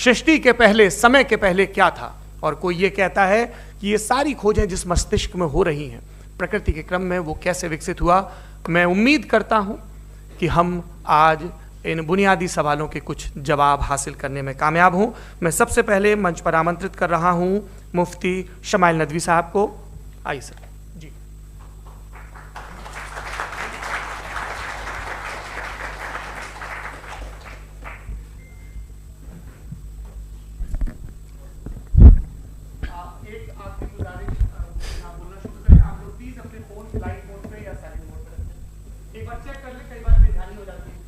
सृष्टि के पहले, समय के पहले क्या था। और कोई ये कहता है कि ये सारी खोजें जिस मस्तिष्क में हो रही हैं प्रकृति के क्रम में, वो कैसे विकसित हुआ। मैं उम्मीद करता हूं कि हम आज इन बुनियादी सवालों के कुछ जवाब हासिल करने में कामयाब हूं। मैं सबसे पहले मंच पर आमंत्रित कर रहा हूं मुफ्ती शमाइल नदवी साहब को। आइए सर जी। एक आपकी गुजारिश, आप बोलना शुरू करें। आप लोग प्लीज अपने फोन फ्लाइट मोड पे या साइलेंट मोड पे रखें। एक बार चेक कर ले, कई बार बेध्यानी हो जाती है।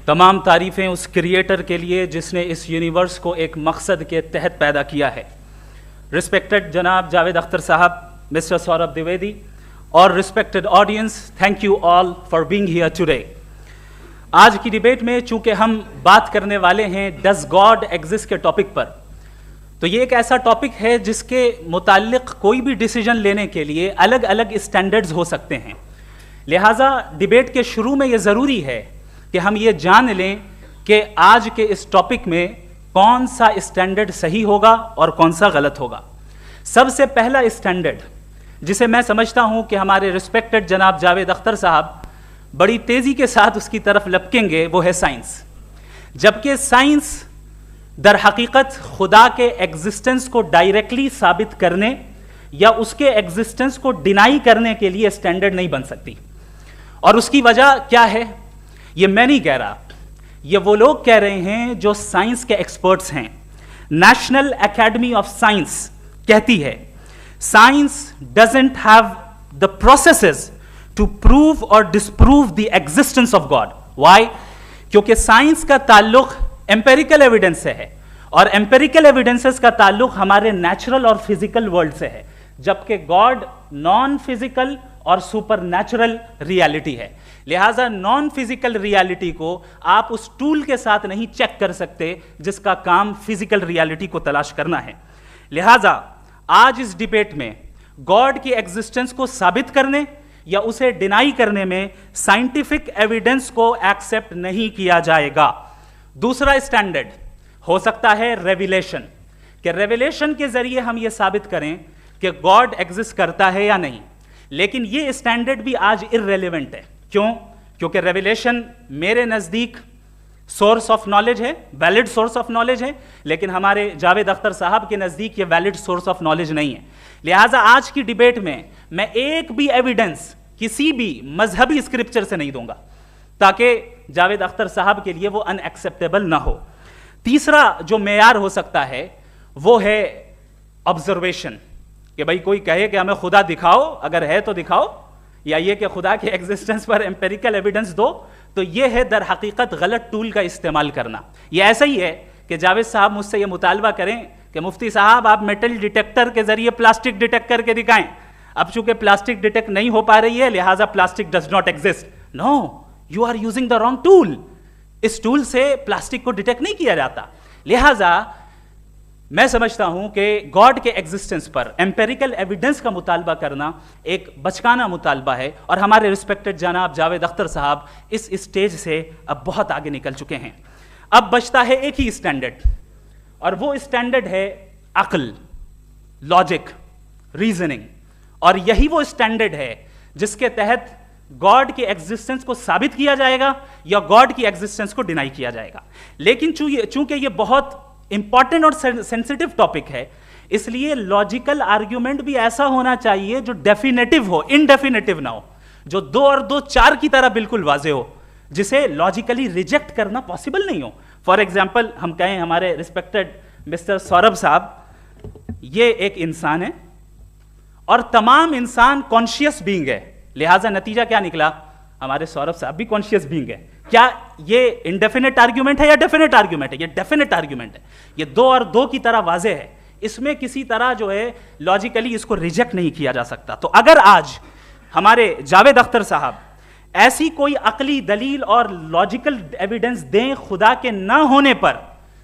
तमाम तारीफ़ें उस क्रिएटर के लिए जिसने इस यूनिवर्स को एक मकसद के तहत पैदा किया है। रिस्पेक्टेड जनाब जावेद अख्तर साहब, मिस्टर सौरभ द्विवेदी और respected audience, thank you all for being here today. आज की डिबेट में चूंकि हम बात करने वाले हैं डज गॉड एग्जिस्ट के टॉपिक पर, तो ये एक ऐसा टॉपिक है जिसके मुताल्लिक कोई भी डिसीजन लेने के लिए अलग अलग स्टैंडर्ड्स हो सकते हैं। लिहाजा डिबेट के शुरू में ये ज़रूरी है कि हम ये जान लें कि आज के इस टॉपिक में कौन सा स्टैंडर्ड सही होगा और कौन सा गलत होगा। सबसे पहला स्टैंडर्ड जिसे मैं समझता हूं कि हमारे रिस्पेक्टेड जनाब जावेद अख्तर साहब बड़ी तेज़ी के साथ उसकी तरफ लपकेंगे, वो है साइंस। जबकि साइंस दर हकीकत खुदा के एग्जिस्टेंस को डायरेक्टली साबित करने या उसके एग्जिस्टेंस को डिनाई करने के लिए स्टैंडर्ड नहीं बन सकती। और उसकी वजह क्या है, ये मैं नहीं कह रहा, ये वो लोग कह रहे हैं जो साइंस के एक्सपर्ट्स हैं। नेशनल एकेडमी ऑफ साइंस कहती है science doesn't have the processes to prove और disprove the existence of God. Why? क्योंकि साइंस का ताल्लुक एम्पेरिकल एविडेंस से है और एम्पेरिकल एविडेंसेस का ताल्लुक हमारे नेचुरल और फिजिकल वर्ल्ड से है, जबकि गॉड नॉन फिजिकल और सुपर नेचुरल रियलिटी है। लिहाजा नॉन फिजिकल रियलिटी को आप उस टूल के साथ नहीं चेक कर सकते जिसका काम फिजिकल रियलिटी को तलाश करना है। लिहाजा आज इस डिबेट में गॉड की एग्जिस्टेंस को साबित करने या उसे डिनाई करने में साइंटिफिक एविडेंस को एक्सेप्ट नहीं किया जाएगा। दूसरा स्टैंडर्ड हो सकता है रेविलेशन, कि रेविलेशन के जरिए हम यह साबित करें कि गॉड एग्जिस्ट करता है या नहीं। लेकिन यह स्टैंडर्ड भी आज इररेलेवेंट है। क्यों? क्योंकि रेविलेशन मेरे नज़दीक सोर्स ऑफ नॉलेज है, वैलिड सोर्स ऑफ नॉलेज है, लेकिन हमारे जावेद अख्तर साहब के नज़दीक ये वैलिड सोर्स ऑफ नॉलेज नहीं है। लिहाजा आज की डिबेट में मैं एक भी एविडेंस किसी भी मजहबी स्क्रिप्चर से नहीं दूंगा ताकि जावेद अख्तर साहब के लिए वो अनएक्सेप्टेबल ना हो। तीसरा जो मेयार हो सकता है वो है ऑब्जर्वेशन, कि भाई कोई कहे कि हमें खुदा दिखाओ, अगर है तो दिखाओ, या ये कि खुदा के एग्जिस्टेंस पर एम्पेरिकल एविडेंस दो, तो ये है दर हकीकत गलत टूल का इस्तेमाल करना। ये ऐसा ही है कि जावेद साहब मुझसे ये मुतालबा करें कि मुफ्ती साहब आप मेटल डिटेक्टर के जरिए प्लास्टिक डिटेक्ट करके दिखाएं। अब चूंकि प्लास्टिक डिटेक्ट नहीं हो पा रही है लिहाजा plastic does not exist. No, you are using the wrong tool. इस टूल से प्लास्टिक को डिटेक्ट नहीं किया जाता। लिहाजा मैं समझता हूं कि गॉड के एग्जिस्टेंस पर एम्पेरिकल एविडेंस का मुतालबा करना एक बचकाना मुतालबा है, और हमारे रिस्पेक्टेड जनाब जावेद अख्तर साहब इस स्टेज से अब बहुत आगे निकल चुके हैं। अब बचता है एक ही स्टैंडर्ड, और वो स्टैंडर्ड है अक्ल, लॉजिक, रीजनिंग। और यही वो स्टैंडर्ड है जिसके तहत गॉड के एग्जिस्टेंस को साबित किया जाएगा या गॉड की एग्जिस्टेंस को डिनाई किया जाएगा। लेकिन चूंकि ये बहुत इंपॉर्टेंट और सेंसिटिव टॉपिक है, इसलिए लॉजिकल आर्ग्यूमेंट भी ऐसा होना चाहिए जो डेफिनेटिव हो, इनडेफिनेटिव ना हो, जो 2 और 2 4 की तरह बिल्कुल वाजे हो, जिसे लॉजिकली रिजेक्ट करना पॉसिबल नहीं हो। फॉर एग्जाम्पल हम कहें हमारे रिस्पेक्टेड मिस्टर सौरभ साहब, ये एक इंसान है और तमाम इंसान कॉन्शियस बीइंग है, लिहाजा नतीजा क्या निकला, हमारे सौरभ साहब भी कॉन्शियस बीइंग है। क्या ये इनडेफिनेट आर्ग्यूमेंट है या डेफिनेट आर्ग्यूमेंट है? ये डेफिनेट आर्ग्यूमेंट है। ये 2 और 2 की तरह वाजे है, इसमें किसी तरह जो है लॉजिकली इसको रिजेक्ट नहीं किया जा सकता। तो अगर आज हमारे जावेद अख्तर साहब ऐसी कोई अकली दलील और लॉजिकल एविडेंस दें खुदा के ना होने पर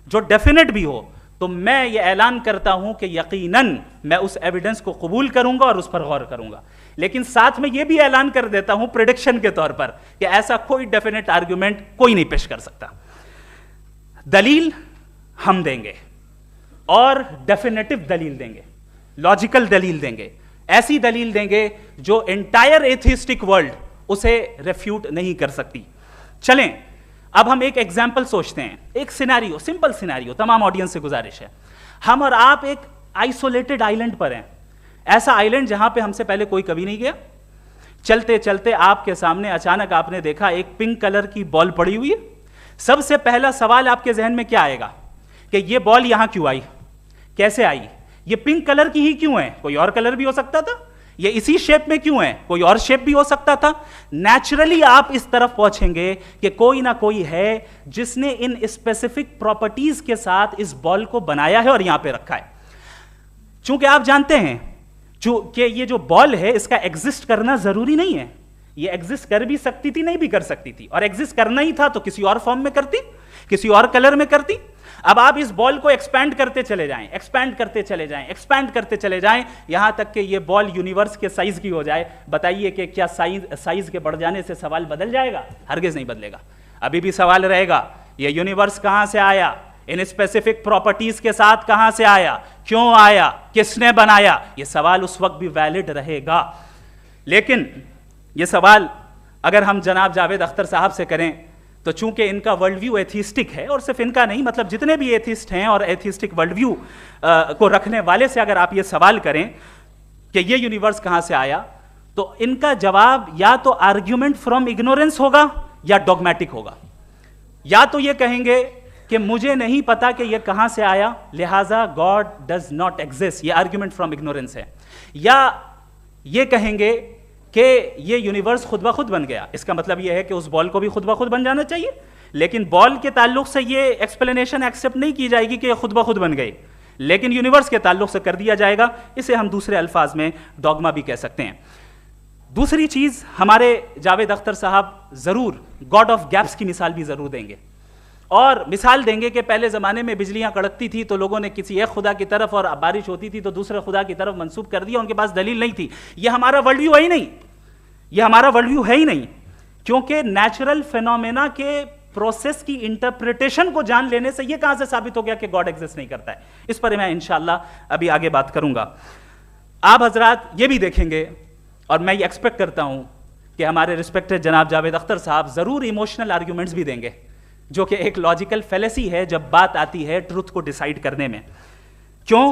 जो डेफिनेट भी हो, तो मैं ये ऐलान करता हूं कि यकीनन मैं उस एविडेंस को कबूल करूंगा और उस पर गौर करूंगा, लेकिन साथ में यह भी ऐलान कर देता हूं प्रेडिक्शन के तौर पर कि ऐसा कोई डेफिनेट आर्गुमेंट कोई नहीं पेश कर सकता। दलील हम देंगे और डेफिनेटिव दलील देंगे, लॉजिकल दलील देंगे, ऐसी दलील देंगे जो एंटायर एथिस्टिक वर्ल्ड उसे रेफ्यूट नहीं कर सकती। चलें अब हम एक एग्जाम्पल सोचते हैं, एक सिनेरियो, सिंपल सिनेरियो, तमाम ऑडियंस से गुजारिश है, हम और आप एक आइसोलेटेड आइलैंड पर हैं, ऐसा आइलैंड जहां पे हमसे पहले कोई कभी नहीं गया। चलते चलते आपके सामने अचानक आपने देखा एक पिंक कलर की बॉल पड़ी हुई है। सबसे पहला सवाल आपके जहन में क्या आएगा कि ये बॉल यहां क्यों आई, कैसे आई, ये पिंक कलर की ही क्यों है, कोई और कलर भी हो सकता था, ये इसी शेप में क्यों है, कोई और शेप भी हो सकता था। नेचुरली आप इस तरफ पहुंचेंगे कि कोई ना कोई है जिसने इन स्पेसिफिक प्रॉपर्टीज के साथ इस बॉल को बनाया है और यहां पे रखा है। चूंकि आप जानते हैं कि ये जो बॉल है इसका एग्जिस्ट करना जरूरी नहीं है, ये एग्जिस्ट कर भी सकती थी, नहीं भी कर सकती थी, और एग्जिस्ट करना ही था तो किसी और फॉर्म में करती, किसी और कलर में करती। अब आप इस बॉल को एक्सपैंड करते चले जाएं, एक्सपैंड करते चले जाएं, एक्सपैंड करते चले जाएं, यहां तक कि ये बॉल यूनिवर्स के साइज की हो जाए। बताइए कि क्या साइज के बढ़ जाने से सवाल बदल जाएगा? हरगिज नहीं बदलेगा। अभी भी सवाल रहेगा ये यूनिवर्स कहां से आया, इन स्पेसिफिक प्रॉपर्टीज के साथ कहां से आया, क्यों आया, किसने बनाया, ये सवाल उस वक्त भी वैलिड रहेगा। लेकिन ये सवाल अगर हम जनाब जावेद अख्तर साहब से करें तो चूंकि इनका वर्ल्ड व्यू एथिस्टिक है, और सिर्फ इनका नहीं, मतलब जितने भी एथिस्ट हैं और एथिस्टिक वर्ल्ड व्यू को रखने वाले से अगर आप ये सवाल करें कि ये यूनिवर्स कहां से आया, तो इनका जवाब या तो आर्ग्यूमेंट फ्रॉम इग्नोरेंस होगा या डॉगमेटिक होगा। या तो ये कहेंगे कि मुझे नहीं पता कि ये कहां से आया, लिहाजा गॉड डज नॉट एग्जिस्ट, ये आर्ग्यूमेंट फ्रॉम इग्नोरेंस है, या ये कहेंगे कि ये यूनिवर्स खुद ब खुद बन गया। इसका मतलब ये है कि उस बॉल को भी खुद ब खुद बन जाना चाहिए, लेकिन बॉल के ताल्लुक से ये एक्सप्लेनेशन एक्सेप्ट नहीं की जाएगी कि ये खुद ब खुद बन गई, लेकिन यूनिवर्स के ताल्लुक से कर दिया जाएगा। इसे हम दूसरे अल्फाज में डॉगमा भी कह सकते हैं। दूसरी चीज, हमारे जावेद अख्तर साहब जरूर गॉड ऑफ गैप्स की मिसाल भी जरूर देंगे, और मिसाल देंगे कि पहले ज़माने में बिजलियां कड़कती थी तो लोगों ने किसी एक खुदा की तरफ, और बारिश होती थी तो दूसरे खुदा की तरफ मंसूब कर दिया, उनके पास दलील नहीं थी। यह हमारा वर्ल्ड व्यू है ही नहीं, यह हमारा वर्ल्ड व्यू है ही नहीं, क्योंकि नेचुरल फिनोमेना के प्रोसेस की इंटरप्रिटेशन को जान लेने से यह कहां से साबित हो गया कि गॉड एग्जिस्ट नहीं करता है। इस पर मैं इंशाअल्लाह अभी आगे बात करूंगा। आप हजरात ये भी देखेंगे, और मैं ये एक्सपेक्ट करता हूं कि हमारे रिस्पेक्टेड जनाब जावेद अख्तर साहब जरूर इमोशनल आर्ग्यूमेंट्स भी देंगे, जो कि एक लॉजिकल फेलेसी है जब बात आती है ट्रुथ को डिसाइड करने में। क्यों?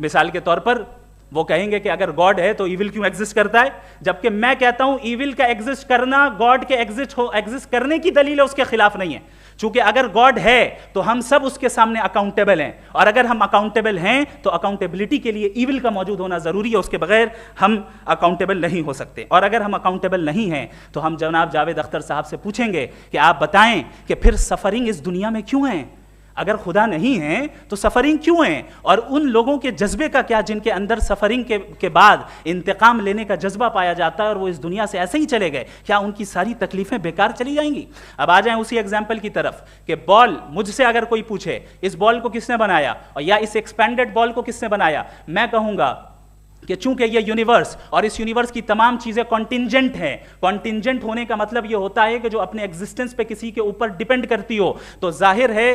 मिसाल के तौर पर वो कहेंगे कि अगर गॉड है तो इविल क्यों एग्जिस्ट करता है, जबकि मैं कहता हूं इविल का एग्जिस्ट करना गॉड के एग्जिस्ट करने की दलील है, उसके खिलाफ नहीं है। चूंकि अगर गॉड है तो हम सब उसके सामने अकाउंटेबल हैं, और अगर हम अकाउंटेबल हैं तो अकाउंटेबिलिटी के लिए इविल का मौजूद होना जरूरी है, उसके बगैर हम अकाउंटेबल नहीं हो सकते। और अगर हम अकाउंटेबल नहीं हैं तो हम जनाब जावेद अख्तर साहब से पूछेंगे कि आप बताएं कि फिर सफरिंग इस दुनिया में क्यों है? अगर खुदा नहीं है तो सफरिंग क्यों है? और उन लोगों के जज्बे का क्या जिनके अंदर सफरिंग के बाद इंतकाम लेने का जज्बा पाया जाता है और वो इस दुनिया से ऐसे ही चले गए, क्या उनकी सारी तकलीफें बेकार चली जाएंगी? अब आ जाएं उसी एग्जाम्पल की तरफ कि बॉल, मुझसे अगर कोई पूछे इस बॉल को किसने बनाया और या इस एक्सपेंडेड बॉल को किसने बनाया, मैं कहूंगा कि चूंकि ये यूनिवर्स और इस यूनिवर्स की तमाम चीजें कॉन्टिंजेंट हैं। कॉन्टिंजेंट होने का मतलब ये होता है कि जो अपने एग्जिस्टेंस पे किसी के ऊपर डिपेंड करती हो, तो जाहिर है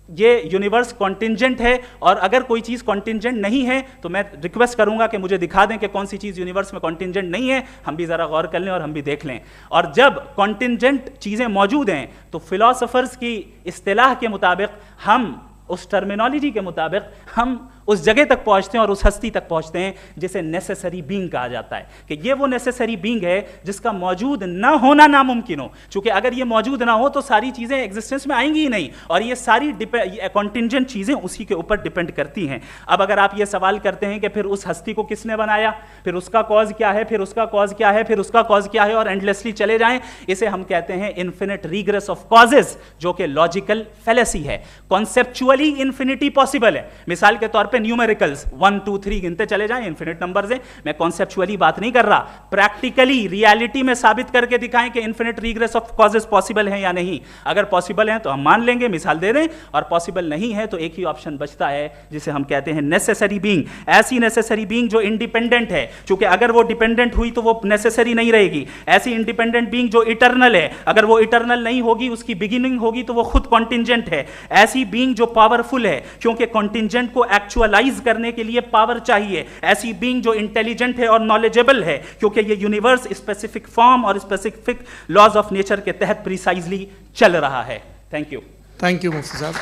ये यूनिवर्स कॉन्टिंजेंट है। और अगर कोई चीज कॉन्टिंजेंट नहीं है तो मैं रिक्वेस्ट करूंगा कि मुझे दिखा दें कि कौन सी चीज यूनिवर्स में कॉन्टिंजेंट नहीं है, हम भी जरा गौर कर लें और हम भी देख लें। और जब कॉन्टिंजेंट चीजें मौजूद हैं तो फिलोसोफर्स की इस्तिलाह के मुताबिक, हम उस टर्मिनोलॉजी के मुताबिक हम उस जगह तक पहुंचते हैं और उस हस्ती तक पहुंचते हैं जिसे नेसेसरी बीइंग कहा जाता है, कि ये वो नेसेसरी बीइंग है जिसका मौजूद ना होना नामुमकिन हो। क्योंकि अगर ये मौजूद ना हो तो सारी चीजें एग्जिस्टेंस में आएंगी ही नहीं, और ये सारी कॉन्टिंजेंट चीजें उसी के ऊपर डिपेंड करती हैं। अब अगर आप ये सवाल करते हैं कि फिर उस हस्ती को किसने बनाया, फिर उसका कॉज क्या है, फिर उसका कॉज क्या है, फिर उसका कॉज क्या है, और एंडलेसली चले जाएं, इसे हम कहते हैं इन्फिनिट रिग्रेस ऑफ कॉजेस, जो कि लॉजिकल फेलेसी है। कॉन्सेप्चुअली इन्फिनिटी पॉसिबल है। मिसाल के तौर पे पे न्यूमेरिकल्स 1 2 3 गिनते चले जाएं, इन्फिनिट नंबर्स हैं। मैं कॉन्सेप्चुअली बात नहीं कर रहा, प्रैक्टिकली रियलिटी में साबित करके दिखाएं कि infinite regress of causes possible है या नहीं। अगर पॉसिबल है तो हम मान लेंगे, मिसाल दे दें, और पॉसिबल नहीं है तो एक ही ऑप्शन बचता है जिसे हम कहते हैं नेसेसरी बीइंग। ऐसी नेसेसरी बीइंग जो इंडिपेंडेंट है, क्योंकि अगर वो डिपेंडेंट हुई तो वो नेसेसरी नहीं रहेगी। ऐसी इंडिपेंडेंट बीइंग जो इटर्नल है, अगर वो इटर्नल नहीं होगी, उसकी बिगिनिंग होगी तो वो खुद कॉन्टिंजेंट है। ऐसी बीइंग जो पावरफुल है, क्योंकि कॉन्टिंजेंट को एक्चुअलाइज करने के लिए पावर चाहिए। ऐसी बीइंग जो इंटेलिजेंट है और नॉलेजेबल है, क्योंकि ये यूनिवर्स स्पेसिफिक फॉर्म और स्पेसिफिक लॉज ऑफ नेचर के तहत प्रिसाइजली चल रहा है। Thank you. थैंक यू मुफ्ती साहब।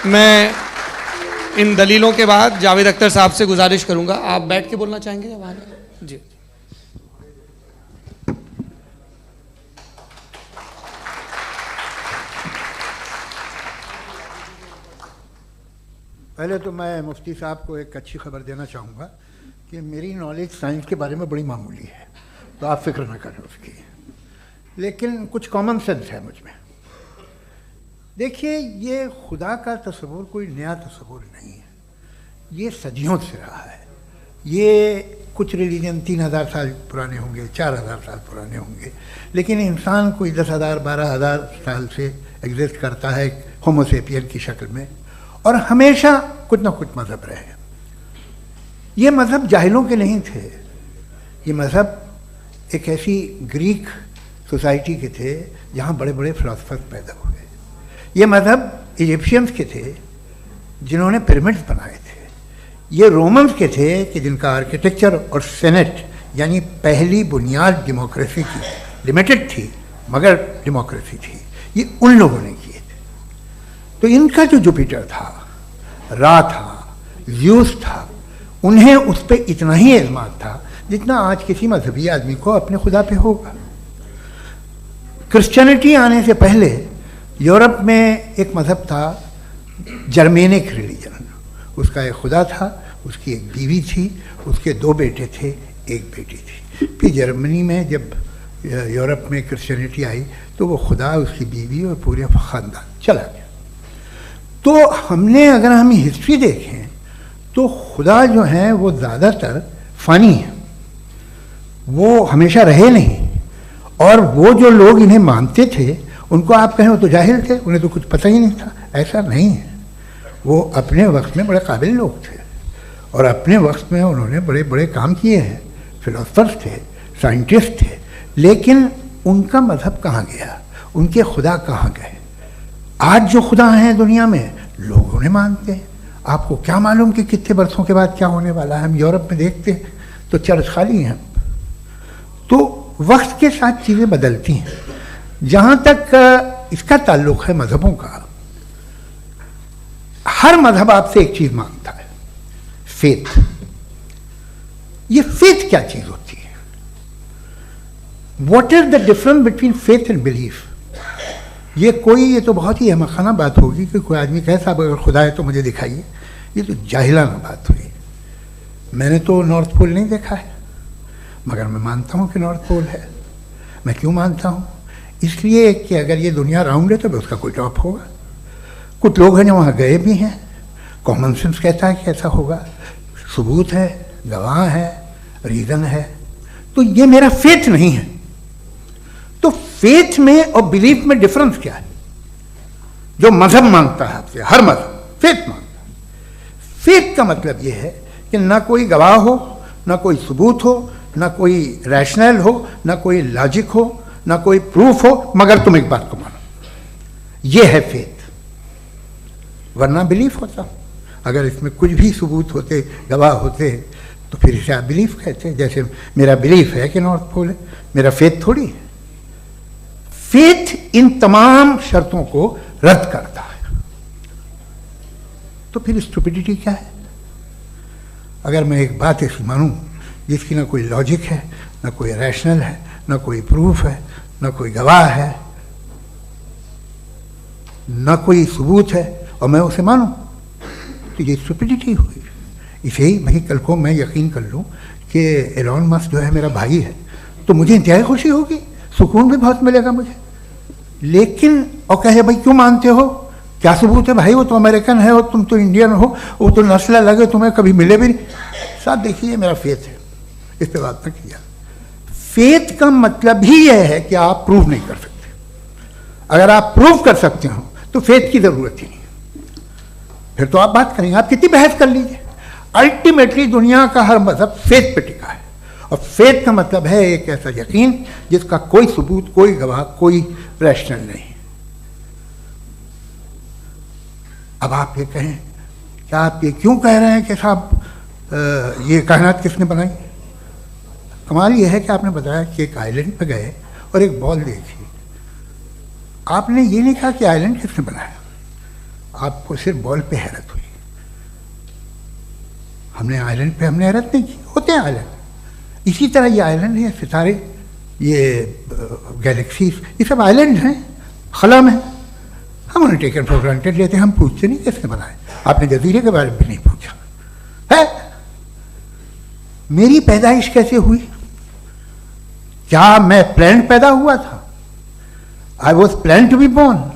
मैं इन दलीलों के बाद जावेद अख्तर साहब से गुजारिश करूंगा, आप बैठ के बोलना चाहेंगे या वहां? जी। पहले तो मैं मुफ्ती साहब को एक अच्छी खबर देना चाहूँगा कि मेरी नॉलेज साइंस के बारे में बड़ी मामूली है, तो आप फिक्र न करें उसकी, लेकिन कुछ कॉमन सेंस है मुझ में। देखिए, ये खुदा का तस्वुर कोई नया तस्वुर नहीं है, ये सदियों से रहा है। ये कुछ रिलीजन 3000 साल पुराने होंगे, 4000 साल पुराने होंगे, लेकिन इंसान कोई 10,000 12,000 साल से एग्जिस्ट करता है होमो सेपियन की शक्ल में, और हमेशा कुछ ना कुछ मज़हब रहे। ये मज़हब जाहिलों के नहीं थे, ये मज़हब एक ऐसी ग्रीक सोसाइटी के थे जहाँ बड़े बड़े फिलोसफर्स पैदा हुए। ये मज़हब इजिप्शियंस के थे जिन्होंने पिरामिड्स बनाए थे। ये रोमन्स के थे कि जिनका आर्किटेक्चर और सेनेट यानी पहली बुनियाद डेमोक्रेसी की, लिमिटेड थी मगर डेमोक्रेसी थी, ये उन लोगों ने किए थे। तो इनका जो जुपिटर था, रा था, ज़्यूस था, उन्हें उस पर इतना ही एतमाद था जितना आज किसी मजहबी आदमी को अपने खुदा पे होगा। क्रिश्चियनिटी आने से पहले यूरोप में एक मज़हब था जर्मेनिक रिलीजन, उसका एक खुदा था, उसकी एक बीवी थी, उसके 2 बेटे थे, एक बेटी थी। फिर जर्मनी में जब यूरोप में क्रिश्चियनिटी आई तो वो खुदा, उसकी बीवी और पूरे ख़ानदान चला गया। तो हमने, अगर हम हिस्ट्री देखें तो खुदा जो हैं वो ज़्यादातर फ़ानी है, वो हमेशा रहे नहीं। और वो जो लोग इन्हें मानते थे उनको आप कहें वो तो जाहिल थे, उन्हें तो कुछ पता ही नहीं था, ऐसा नहीं है। वो अपने वक्त में बड़े काबिल लोग थे और अपने वक्त में उन्होंने बड़े बड़े काम किए हैं, फिलोसफर्स थे, साइंटिस्ट थे, लेकिन उनका मज़हब कहाँ गया, उनके खुदा कहाँ गए? आज जो खुदा हैं दुनिया में लोग उन्हें मानते हैं। आपको क्या मालूम कि कितने बरसों के बाद क्या होने वाला है? हम यूरोप में देखते हैं तो चर्च खाली हैं। तो वक्त के साथ चीज़ें बदलती हैं। जहाँ तक इसका ताल्लुक़ है मज़हबों का, हर मज़हब आपसे एक चीज़ मांगता है, फेथ। ये फेथ क्या चीज़ होती है? What is the difference between faith and belief? ये तो बहुत ही अहमखाना बात होगी कि कोई आदमी कहे साहब अगर खुदा है तो मुझे दिखाइए। ये तो जाहिलाना बात हुई। मैंने तो नॉर्थ पोल नहीं देखा है, मगर मैं मानता हूँ कि नॉर्थ पोल है। मैं क्यों मानता हूँ? इसलिए कि अगर ये दुनिया राउंड है तो उसका कोई टॉप होगा। कुछ लोग हैं जो वहाँ गए भी हैं, कॉमन सेंस कहता है कि ऐसा होगा, सबूत है, गवाह है, रीज़न है। तो ये मेरा फेथ नहीं है। तो फेथ में और बिलीफ में डिफरेंस क्या है? जो मजहब मांगता है आपसे, हर मजहब फेथ मांगता है। फेथ का मतलब ये है कि ना कोई गवाह हो, ना कोई सबूत हो, ना कोई रैशनल हो, ना कोई लॉजिक हो, ना कोई प्रूफ हो, मगर तुम एक बात को मानो। ये है फेथ। वरना बिलीफ होता। अगर इसमें कुछ भी सबूत होते, गवाह होते, तो फिर इसे आप बिलीफ कहते। जैसे मेरा बिलीफ है कि नॉर्थ पोल है, मेरा फेथ थोड़ी है। फेथ इन तमाम शर्तों को रद्द करता है। तो फिर स्टुपिडिटी क्या है? अगर मैं एक बात ऐसी मानूं जिसकी ना कोई लॉजिक है, ना कोई रैशनल है, ना कोई प्रूफ है, ना कोई गवाह है, ना कोई सबूत है, और मैं उसे मानूं, तो ये स्टुपिडिटी हुई। इसे ही भाई कल को मैं यकीन कर लूं कि एलॉन मस्क जो है मेरा भाई है, तो मुझे इंतहाई खुशी होगी, सुकून भी बहुत मिलेगा मुझे। लेकिन और कहे भाई क्यों मानते हो? क्या सबूत है भाई? वो तो अमेरिकन है और तुम तो इंडियन हो, वो तो नस्ल अलग है, तुम्हें कभी मिले भी नहीं। साहब देखिए, मेरा फेथ है, इस पर बात न किया। फेथ का मतलब ही यह है कि आप प्रूव नहीं कर सकते। अगर आप प्रूव कर सकते हो तो फेथ की जरूरत ही नहीं, फिर तो आप बात करेंगे, आप कितनी बहस कर लीजिए। अल्टीमेटली दुनिया का हर मजहब फेथ पे टिका है, और फेथ का मतलब है एक ऐसा यकीन जिसका कोई सबूत, कोई गवाह, कोई रैशनल नहीं। अब आप ये कहें, क्या आप ये क्यों कह रहे हैं कि साहब ये कायनात किसने बनाई? कमाल ये है कि आपने बताया कि एक आइलैंड पे गए और एक बॉल देखी। आपने ये नहीं कहा कि आइलैंड किसने बनाया, आपको सिर्फ बॉल पे हैरत हुई। हमने आइलैंड पे हमने हैरत नहीं की, होते हैं आइलैंड। इसी तरह ये आइलैंड है, सितारे, ये गैलेक्सीज, ये सब आइलैंड हैं, खला में। हम उन्हें टेकन फॉर ग्रांटेड लेते हैं, हम पूछते नहीं किसने बनाए। आपने जजीरे के बारे में भी नहीं पूछा है। मेरी पैदाइश कैसे हुई? क्या मैं प्लान पैदा हुआ था? I was plan to be born,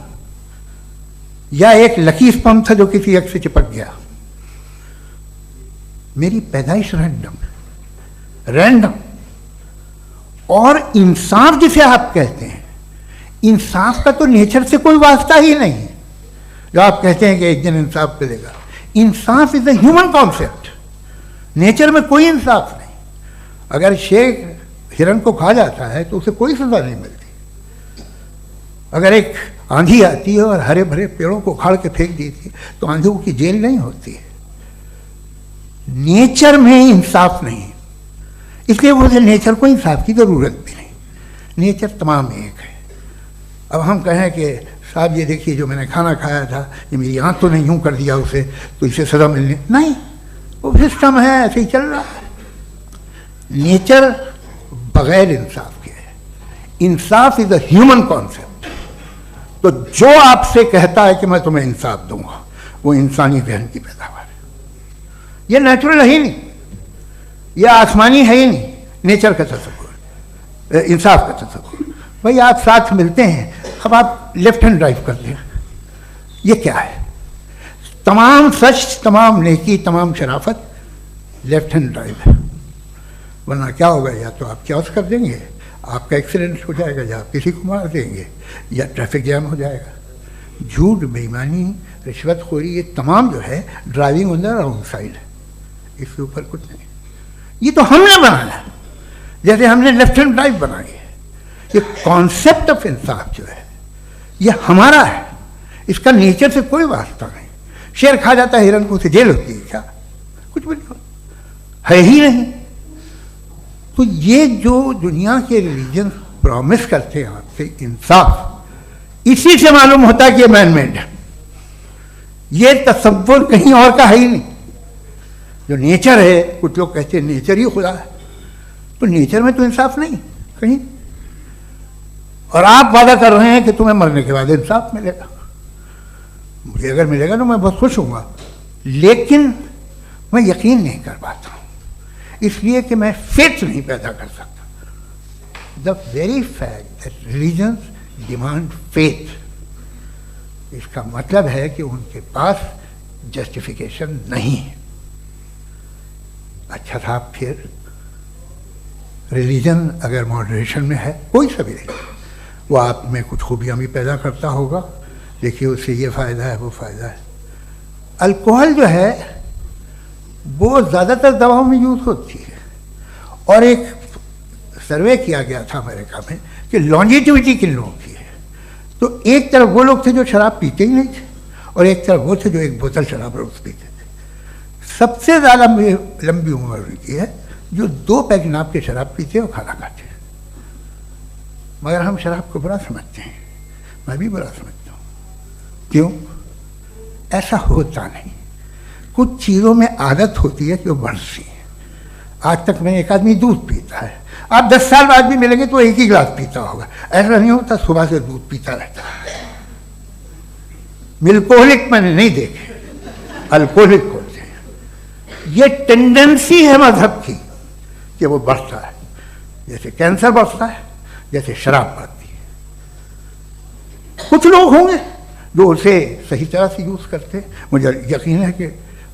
या एक लकी स्पर्म था जो किसी एक से चिपक गया? मेरी पैदाइश रैंडम। और इंसाफ जिसे आप कहते हैं, इंसाफ का तो नेचर से कोई वास्ता ही नहीं है। जो आप कहते हैं कि एक दिन इंसाफ मिलेगा, इंसाफ is a human concept, nature में कोई इंसाफ नहीं। अगर शेर हिरन को खा जाता है तो उसे कोई सजा नहीं मिलती। अगर एक आंधी आती है और हरे भरे पेड़ों को उखाड़ के फेंक देती है तो आंधियों की जेल नहीं होती है। नेचर में इंसाफ नहीं, इसलिए मुझे नेचर को इंसाफ की जरूरत भी नहीं। नेचर तमाम एक है। अब हम कहें कि साहब ये देखिए जो मैंने खाना खाया था, ये मेरी आंख तो नहीं यूं कर दिया उसे, तो इसे सजा मिलनी नहीं, वो सिस्टम है, ऐसे ही चल रहा है। नेचर बगैर इंसाफ के है। इंसाफ इज अ ह्यूमन कॉन्सेप्ट। तो जो आपसे कहता है कि मैं तुम्हें इंसाफ दूंगा, वो इंसानी जहन की पैदावार है। ये नेचुरल है ही नहीं, यह आसमानी है ही नहीं। नेचर का तसव्वुर, इंसाफ का तसव्वुर। भाई आप साथ मिलते हैं, अब आप लेफ्ट हैंड ड्राइव करते हैं, ये क्या है? तमाम सच, तमाम नेकी, तमाम शराफत लेफ्ट हैंड ड्राइव है। वरना क्या होगा, या तो आप क्रॉस कर देंगे, आपका एक्सीडेंट हो जाएगा, या आप किसी को मार देंगे, या ट्रैफिक जैम हो जाएगा। झूठ, बेईमानी, रिश्वतखोरी, ये तमाम जो है driving on the wrong side है। इसके ऊपर कुछ नहीं। ये तो हमने बनाया, जैसे हमने लेफ्ट हैंड ड्राइव बनाई है। ये कॉन्सेप्ट ऑफ इंसाफ जो है ये हमारा है, इसका नेचर से कोई वास्ता नहीं। शेर खा जाता है हिरन को, उसे जेल होती है क्या? कुछ भी नहीं, है ही नहीं। तो ये जो दुनिया के रिलीजन प्रॉमिस करते हैं आपसे इंसाफ, इसी से मालूम होता है कि ये मैन मेड है। ये तसव्वुर कहीं और का है ही नहीं। जो नेचर है, कुछ लोग कहते हैं नेचर ही खुदा है, तो नेचर में तो इंसाफ नहीं कहीं। और आप वादा कर रहे हैं कि तुम्हें मरने के बाद इंसाफ मिलेगा। मुझे अगर मिलेगा तो मैं बहुत खुश होऊंगा, लेकिन मैं यकीन नहीं कर पाता हूं, इसलिए कि मैं फेथ नहीं पैदा कर सकता। The very fact that religions demand faith, इसका मतलब है कि उनके पास जस्टिफिकेशन नहीं है। अच्छा साहब, फिर रिलीजन अगर मॉडरेशन में है, कोई सा भी नहीं, वो आप में कुछ खूबियाँ भी पैदा करता होगा। देखिए उससे ये फ़ायदा है, वो फ़ायदा है। अल्कोहल जो है वो ज़्यादातर दवाओं में यूज़ होती है, और एक सर्वे किया गया था अमेरिका में कि लॉन्जिटिविटी किन लोगों की है। तो एक तरफ वो लोग थे जो शराब पीते ही नहीं थे, और एक तरफ वो थे जो एक बोतल शराब रोज़ पीते थे। सबसे ज़्यादा लंबी उम्र उनकी है जो 2 पैक नाप के शराब पीते और खाना खाते हैं। मगर हम शराब को बुरा समझते हैं, मैं भी बुरा समझता हूँ। क्यों? ऐसा होता नहीं। कुछ चीज़ों में आदत होती है कि वो बढ़ती है। आज तक में एक आदमी दूध पीता है, आप 10 साल बाद भी मिलेंगे तो एक ही गिलास पीता होगा। ऐसा नहीं होता, सुबह से दूध पीता रहता है। मिल्कोहलिक मैंने नहीं देखे, अल्कोहलिक होते हैं। ये टेंडेंसी है मजहब की कि वो बढ़ता है, जैसे कैंसर बढ़ता है, जैसे शराब बढ़ती है। कुछ लोग होंगे जो उसे सही तरह से यूज़ करते। मुझे यकीन है कि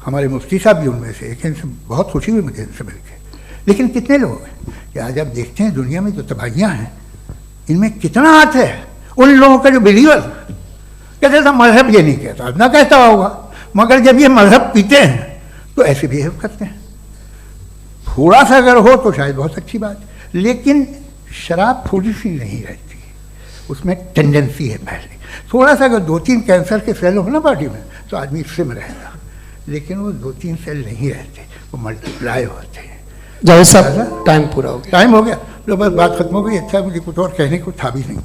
हमारे मुफ्ती साहब भी उनमें से एक, इनसे बहुत खुशी हुई मुझे इनसे मिलकर। लेकिन कितने लोग हैं कि आज आप देखते हैं दुनिया में जो तबाहियाँ हैं, इनमें कितना हाथ है उन लोगों का जो बिलीवर कहते था मजहब ये नहीं कहता, ना कहता होगा, मगर जब ये मजहब पीते हैं तो ऐसे बिहेव करते हैं। थोड़ा सा अगर हो तो शायद बहुत अच्छी बात, लेकिन शराब थोड़ी सी नहीं रहती, उसमें टेंडेंसी है पहले। थोड़ा सा अगर 2-3 कैंसर के सेल हो ना बॉडी में तो आदमी इससे में रहेगा, लेकिन वो 2-3 सेल नहीं रहते, वो मल्टीप्लाई होते हैं। जावेद साहब टाइम पूरा हो गया। टाइम हो गया तो बस बात खत्म हो गई। अच्छा, मुझे कुछ और कहने को था भी नहीं।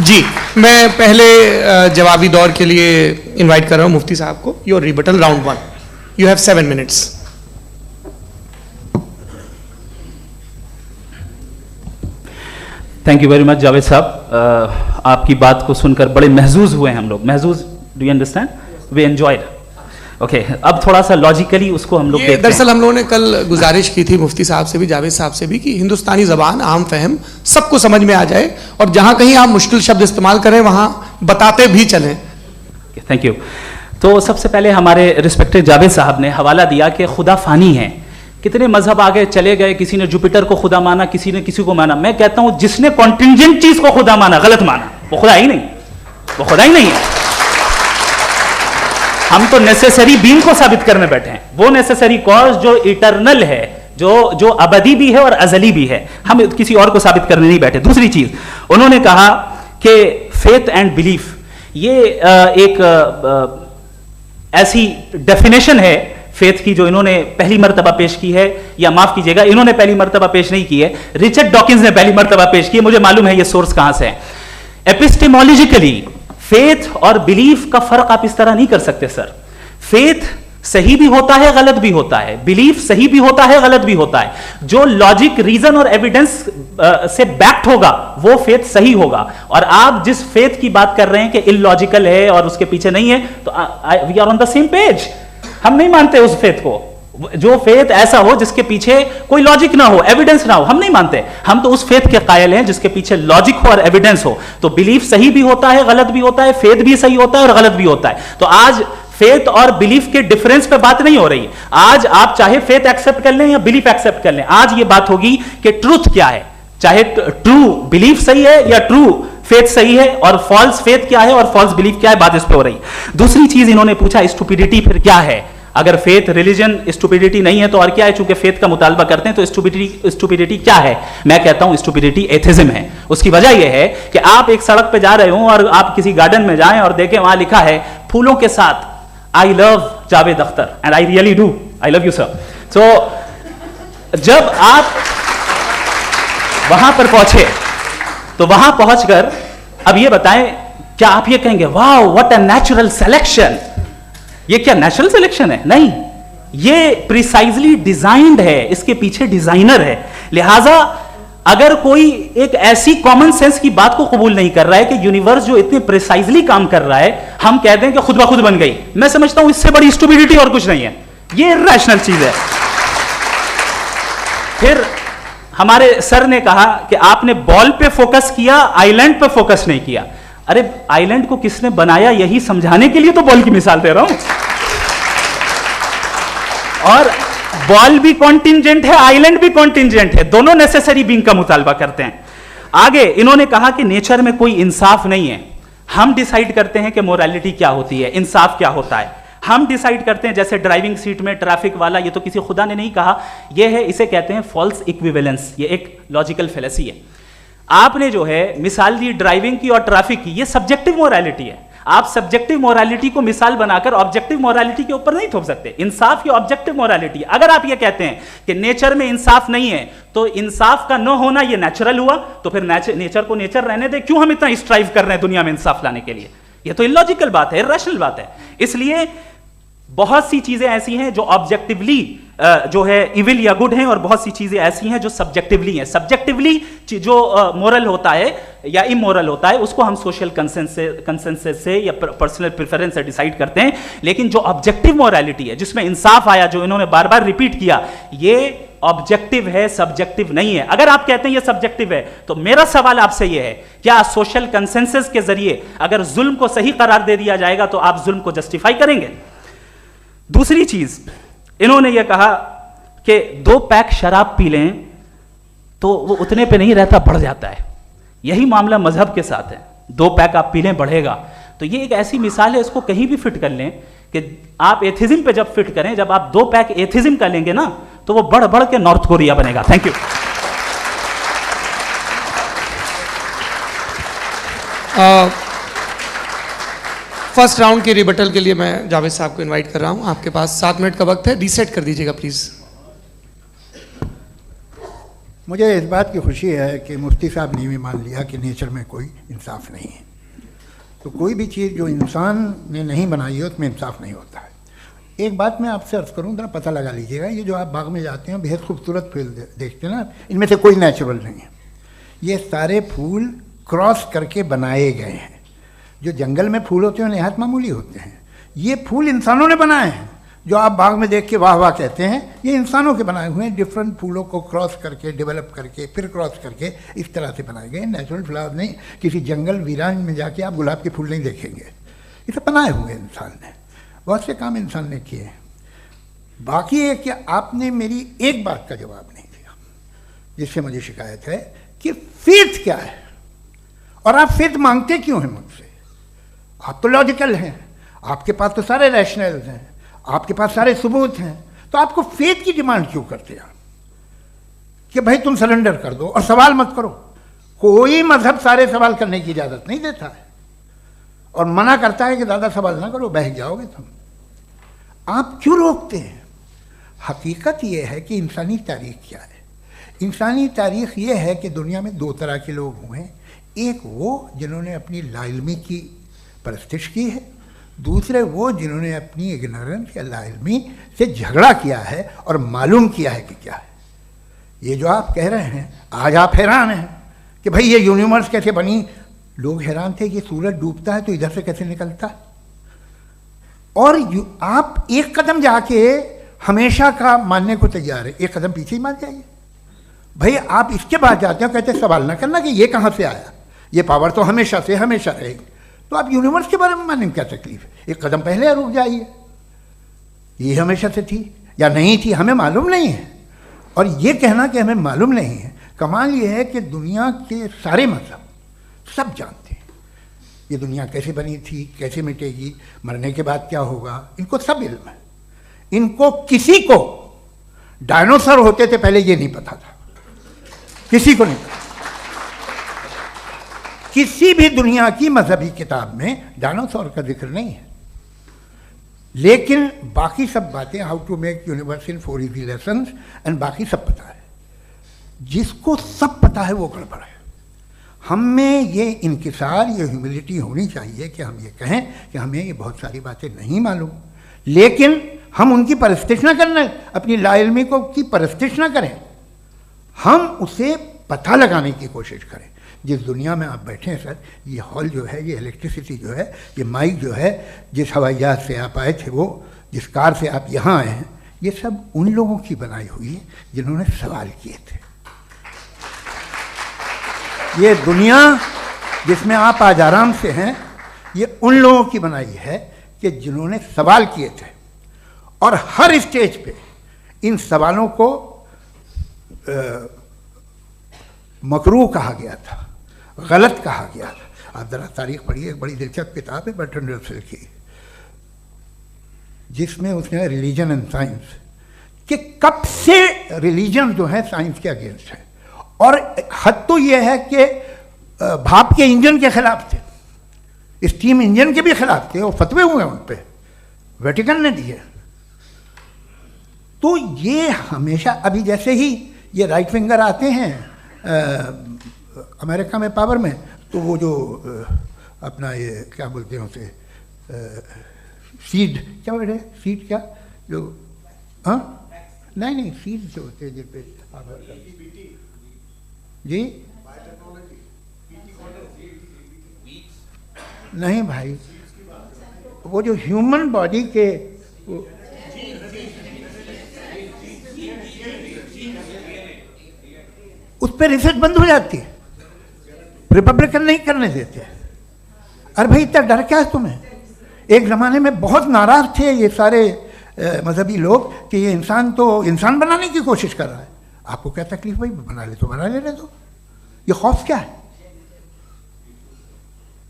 जी, मैं पहले जवाबी दौर के लिए इनवाइट कर रहा हूं मुफ्ती साहब को। Your rebuttal round 1, you have 7 minutes. Thank you very much Javed साहब, आपकी बात को सुनकर बड़े महजूज हुए हम लोग। महजूज, do you understand? We enjoyed. Okay, अब थोड़ा सा लॉजिकली उसको हम लोग देखते हैं। दरअसल हम लोगों ने कल गुजारिश की थी मुफ्ती साहब से भी, जावेद साहब से भी, कि हिंदुस्तानी ज़बान आम फहम सबको समझ में आ जाए और जहां कहीं आप मुश्किल शब्द इस्तेमाल करें वहां बताते भी चलें। Thank you. तो सबसे पहले हमारे रिस्पेक्टेड जावेद साहब ने हवाला दिया कि खुदा फानी है। कितने मजहब आगे चले गए, किसी ने जुपिटर को खुदा माना, किसी ने किसी को माना। मैं कहता हूं जिसने कॉन्टिंजेंट चीज को खुदा माना, गलत माना, वो खुदा ही नहीं, वो खुदा ही नहीं है। हम तो नेसेसरी बीइंग को साबित करने बैठे हैं, वो नेसेसरी कॉज जो इटरनल है, जो अबदी भी है और अजली भी है। हम किसी और को साबित करने नहीं बैठे। दूसरी चीज उन्होंने कहा कि फेथ एंड बिलीफ, ये एक ऐसी डेफिनेशन है फेथ की जो इन्होंने पहली मर्तबा पेश की है, या माफ कीजिएगा इन्होंने पहली मर्तबा पेश नहीं की है, रिचर्ड डॉकिंस ने पहली मर्तबा पेश की है। मुझे मालूम है ये सोर्स कहां से है। एपिस्टेमोलॉजिकली फेथ और बिलीफ का फर्क आप इस तरह नहीं कर सकते सर। फेथ सही भी होता है, गलत भी होता है, बिलीफ सही भी होता है, गलत भी होता है। जो लॉजिक, रीजन और एविडेंस से बैक्ड होगा वो फेथ सही होगा। और आप जिस फेथ की बात कर रहे हैं कि इलॉजिकल है और उसके पीछे नहीं है, तो we are on the same page. हम नहीं मानते उस फेथ को, जो फेथ ऐसा हो जिसके पीछे कोई लॉजिक ना हो, एविडेंस ना हो, हम नहीं मानते। हम तो उस फेथ के कायल हैं जिसके पीछे लॉजिक हो और एविडेंस हो। तो बिलीफ सही भी होता है, गलत भी होता है, फेथ भी सही होता है और गलत भी होता है। तो आज फेथ और बिलीफ के डिफरेंस पे बात नहीं हो रही। आज आप चाहे फेथ एक्सेप्ट कर लें या बिलीफ एक्सेप्ट कर लें, आज ये बात होगी कि ट्रूथ क्या है, चाहे ट्रू बिलीफ सही है या ट्रू फेथ सही है, और फॉल्स फेथ क्या है और फॉल्स बिलीफ क्या है, बात इस पे हो रही। दूसरी चीज इन्होंने पूछा स्टुपिडिटी फिर क्या है। अगर फेथ रिलीजन स्टुपिडिटी नहीं है तो और क्या है? चूंकि फेथ का मुतालबा करते हैं तो स्टुपिडिटी क्या है? मैं कहता हूं स्टुपिडिटी एथिज्म है। उसकी वजह यह है कि आप एक सड़क पे जा रहे हो और आप किसी गार्डन में जाएं और देखें वहां लिखा है फूलों के साथ I love Javed Akhtar, and I really do, I love you sir. So जब आप वहां पर पहुंचे तो वहां पहुंचकर अब ये बताएं, क्या आप ये कहेंगे वाह व्हाट अ नेचुरल सिलेक्शन? ये क्या नेचुरल सिलेक्शन है? नहीं, ये प्रिसाइजली डिजाइंड है, इसके पीछे डिजाइनर है। लिहाजा अगर कोई एक ऐसी कॉमन सेंस की बात को कबूल नहीं कर रहा है कि यूनिवर्स जो इतने प्रिसाइजली काम कर रहा है, हम कहते हैं कि खुद ब खुद बन गई, मैं समझता हूं इससे बड़ी स्टुपिडिटी और कुछ नहीं है। ये इर्रेशनल चीज है। फिर हमारे सर ने कहा कि आपने बॉल पे फोकस किया, आइलैंड पे फोकस नहीं किया। अरे आइलैंड को किसने बनाया यही समझाने के लिए तो बॉल की मिसाल दे रहा हूं। और बॉल भी कॉन्टिंजेंट है, आइलैंड भी कॉन्टिंजेंट है, दोनों नेसेसरी बीइंग का मुतालबा करते हैं। आगे इन्होंने कहा कि नेचर में कोई इंसाफ नहीं है, हम डिसाइड करते हैं कि मोरालिटी क्या होती है, इंसाफ क्या होता है, हम डिसाइड करते हैं। जैसे ड्राइविंग सीट में ट्रैफिक वाला, ये तो किसी खुदा ने नहीं कहा, ये है, इसे कहते हैं फॉल्स इक्विवेलेंस। ये एक लॉजिकल फेलेसी है। आपने जो है मिसाल दी ड्राइविंग की और ट्रैफिक की, ये सब्जेक्टिव मोरालिटी है। आप सब्जेक्टिव मोरालिटी को मिसाल बनाकर ऑब्जेक्टिव मोरालिटी के ऊपर नहीं थोप सकते। इंसाफ की ऑब्जेक्टिव मोरालिटी। अगर आप ये कहते हैं कि नेचर में इंसाफ नहीं है तो इंसाफ का न होना ये नेचुरल हुआ, तो फिर नेचर को नेचर रहने दे, क्यों हम इतना स्ट्राइव कर रहे हैं दुनिया में इंसाफ लाने के लिए? ये तो इलॉजिकल बात है, इर्रेशनल बात है। इसलिए बहुत सी चीजें ऐसी हैं जो ऑब्जेक्टिवली जो है इविल या गुड हैं, और बहुत सी चीजें ऐसी हैं जो सब्जेक्टिवली हैं। सब्जेक्टिवली जो मोरल होता है या इमोरल होता है उसको हम सोशल कंसेंसस से या पर्सनल प्रेफरेंस से डिसाइड करते हैं। लेकिन जो ऑब्जेक्टिव मोरालिटी है जिसमें इंसाफ आया, जो इन्होंने बार बार रिपीट किया, ये ऑब्जेक्टिव है, सब्जेक्टिव नहीं है। अगर आप कहते हैं ये सब्जेक्टिव है, तो मेरा सवाल आपसे ये है, क्या सोशल कंसेंसस के जरिए अगर जुल्म को सही करार दे दिया जाएगा तो आप जुल्म को जस्टिफाई करेंगे? दूसरी चीज, इन्होंने ये कहा कि 2 पैक शराब पी लें तो वो उतने पे नहीं रहता, बढ़ जाता है। यही मामला मजहब के साथ है, 2 पैक आप पी लें बढ़ेगा। तो ये एक ऐसी मिसाल है, इसको कहीं भी फिट कर लें कि आप एथिज्म पे जब फिट करें, जब आप 2 पैक एथिज्म का लेंगे ना, तो वो बढ़ बढ़ के नॉर्थ कोरिया बनेगा। Thank you. फर्स्ट राउंड के रिबटल के लिए मैं जावेद साहब को इनवाइट कर रहा हूं। आपके पास 7 मिनट का वक्त है, रीसेट कर दीजिएगा प्लीज। मुझे इस बात की खुशी है कि मुफ्ती साहब ने भी मान लिया कि नेचर में कोई इंसाफ नहीं है। तो कोई भी चीज़ जो इंसान ने नहीं बनाई है उसमें इंसाफ नहीं होता है। एक बात मैं आपसे अर्ज़ करूँ, ज़रा पता लगा लीजिएगा, ये जो आप बाग में जाते हैं बेहद खूबसूरत फूल देखते हैं ना, इनमें से कोई नेचुरल नहीं है। ये सारे फूल क्रॉस करके बनाए गए हैं। जो जंगल में फूल होते हैं नहायत मामूली होते हैं, ये फूल इंसानों ने बनाए हैं। जो आप बाग में देख के वाह वाह कहते हैं, ये इंसानों के बनाए हुए हैं। डिफरेंट फूलों को क्रॉस करके, डेवलप करके, फिर क्रॉस करके इस तरह से बनाए गए। नेचुरल फ्लावर नहीं। किसी जंगल वीरान में जाके आप गुलाब के फूल नहीं देखेंगे, ये सब बनाए हुए इंसान ने। बहुत से काम इंसान ने किए हैं। बाकी है कि आपने मेरी एक बात का जवाब नहीं दिया, जिससे मुझे शिकायत है कि फेथ क्या है और आप फेथ मांगते क्यों हैं मुझसे? आप तो लॉजिकल हैं, आपके पास तो सारे रैशनल्स हैं, आपके पास सारे सबूत हैं, तो आपको फेथ की डिमांड क्यों करते हैं कि भाई तुम सरेंडर कर दो और सवाल मत करो? कोई मजहब सारे सवाल करने की इजाज़त नहीं देता है और मना करता है कि ज़्यादा सवाल ना करो, बह जाओगे तुम। आप क्यों रोकते हैं? हकीकत यह है कि इंसानी तारीख क्या है। इंसानी तारीख ये है कि दुनिया में 2 तरह के लोग हुए हैं। एक वो जिन्होंने अपनी लाइल्मी की परस्तिश की है, दूसरे वो जिन्होंने अपनी इग्नोरेंस या लाइल्मी से झगड़ा किया है और मालूम किया है कि क्या है। ये जो आप कह रहे हैं, आज आप हैरान हैं कि भाई ये यूनिवर्स कैसे बनी। लोग हैरान थे कि सूरज डूबता है तो इधर से कैसे निकलता है। और आप एक कदम जाके हमेशा का मानने को तैयार है, एक कदम पीछे ही मान जाइए। भाई आप इसके बाद जाते हो, कहते सवाल ना करना कि ये कहाँ से आया, ये पावर तो हमेशा से हमेशा रहेगी। तो आप यूनिवर्स के बारे में मानने में क्या तकलीफ है? एक कदम पहले रुक जाइए, ये हमेशा से थी या नहीं थी हमें मालूम नहीं है। और ये कहना कि हमें मालूम नहीं है, कमाल ये है कि दुनिया के सारे मजहब सब जानते हैं ये दुनिया कैसे बनी थी, कैसे मिटेगी, मरने के बाद क्या होगा, इनको सब इल्म है। इनको किसी को डायनासोर होते थे पहले ये नहीं पता था, किसी को नहीं पता। किसी भी दुनिया की मजहबी किताब में डायनासोर का जिक्र नहीं है। लेकिन बाकी सब बातें, how to make universe in 4 easy lessons and बाकी सब पता है। जिसको सब पता है वो गड़बड़ है। हम में ये इंकिसार, ये ह्यूमिलिटी होनी चाहिए कि हम ये कहें कि हमें ये बहुत सारी बातें नहीं मालूम, लेकिन हम उनकी परस्तिश ना करना, अपनी लाइल्मी को की परस्तिश ना करें, हम उसे पता लगाने की कोशिश करें। जिस दुनिया में आप बैठे हैं सर, ये हॉल जो है, ये इलेक्ट्रिसिटी जो है, ये माइक जो है, जिस हवाई जहाज से आप आए थे, वो जिस कार से आप यहाँ आए हैं, ये सब उन लोगों की बनाई हुई है जिन्होंने सवाल किए थे। ये दुनिया जिसमें आप आज आराम से हैं, ये उन लोगों की बनाई है कि जिन्होंने सवाल किए थे। और हर स्टेज पे इन सवालों को मकरूह कहा गया था, गलत कहा गया था। आप ज़रा तारीख पढ़िए, एक बड़ी दिलचस्प किताब है बर्ट्रैंड रसेल की, जिसमें उसने रिलीजन एंड साइंस कि कब से रिलीजन जो है साइंस के अगेंस्ट है। और हद तो यह है कि भाप के इंजन के खिलाफ थे, स्टीम इंजन के भी खिलाफ थे, और फतवे हुए उन पर, वेटिकन ने दिए। तो ये हमेशा, अभी जैसे ही ये राइट विंगर आते हैं अमेरिका में पावर में, तो वो जो अपना ये क्या बोलते हैं उसे, सीड क्या बोलते हैं, सीड क्या जो, हाँ नहीं सीड जो होते हैं जिन पे जी नहीं भाई, वो जो ह्यूमन बॉडी के उस पर रिसर्च बंद हो जाती है, रिपब्लिकन नहीं करने देते। अरे भाई इतना डर क्या है तुम्हें? एक ज़माने में बहुत नाराज थे ये सारे मजहबी लोग कि ये इंसान तो इंसान बनाने की कोशिश कर रहा है। आपको क्या तकलीफ भाई, बना ले तो बना लेने दो, ये खौफ क्या है?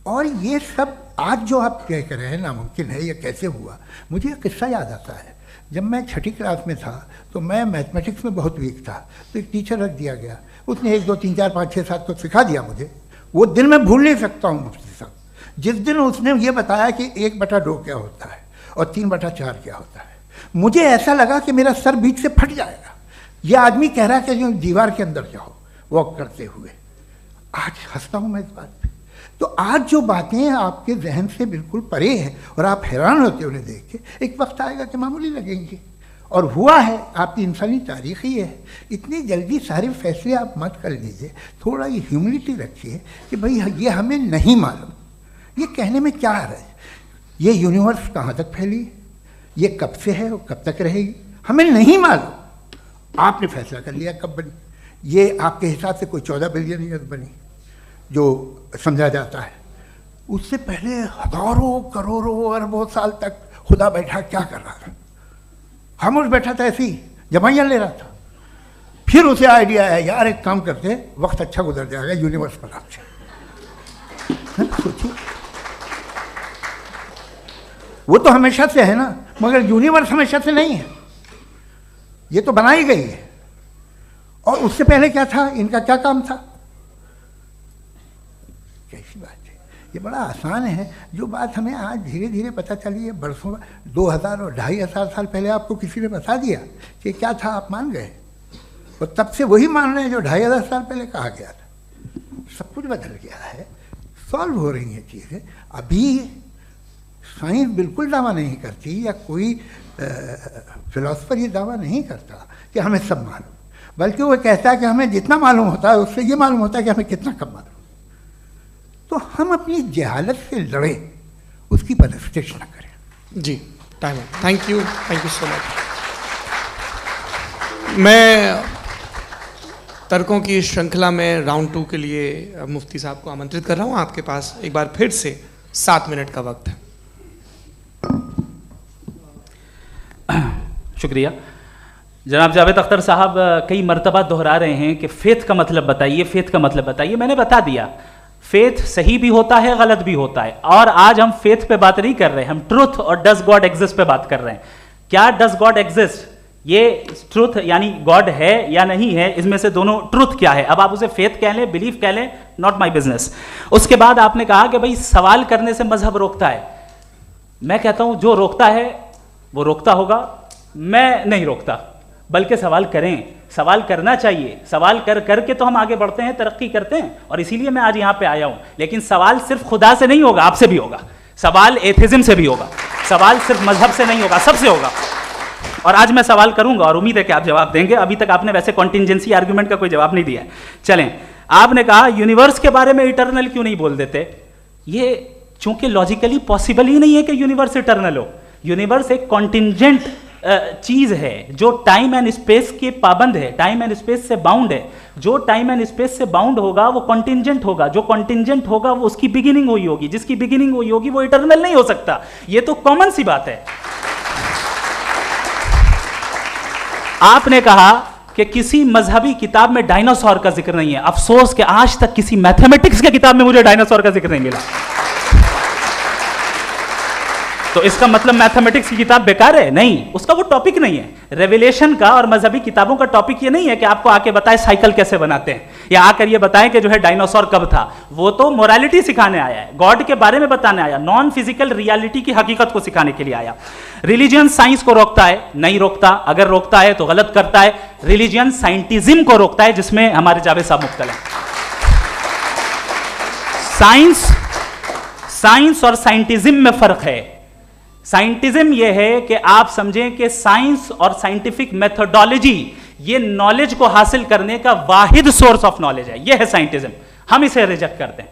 और ये सब आज जो आप कह रहे हैं नामुमकिन है, ये कैसे हुआ? मुझे एक किस्सा याद आता है। जब मैं 6ठी क्लास में था तो मैं मैथमेटिक्स में बहुत वीक था, तो एक टीचर रख दिया गया, उसने 1 2 3 4 5 6 7 को सिखा दिया मुझे। वो दिन मैं भूल नहीं सकता हूँ मुफ्ती साहब, जिस दिन उसने ये बताया कि 1/2 क्या होता है और 3/4 क्या होता है। मुझे ऐसा लगा कि मेरा सर बीच से फट जाएगा। ये आदमी कह रहा है कि जो दीवार के अंदर जाओ वॉक करते हुए। आज हंसता हूँ मैं इस बात पे। तो आज जो बातें आपके जहन से बिल्कुल परे हैं और आप हैरान होते उन्हें देख के, एक वक्त आएगा कि मामूली लगेंगे। और हुआ है, आपकी इंसानी तारीख ही है। इतनी जल्दी सारे फैसले आप मत कर लीजिए, थोड़ा ये ह्यूमिलिटी रखिए कि भाई ये हमें नहीं मालूम। ये कहने में क्या है? ये यूनिवर्स कहाँ तक फैली, ये कब से है और कब तक रहेगी, हमें नहीं मालूम। आपने फैसला कर लिया कब बनी। ये आपके हिसाब से कोई 14 बिलियन ईयर बनी जो समझा जाता है। उससे पहले हजारों करोड़ों अरबों साल तक खुदा बैठा क्या कर रहा था? खामोश बैठा था, ऐसी जमाइयाँ ले रहा था। फिर उसे आइडिया आया, यार एक काम करते, वक्त अच्छा गुजर जाएगा, यूनिवर्स पर आपसे सोचिए। वो तो हमेशा से है ना, मगर यूनिवर्स हमेशा से नहीं है, ये तो बनाई गई है। और उससे पहले क्या था, इनका क्या काम था? कैसी बात है, ये बड़ा आसान है। जो बात हमें आज धीरे धीरे पता चली है, बरसों 2000 और 2500 साल पहले आपको किसी ने बता दिया कि क्या था, आप मान गए, और तब से वही मान रहे हैं जो 2500 साल पहले कहा गया था। सब कुछ बदल गया है, सॉल्व हो रही हैं चीज़ें। अभी साइंस बिल्कुल दावा नहीं करती, या कोई फिलोसफर ये दावा नहीं करता कि हमें सब मालूम, बल्कि वो कहता है कि हमें जितना मालूम होता है उससे ये मालूम होता है कि हमें कितना कम मालूम। तो हम अपनी जहालत से लड़ें, उसकी परस्तिश न करें। जी, time. Thank you so much. मैं तर्कों की श्रृंखला में राउंड 2 के लिए मुफ्ती साहब को आमंत्रित कर रहा हूँ। आपके पास एक बार फिर से 7 मिनट का वक्त है। शुक्रिया। जनाब जावेद अख्तर साहब कई मर्तबा दोहरा रहे हैं कि फेथ का मतलब बताइए, फेथ का मतलब बताइए। मैंने बता दिया, फेथ सही भी होता है, गलत भी होता है। और आज हम फेथ पे बात नहीं कर रहे, हम ट्रुथ और डज गॉड एग्जिस्ट पे बात कर रहे हैं। क्या डज गॉड एग्जिस्ट, ये ट्रुथ यानी गॉड है या नहीं है, इसमें से दोनों ट्रुथ क्या है। अब आप उसे फेथ कह लें, बिलीफ कह लें, नॉट माई बिजनेस। उसके बाद आपने कहा कि भाई सवाल करने से मजहब रोकता है। मैं कहता हूं जो रोकता है वो रोकता होगा, मैं नहीं रोकता, बल्कि सवाल करें, सवाल करना चाहिए। सवाल कर करके तो हम आगे बढ़ते हैं, तरक्की करते हैं, और इसीलिए मैं आज यहां पे आया हूं। लेकिन सवाल सिर्फ खुदा से नहीं होगा, आपसे भी होगा। सवाल एथिज्म से भी होगा, सवाल सिर्फ मजहब से नहीं होगा, सबसे होगा। और आज मैं सवाल करूंगा और उम्मीद है कि आप जवाब देंगे। अभी तक आपने वैसे कॉन्टिंजेंसी आर्गुमेंट का कोई जवाब नहीं दिया है। चलें, आपने कहा यूनिवर्स के बारे में इटर्नल क्यों नहीं बोल देते। ये चूंकि लॉजिकली पॉसिबल ही नहीं है कि यूनिवर्स इटर्नल हो। यूनिवर्स एक कॉन्टिंजेंट चीज है जो टाइम एंड स्पेस के पाबंद है, टाइम एंड स्पेस से बाउंड है। जो टाइम एंड स्पेस से बाउंड होगा वो कॉन्टिंजेंट होगा, जो कॉन्टिंजेंट होगा वो उसकी बिगिनिंग हुई होगी, जिसकी बिगिनिंग हुई होगी वो इटर्नल नहीं हो सकता। ये तो कॉमन सी बात है। आपने कहा कि किसी मजहबी किताब में डायनासोर का जिक्र नहीं है। अफसोस कि आज तक किसी मैथमेटिक्स के किताब में मुझे डायनासोर का जिक्र नहीं मिला। तो इसका मतलब मैथमेटिक्स की किताब बेकार है? नहीं, उसका वो टॉपिक नहीं है। रेवलेशन का और मजहबी किताबों का टॉपिक ये नहीं है कि आपको आके बताए साइकिल कैसे बनाते हैं, या आकर ये बताएं कि जो है डायनासोर कब था। वो तो मोरालिटी सिखाने आया है, गॉड के बारे में बताने आया, नॉन फिजिकल रियलिटी की हकीकत को सिखाने के लिए आया। रिलीजियन साइंस को रोकता है? नहीं रोकता। अगर रोकता है तो गलत करता है। रिलीजियन साइंटिज्म को रोकता है, जिसमें हमारे जावेद साहब मुब्तला हैं। साइंस और साइंटिज्म में फर्क है। साइंटिज्म यह है कि आप समझें कि साइंस और साइंटिफिक मेथोडोलॉजी ये नॉलेज को हासिल करने का वाहिद सोर्स ऑफ नॉलेज है। यह है साइंटिज्म। हम इसे रिजेक्ट करते हैं।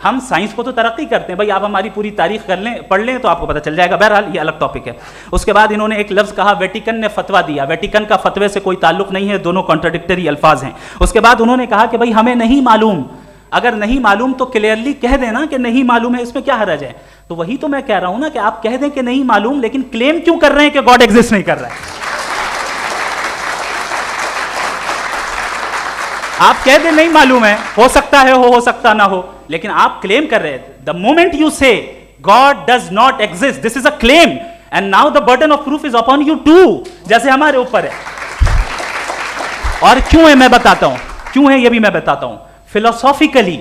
हम साइंस को तो तरक्की करते हैं भाई, आप हमारी पूरी तारीख कर लें, पढ़ लें तो आपको पता चल जाएगा। बहरहाल ये अलग टॉपिक है। उसके बाद इन्होंने एक लफ्ज़ कहा, वेटिकन ने फतवा दिया। वेटिकन का फतवे से कोई ताल्लुक नहीं है, दोनों कॉन्ट्राडिक्टरी अल्फाज हैं। उसके बाद उन्होंने कहा कि भाई हमें नहीं मालूम, अगर नहीं मालूम तो क्लियरली कह देना कि नहीं मालूम है, इसमें क्या हर्ज है। तो वही तो मैं कह रहा हूं ना कि आप कह दें कि नहीं मालूम, लेकिन क्लेम क्यों कर रहे हैं कि गॉड एग्जिस्ट नहीं कर रहा है। आप कह दें नहीं मालूम है, हो सकता है हो सकता ना हो, लेकिन आप क्लेम कर रहे हैं। The moment you say God does not exist, this is a claim and now the burden of proof is upon you too, जैसे हमारे ऊपर है। और क्यों है मैं बताता हूं, क्यों है ये भी मैं बताता हूं। फिलोसॉफिकली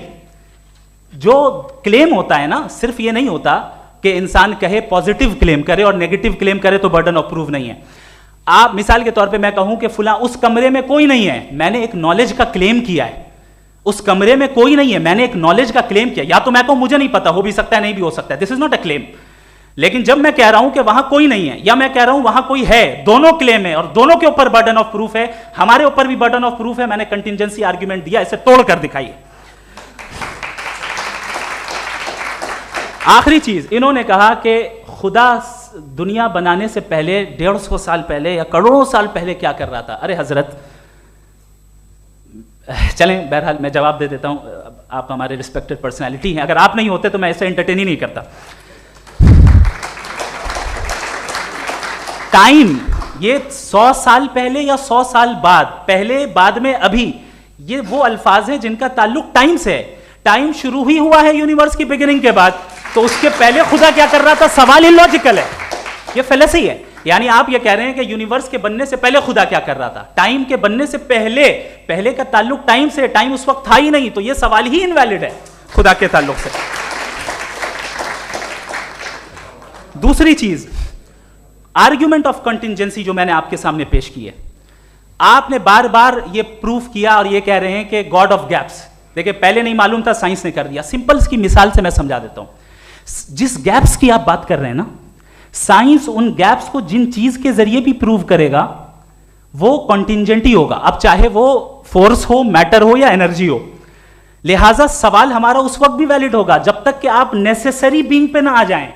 जो क्लेम होता है ना, सिर्फ ये नहीं होता कि इंसान कहे पॉजिटिव क्लेम करे और नेगेटिव क्लेम करे तो बर्डन ऑफ प्रूफ नहीं है। आप मिसाल के तौर पे मैं कहूं कि फुला उस कमरे में कोई नहीं है, मैंने एक नॉलेज का क्लेम किया है। उस कमरे में कोई नहीं है, मैंने एक नॉलेज का क्लेम किया। या तो मैं कहूं मुझे नहीं पता, हो भी सकता है नहीं भी हो सकता है, this is not a claim. लेकिन जब मैं कह रहा हूं कि वहां कोई नहीं है या मैं कह रहा हूं वहां कोई है, दोनों क्लेम है और दोनों के ऊपर बर्डन ऑफ प्रूफ है। हमारे ऊपर भी बर्डन ऑफ प्रूफ है, मैंने कंटिजेंसी आर्ग्यूमेंट दिया, इसे तोड़कर दिखाइए। आखिरी चीज इन्होंने कहा कि खुदा दुनिया बनाने से पहले 150 साल पहले या करोड़ों साल पहले क्या कर रहा था। अरे हजरत, चलें बहरहाल मैं जवाब दे देता हूं, आप हमारे रिस्पेक्टेड पर्सनैलिटी हैं, अगर आप नहीं होते तो मैं इसे एंटरटेन ही नहीं करता। टाइम, ये 100 साल पहले या 100 साल बाद, पहले बाद में अभी, ये वो अल्फाज हैं जिनका ताल्लुक टाइम से है। टाइम शुरू ही हुआ है यूनिवर्स की बिगिनिंग के बाद, तो उसके पहले खुदा क्या कर रहा था, सवाल इलॉजिकल है, ये फेलेसी है। यानी आप ये कह रहे हैं कि यूनिवर्स के बनने से पहले खुदा क्या कर रहा था, टाइम के बनने से पहले, पहले का ताल्लुक टाइम से, टाइम उस वक्त था ही नहीं, तो ये सवाल ही इनवैलिड है खुदा के ताल्लुक से। दूसरी चीज, आर्ग्यूमेंट ऑफ कंटिजेंसी जो मैंने आपके सामने पेश की है, आपने बार बार ये प्रूफ किया और ये कह रहे हैं कि गॉड ऑफ गैप्स। देखिए पहले नहीं मालूम था, साइंस ने कर दिया। सिंपल इसकी मिसाल से मैं समझा देता हूं। जिस गैप्स की आप बात कर रहे हैं ना, साइंस उन गैप्स को जिन चीज के जरिए भी प्रूव करेगा वो कॉन्टिजेंट ही होगा, अब चाहे वो फोर्स हो, मैटर हो या एनर्जी हो। लिहाजा सवाल हमारा उस वक्त भी वैलिड होगा जब तक कि आप नेसेसरी बीइंग पे ना आ जाएं,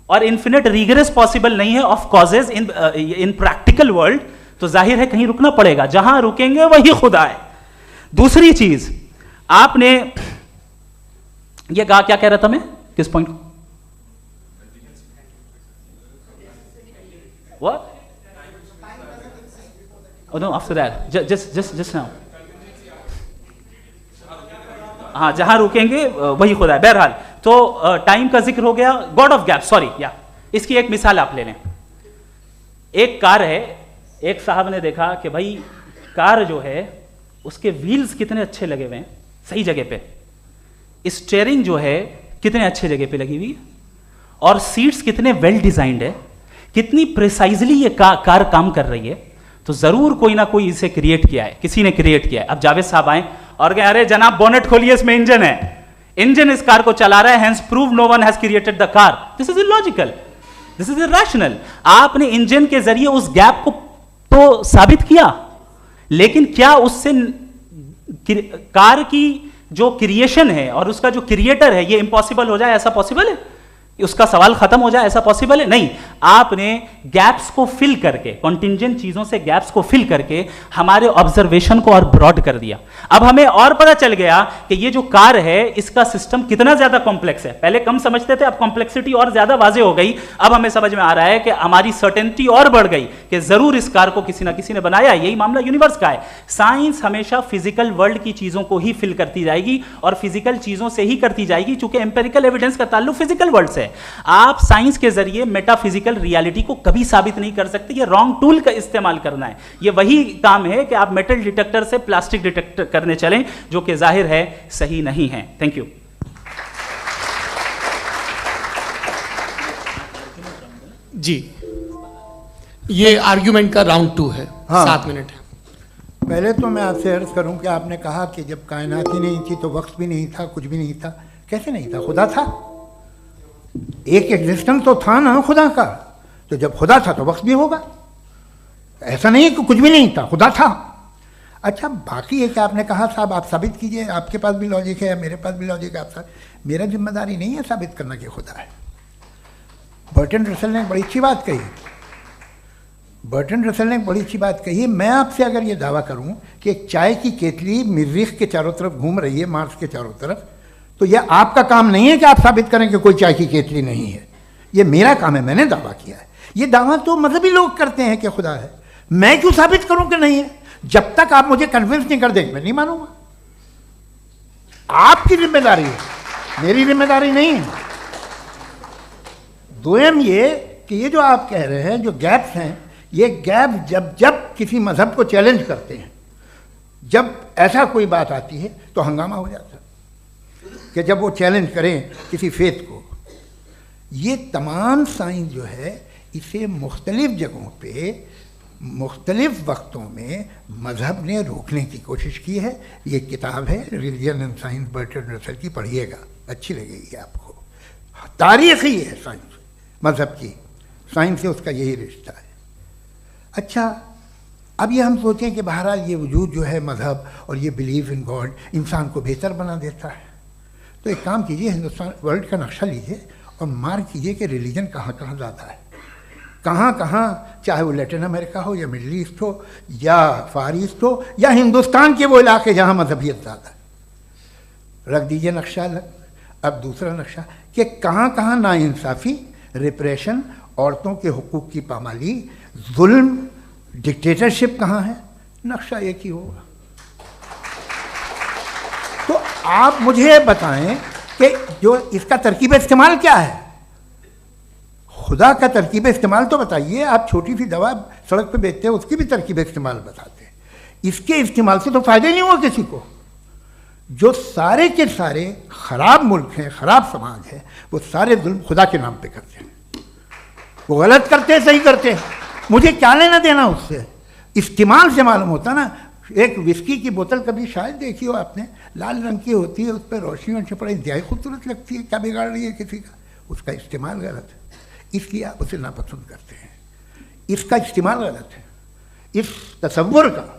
और इन्फिनिट रिगरेस पॉसिबल नहीं है of causes in practical world, तो जाहिर है कहीं रुकना पड़ेगा, जहां रुकेंगे वही खुदा है। दूसरी चीज आपने ये कहा, क्या कह रहा था मैं, किस पॉइंट को? What? Oh no, after that, just now. हाँ, जहां रुकेंगे वही खुदा है। बहरहाल तो टाइम का जिक्र हो गया, गॉड ऑफ गैप, सॉरी या इसकी एक मिसाल आप ले लें। एक कार है, एक साहब ने देखा कि भाई कार जो है उसके व्हील्स कितने अच्छे लगे हुए हैं, सही जगह पे, स्टीयरिंग जो है कितने अच्छे जगह पे लगी हुई है, और सीट्स कितने वेल डिजाइंड है, कितनी प्रिसाइजली ये कार काम कर रही है। तो जरूर कोई ना कोई इसे क्रिएट किया है, किसी ने क्रिएट किया है। अब जावेद साहब आए और कहे अरे जनाब बोनेट खोलिए, इसमें इंजन है, इंजन इस कार को चला रहा है, hence prove no one has created the car. This is illogical, this is irrational. आपने इंजन के जरिए उस गैप को तो साबित किया, लेकिन क्या उससे कार की जो क्रिएशन है और उसका जो क्रिएटर है ये इंपॉसिबल हो जाए, ऐसा पॉसिबल है? उसका सवाल खत्म हो जाए, ऐसा पॉसिबल है? नहीं। आपने गैप्स को फिल करके, कॉन्टिंजेंट चीजों से गैप्स को फिल करके हमारे ऑब्जर्वेशन को और ब्रॉड कर दिया। अब हमें और पता चल गया कि ये जो कार है इसका सिस्टम कितना ज्यादा कॉम्प्लेक्स है। पहले कम समझते थे, अब कॉम्प्लेक्सिटी और ज्यादा वाजे हो गई। अब हमें समझ में आ रहा है कि हमारी सर्टेनिटी और बढ़ गई कि जरूर इस कार को किसी ना किसी ने बनाया। यही मामला यूनिवर्स का है। साइंस हमेशा फिजिकल वर्ल्ड की चीजों को ही फिल करती जाएगी और फिजिकल चीजों से ही करती जाएगी, चूंकि एम्पेरिकल एविडेंस का ताल्लुक फिजिकल वर्ल्ड से है। आप साइंस के जरिए मेटाफिजिकल रियलिटी को कभी साबित नहीं कर सकते। ये रॉन्ग टूल का इस्तेमाल करना है। ये वही काम है कि आप मेटल डिटेक्टर से प्लास्टिक डिटेक्टर करने चलें, जो कि जाहिर है सही नहीं है। Thank you. जी, ये आर्ग्यूमेंट का राउंड 2 है। हाँ। 7 मिनट है। पहले तो मैं आपसे अर्ज करूं कि आपने कहा कि जब कायनात ही नहीं थी तो वक्त भी नहीं था, कुछ भी नहीं था। कैसे नहीं था? खुदा था, एक एग्जिस्टेंस तो था ना खुदा का। तो जब खुदा था तो वक्त भी होगा। ऐसा नहीं है कि कुछ भी नहीं था, खुदा था। अच्छा, बाकी है कि आपने कहा साहब आप साबित कीजिए, आपके पास भी लॉजिक है या मेरे पास भी लॉजिक है, आप मेरा जिम्मेदारी नहीं है साबित करना कि खुदा है। बर्टन रसल ने एक बड़ी अच्छी बात कही, बर्टन रसल ने एक बड़ी अच्छी बात कही, मैं आपसे अगर ये दावा करूं कि एक चाय की केतली मरीख के चारों तरफ घूम रही है, मार्स के चारों तरफ, तो यह आपका काम नहीं है कि आप साबित करें कि कोई चाय की केतली नहीं है। ये मेरा काम है, मैंने दावा किया है। ये दावा तो मजहबी लोग करते हैं कि खुदा है, मैं क्यों साबित करूं कि नहीं है? जब तक आप मुझे कन्विंस नहीं कर देंगे मैं नहीं मानूंगा। आपकी जिम्मेदारी है, मेरी जिम्मेदारी नहीं है। दोयम ये कि ये जो आप कह रहे हैं जो गैप्स हैं, ये गैप जब किसी मजहब को चैलेंज करते हैं, जब ऐसा कोई बात आती है तो हंगामा हो जाता है कि जब वो चैलेंज करें किसी फेथ को। ये तमाम साइंस जो है इसे मुख्तलिफ जगहों पे मुख्तलिफ वक्तों में मजहब ने रोकने की कोशिश की है। ये किताब है religion and science Burton Russell की, पढ़िएगा, अच्छी लगेगी आपको। तारीख़ ही है साइंस, मजहब की साइंस से उसका यही रिश्ता है। अच्छा, अब ये हम सोचें कि बहरहाल ये वजूद जो है मजहब और ये बिलीव इन गॉड इंसान को बेहतर बना देता है, तो एक काम कीजिए, हिंदुस्तान वर्ल्ड का नक्शा लीजिए और मार्क कीजिए कि रिलीजन कहाँ कहाँ ज़्यादा है, कहाँ कहाँ, चाहे वो लैटिन अमेरिका हो या मिडल ईस्ट हो या फार ईस्ट हो या हिंदुस्तान के वो इलाके जहाँ मजहबियत ज़्यादा है। रख दीजिए नक्शा अलग। अब दूसरा नक्शा कि कहाँ कहाँ नाइंसाफ़ी, रिप्रेशन, औरतों के हुकूक की पामाली, जुल्म, डिक्टेटरशिप कहाँ है, नक्शा एक ही होगा। तो आप मुझे बताएं कि जो इसका तरकीब इस्तेमाल क्या है, खुदा का तरकीब इस्तेमाल तो बताइए। आप छोटी सी दवा सड़क पे बेचते हैं उसकी भी तरकीब इस्तेमाल बताते हैं, इसके इस्तेमाल से तो फ़ायदा ही नहीं हुआ किसी को। जो सारे के सारे ख़राब मुल्क हैं, ख़राब समाज है, वो सारे जुल्म खुदा के नाम पे करते हैं। वो गलत करते हैं, सही करते हैं, मुझे क्या लेना देना उससे। इस्तेमाल से मालूम होता ना। एक विस्की की बोतल कभी शायद देखी हो आपने, लाल रंग की होती है, उस पर रोशनी और छपड़ा इंतहाई खूबसूरत लगती है, क्या बिगाड़ रही है किसी का? उसका इस्तेमाल गलत है, इसलिए आप उसे नापसंद करते हैं। इसका इस्तेमाल गलत है, इस तसव्वुर का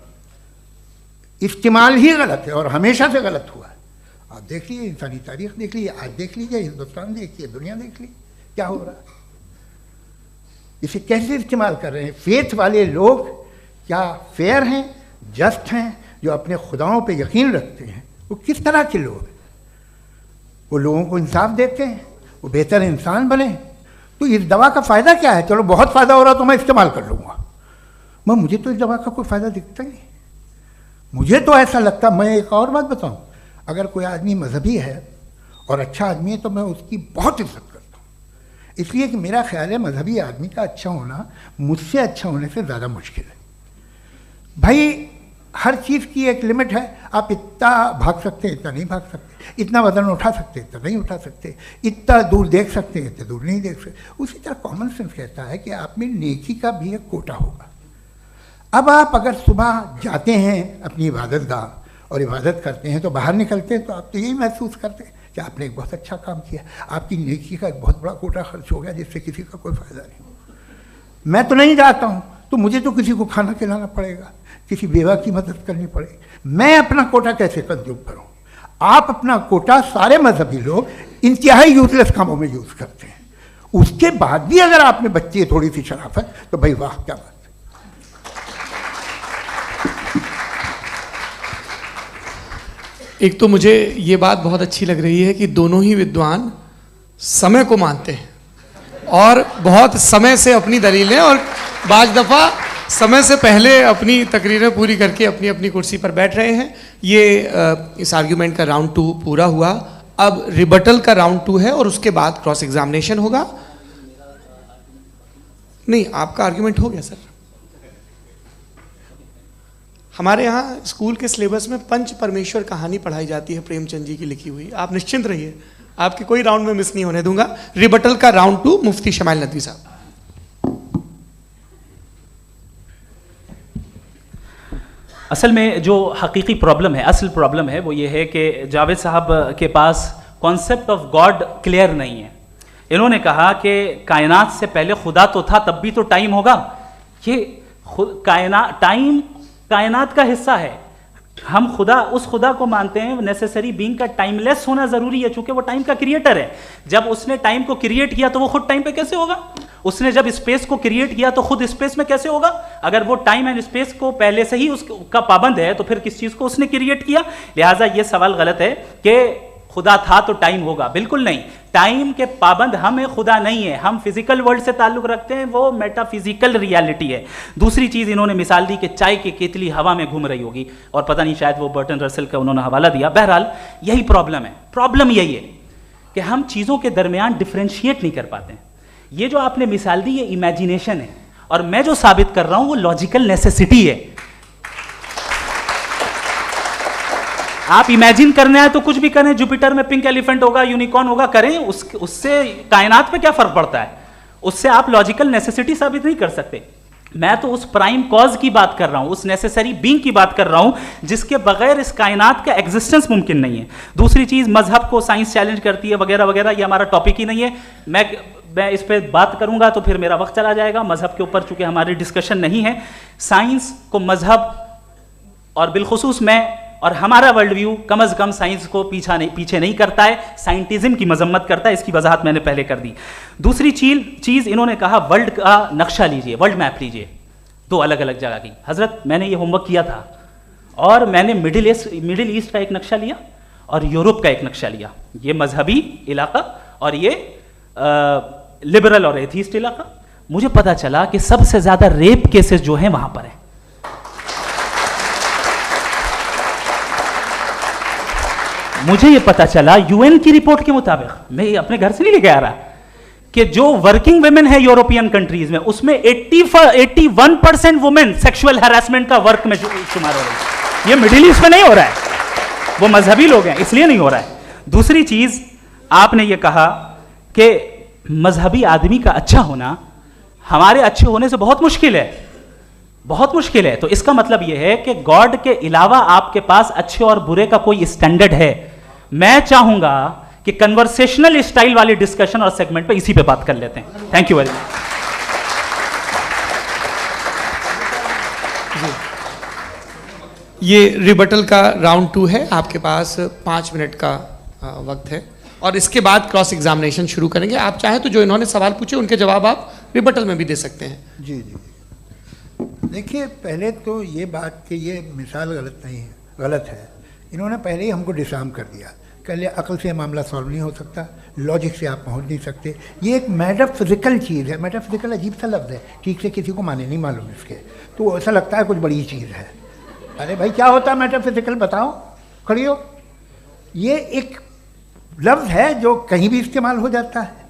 इस्तेमाल ही गलत है और हमेशा से गलत हुआ है। आप देख लीजिए, इंसानी तारीख देख लीजिए, आज देख लीजिए, हिंदुस्तान देखिए, दुनिया देख लीजिए क्या हो रहा है। इसे कैसे इस्तेमाल कर रहे हैं फेथ वाले लोग? क्या फेयर हैं, जस्ट हैं, जो अपने खुदाओं पे यकीन रखते हैं? वो किस तरह के लोग हैं? वो लोगों को इंसाफ देते हैं, वो बेहतर इंसान बने। तो इस दवा का फ़ायदा क्या है? चलो बहुत फ़ायदा हो रहा तो मैं इस्तेमाल कर लूँगा, मैं मुझे तो इस दवा का कोई फ़ायदा दिखता ही नहीं। मुझे तो ऐसा लगता, मैं एक और बात बताऊँ, अगर कोई आदमी मजहबी है और अच्छा आदमी है तो मैं उसकी बहुत इज्जत करता हूँ, इसलिए कि मेरा ख्याल है मजहबी आदमी का अच्छा होना मुझसे अच्छा होने से ज़्यादा मुश्किल है। भाई हर चीज़ की एक लिमिट है, आप इतना भाग सकते हैं, इतना नहीं भाग सकते, इतना वजन उठा सकते हैं, इतना नहीं उठा सकते, इतना दूर देख सकते हैं, इतना दूर नहीं देख सकते। उसी तरह कॉमन सेंस कहता है कि आप में नेकी का भी एक कोटा होगा। अब आप अगर सुबह जाते हैं अपनी इबादत गाह और इबादत करते हैं तो बाहर निकलते हैं तो आप तो यही महसूस करते हैं कि आपने एक बहुत अच्छा काम किया, आपकी नेकी का एक बहुत बड़ा कोटा खर्च हो गया जिससे किसी का कोई फ़ायदा नहीं। मैं तो नहीं जाता हूँ तो मुझे तो किसी को खाना खिलाना पड़ेगा, किसी बेवा की मदद करनी पड़ेगी, मैं अपना कोटा कैसे कंज्यूम करूँ? आप अपना कोटा, सारे मजहबी लोग इंतहाई यूजलेस कामों में यूज़ करते हैं। उसके बाद भी अगर आप में बच्ची है थोड़ी सी शराफत तो भाई वाह क्या बात। एक तो मुझे ये बात बहुत अच्छी लग रही है कि दोनों ही विद्वान समय को मानते हैं और बहुत समय से अपनी दलीलें और बाज दफ़ा समय से पहले अपनी तकरीरें पूरी करके अपनी अपनी कुर्सी पर बैठ रहे हैं। ये इस आर्ग्यूमेंट का राउंड 2 पूरा हुआ। अब रिबटल का राउंड 2 है और उसके बाद क्रॉस एग्जामिनेशन होगा। नहीं, आपका आर्ग्यूमेंट हो गया सर। हमारे यहाँ स्कूल के सिलेबस में पंच परमेश्वर कहानी पढ़ाई जाती है प्रेमचंद जी की लिखी हुई। आप निश्चिंत रहिए, आपके कोई राउंड में मिस नहीं होने दूंगा। रिबटल का राउंड 2 मुफ्ती शमाइल नदवी साहब। असल में जो हकीकी प्रॉब्लम है, असल प्रॉब्लम है वो ये है कि जावेद साहब के पास कॉन्सेप्ट ऑफ गॉड क्लियर नहीं है। इन्होंने कहा कि कायनात से पहले खुदा तो था, तब भी तो टाइम होगा। ये टाइम कायनात का हिस्सा है, हम खुदा, उस खुदा को मानते हैं, नेसेसरी बीइंग का टाइमलेस होना जरूरी है, चूंकि वो टाइम का क्रिएटर है। जब उसने टाइम को क्रिएट किया तो वो खुद टाइम पे कैसे होगा? उसने जब स्पेस को क्रिएट किया तो खुद स्पेस में कैसे होगा? अगर वो टाइम एंड स्पेस को पहले से ही उसका पाबंद है तो फिर किस चीज को उसने क्रिएट किया? लिहाजा ये सवाल गलत है कि खुदा था तो टाइम होगा, बिल्कुल नहीं। टाइम के पाबंद हम हैं, खुदा नहीं है। हम फिजिकल वर्ल्ड से ताल्लुक रखते हैं, वो मेटाफिजिकल रियलिटी है। दूसरी चीज इन्होंने मिसाल दी कि चाय की केतली हवा में घूम रही होगी, और पता नहीं शायद वो बर्टन रसल का उन्होंने हवाला दिया। बहरहाल यही प्रॉब्लम है। प्रॉब्लम यही है कि हम चीजों के दरमियान डिफ्रेंशिएट नहीं कर पाते। ये जो आपने मिसाल दी ये इमेजिनेशन है, और मैं जो साबित कर रहा हूं वो लॉजिकल नेसेसिटी है। आप इमेजिन करना है तो कुछ भी करें, जुपिटर में पिंक एलिफेंट होगा, यूनिकॉर्न होगा, करें, उससे कायनात पे क्या फर्क पड़ता है? उससे आप लॉजिकल नेसेसिटी साबित नहीं कर सकते। मैं तो उस प्राइम कॉज की बात कर रहा हूं, उस नेसेसरी बीइंग की बात कर रहा हूं जिसके बगैर इस कायनात का एग्जिस्टेंस मुमकिन नहीं है। दूसरी चीज, मजहब को साइंस चैलेंज करती है वगैरह वगैरह, ये हमारा टॉपिक ही नहीं है। मैं इस पर बात करूंगा तो फिर मेरा वक्त चला जाएगा। मजहब के ऊपर चूंकि हमारी डिस्कशन नहीं है, साइंस को मजहब और बिलखुसूस मैं और हमारा वर्ल्ड व्यू कम अज कम साइंस को पीछे नहीं करता है, साइंटिज्म की मजम्मत करता है। इसकी वजाहत मैंने पहले कर दी। दूसरी चीज इन्होंने कहा वर्ल्ड का नक्शा लीजिए, वर्ल्ड मैप लीजिए, दो अलग अलग जगह की। हजरत मैंने ये होमवर्क किया था, और मैंने मिडिल ईस्ट का एक नक्शा लिया और यूरोप का एक नक्शा लिया, ये मजहबी इलाका और ये लिबरल और एथीस्ट इलाका। मुझे पता चला कि सबसे ज्यादा रेप केसेस जो हैं वहां पर है। मुझे ये पता चला यूएन की रिपोर्ट के मुताबिक, मैं अपने घर से नहीं लेके आ रहा, कि जो वर्किंग वुमेन है यूरोपियन कंट्रीज में, उसमें 81% वुमेन सेक्सुअल हैरेसमेंट का वर्क में शुमार हो रही है। ये मिडिल ईस्ट में नहीं हो रहा है, वो मजहबी लोग हैं इसलिए नहीं हो रहा है। दूसरी चीज आपने ये कहा कि मजहबी आदमी का अच्छा होना हमारे अच्छे होने से बहुत मुश्किल है, बहुत मुश्किल है। तो इसका मतलब यह है कि गॉड के अलावा आपके पास अच्छे और बुरे का कोई स्टैंडर्ड है। मैं चाहूंगा कि कन्वर्सेशनल स्टाइल वाली डिस्कशन और सेगमेंट पे इसी पे बात कर लेते हैं। Thank you very much. ये रिबटल का राउंड 2 है, आपके पास 5 मिनट का वक्त है, और इसके बाद क्रॉस एग्जामिनेशन शुरू करेंगे। आप चाहें तो जो इन्होंने सवाल पूछे उनके जवाब आप रिबटल में भी दे सकते हैं। जी जी, देखिए पहले तो ये बात कि ये मिसाल गलत नहीं है, गलत है। इन्होंने पहले ही हमको डिसार्म कर दिया, कह लिया अकल से मामला सॉल्व नहीं हो सकता, लॉजिक से आप पहुंच नहीं सकते। ये एक मेटाफिजिकल चीज़ है। मेटाफिजिकल अजीब सा लफ्ज़ है, ठीक से किसी को माने नहीं मालूम इसके, तो ऐसा लगता है कुछ बड़ी चीज़ है। अरे भाई क्या होता है मेटाफिजिकल, बताओ, खड़ी हो। ये एक लफ्ज़ है जो कहीं भी इस्तेमाल हो जाता है।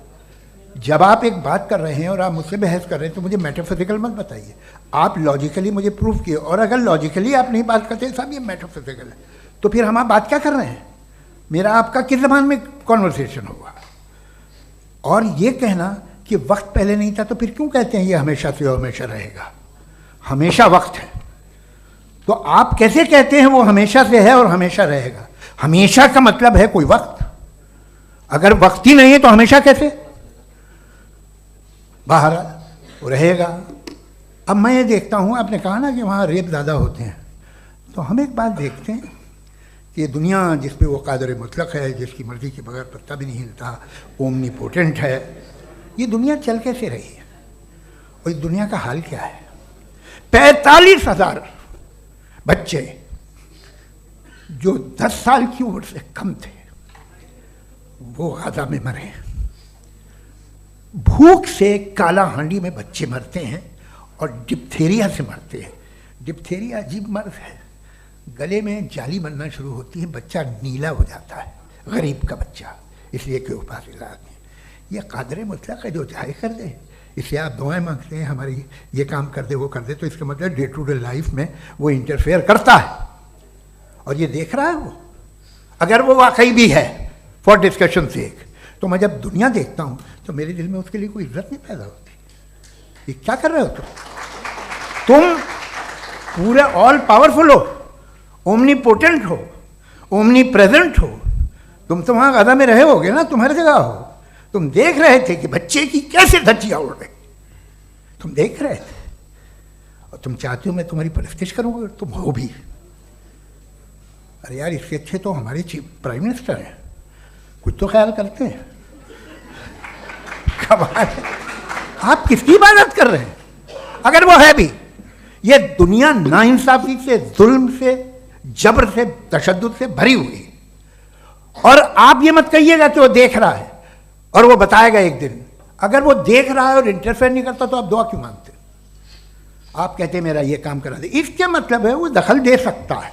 जब आप एक बात कर रहे हैं और आप मुझसे बहस कर रहे हैं तो मुझे मेटाफिजिकल मत बताइए, आप लॉजिकली मुझे प्रूव किए। और अगर लॉजिकली आप नहीं बात करते साहब ये मेटाफिजिकल है, तो फिर हम आप बात क्या कर रहे हैं? मेरा आपका किस ज़बान में कॉन्वर्सेशन होगा? और ये कहना कि वक्त पहले नहीं था, तो फिर क्यों कहते हैं ये हमेशा से और हमेशा रहेगा? हमेशा वक्त है, तो आप कैसे कहते हैं वो हमेशा से है और हमेशा रहेगा? हमेशा का मतलब है कोई वक्त, अगर वक्त ही नहीं है तो हमेशा कैसे? बाहर वो रहेगा। अब मैं ये देखता हूँ, आपने कहा ना कि वहाँ रेप ज़्यादा होते हैं, तो हम एक बात देखते हैं कि दुनिया जिस पे वो कादर मुतलक है, जिसकी मर्ज़ी के बगैर पत्ता भी नहीं हिलता, ओमनीपोटेंट है, ये दुनिया चल कैसे रही है? और इस दुनिया का हाल क्या है? 45,000 बच्चे जो 10 साल की उम्र से कम थे वो गाजा में मरे। भूख से काला हांडी में बच्चे मरते हैं और डिप्थेरिया से मरते हैं। डिप्थेरिया अजीब मर्ज है, गले में जाली बनना शुरू होती है, बच्चा नीला हो जाता है, गरीब का बच्चा, इसलिए कि उपास इलाज नहीं। ये कादर मुतलक है, जो चाहे कर दे। इसलिए आप दुआएं मांगते हैं हमारी, ये काम कर दे वो कर दे, तो इसका मतलब डे टू डे लाइफ में वो इंटरफेयर करता है और ये देख रहा है वो। अगर वो वाकई भी है फॉर डिस्कशन सेक, तो मैं जब दुनिया देखता हूँ तो मेरे दिल में उसके लिए कोई इज्जत नहीं पैदा होती। ये क्या कर रहे हो तुम पूरे ऑल पावरफुल हो, ओमनीपोटेंट हो, ओमनी प्रेजेंट हो। तुम तो वहाँ गाजा में रहे होगे ना, तुम्हारी जगह हो, तुम देख रहे थे कि बच्चे की कैसे धज्जियाँ उड़ रही, तुम देख रहे थे और तुम चाहते हो मैं तुम्हारी परस्तिश करूँगा, तुम हो भी। अरे यार, इसके अच्छे तो हमारे चीफ प्राइम मिनिस्टर हैं, कुछ तो ख्याल करते हैं। कमाल है, आप किसकी इबादत कर रहे हैं? अगर वो है भी, ये दुनिया नाइंसाफी से, जुल्म से, जबर से, तशद्दुद से भरी हुई है। और आप ये मत कहिएगा कि वो देख रहा है और वो बताएगा एक दिन। अगर वो देख रहा है और इंटरफेयर नहीं करता तो आप दुआ क्यों मांगते? आप कहते हैं मेरा ये काम करा दे, इसके मतलब है वो दखल दे सकता है,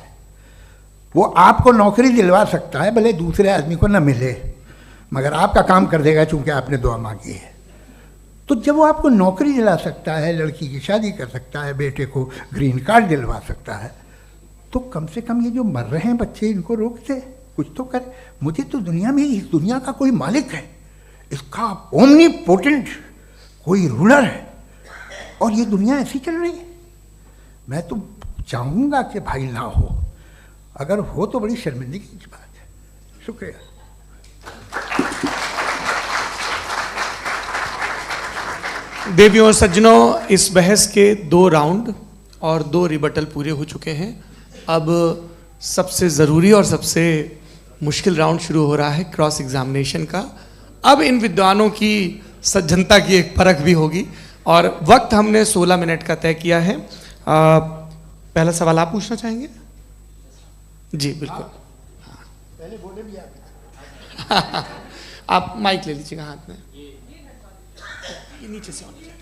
वो आपको नौकरी दिलवा सकता है, भले दूसरे आदमी को ना मिले, मगर आपका काम कर देगा चूंकि आपने दुआ मांगी है। तो जब वो आपको नौकरी दिला सकता है, लड़की की शादी कर सकता है, बेटे को ग्रीन कार्ड दिलवा सकता है, तो कम से कम ये जो मर रहे हैं बच्चे, इनको रोक दे, कुछ तो करे। मुझे तो दुनिया में, इस दुनिया का कोई मालिक है, इसका ओमनीपोटेंट कोई रूलर है, और ये दुनिया ऐसी चल रही है। मैं तो चाहूँगा कि भाई ना हो, अगर हो तो बड़ी शर्मिंदगी की बात है। शुक्रिया। देवियों और सज्जनों, इस बहस के 2 राउंड और 2 रिबटल पूरे हो चुके हैं। अब सबसे ज़रूरी और सबसे मुश्किल राउंड शुरू हो रहा है, क्रॉस एग्जामिनेशन का। अब इन विद्वानों की सज्जनता की एक परख भी होगी, और वक्त हमने 16 मिनट का तय किया है। पहला सवाल आप पूछना चाहेंगे? जी बिल्कुल। पहले बोले भी आप माइक ले लीजिएगा हाथ में, ये नीचे से होना चाहिए।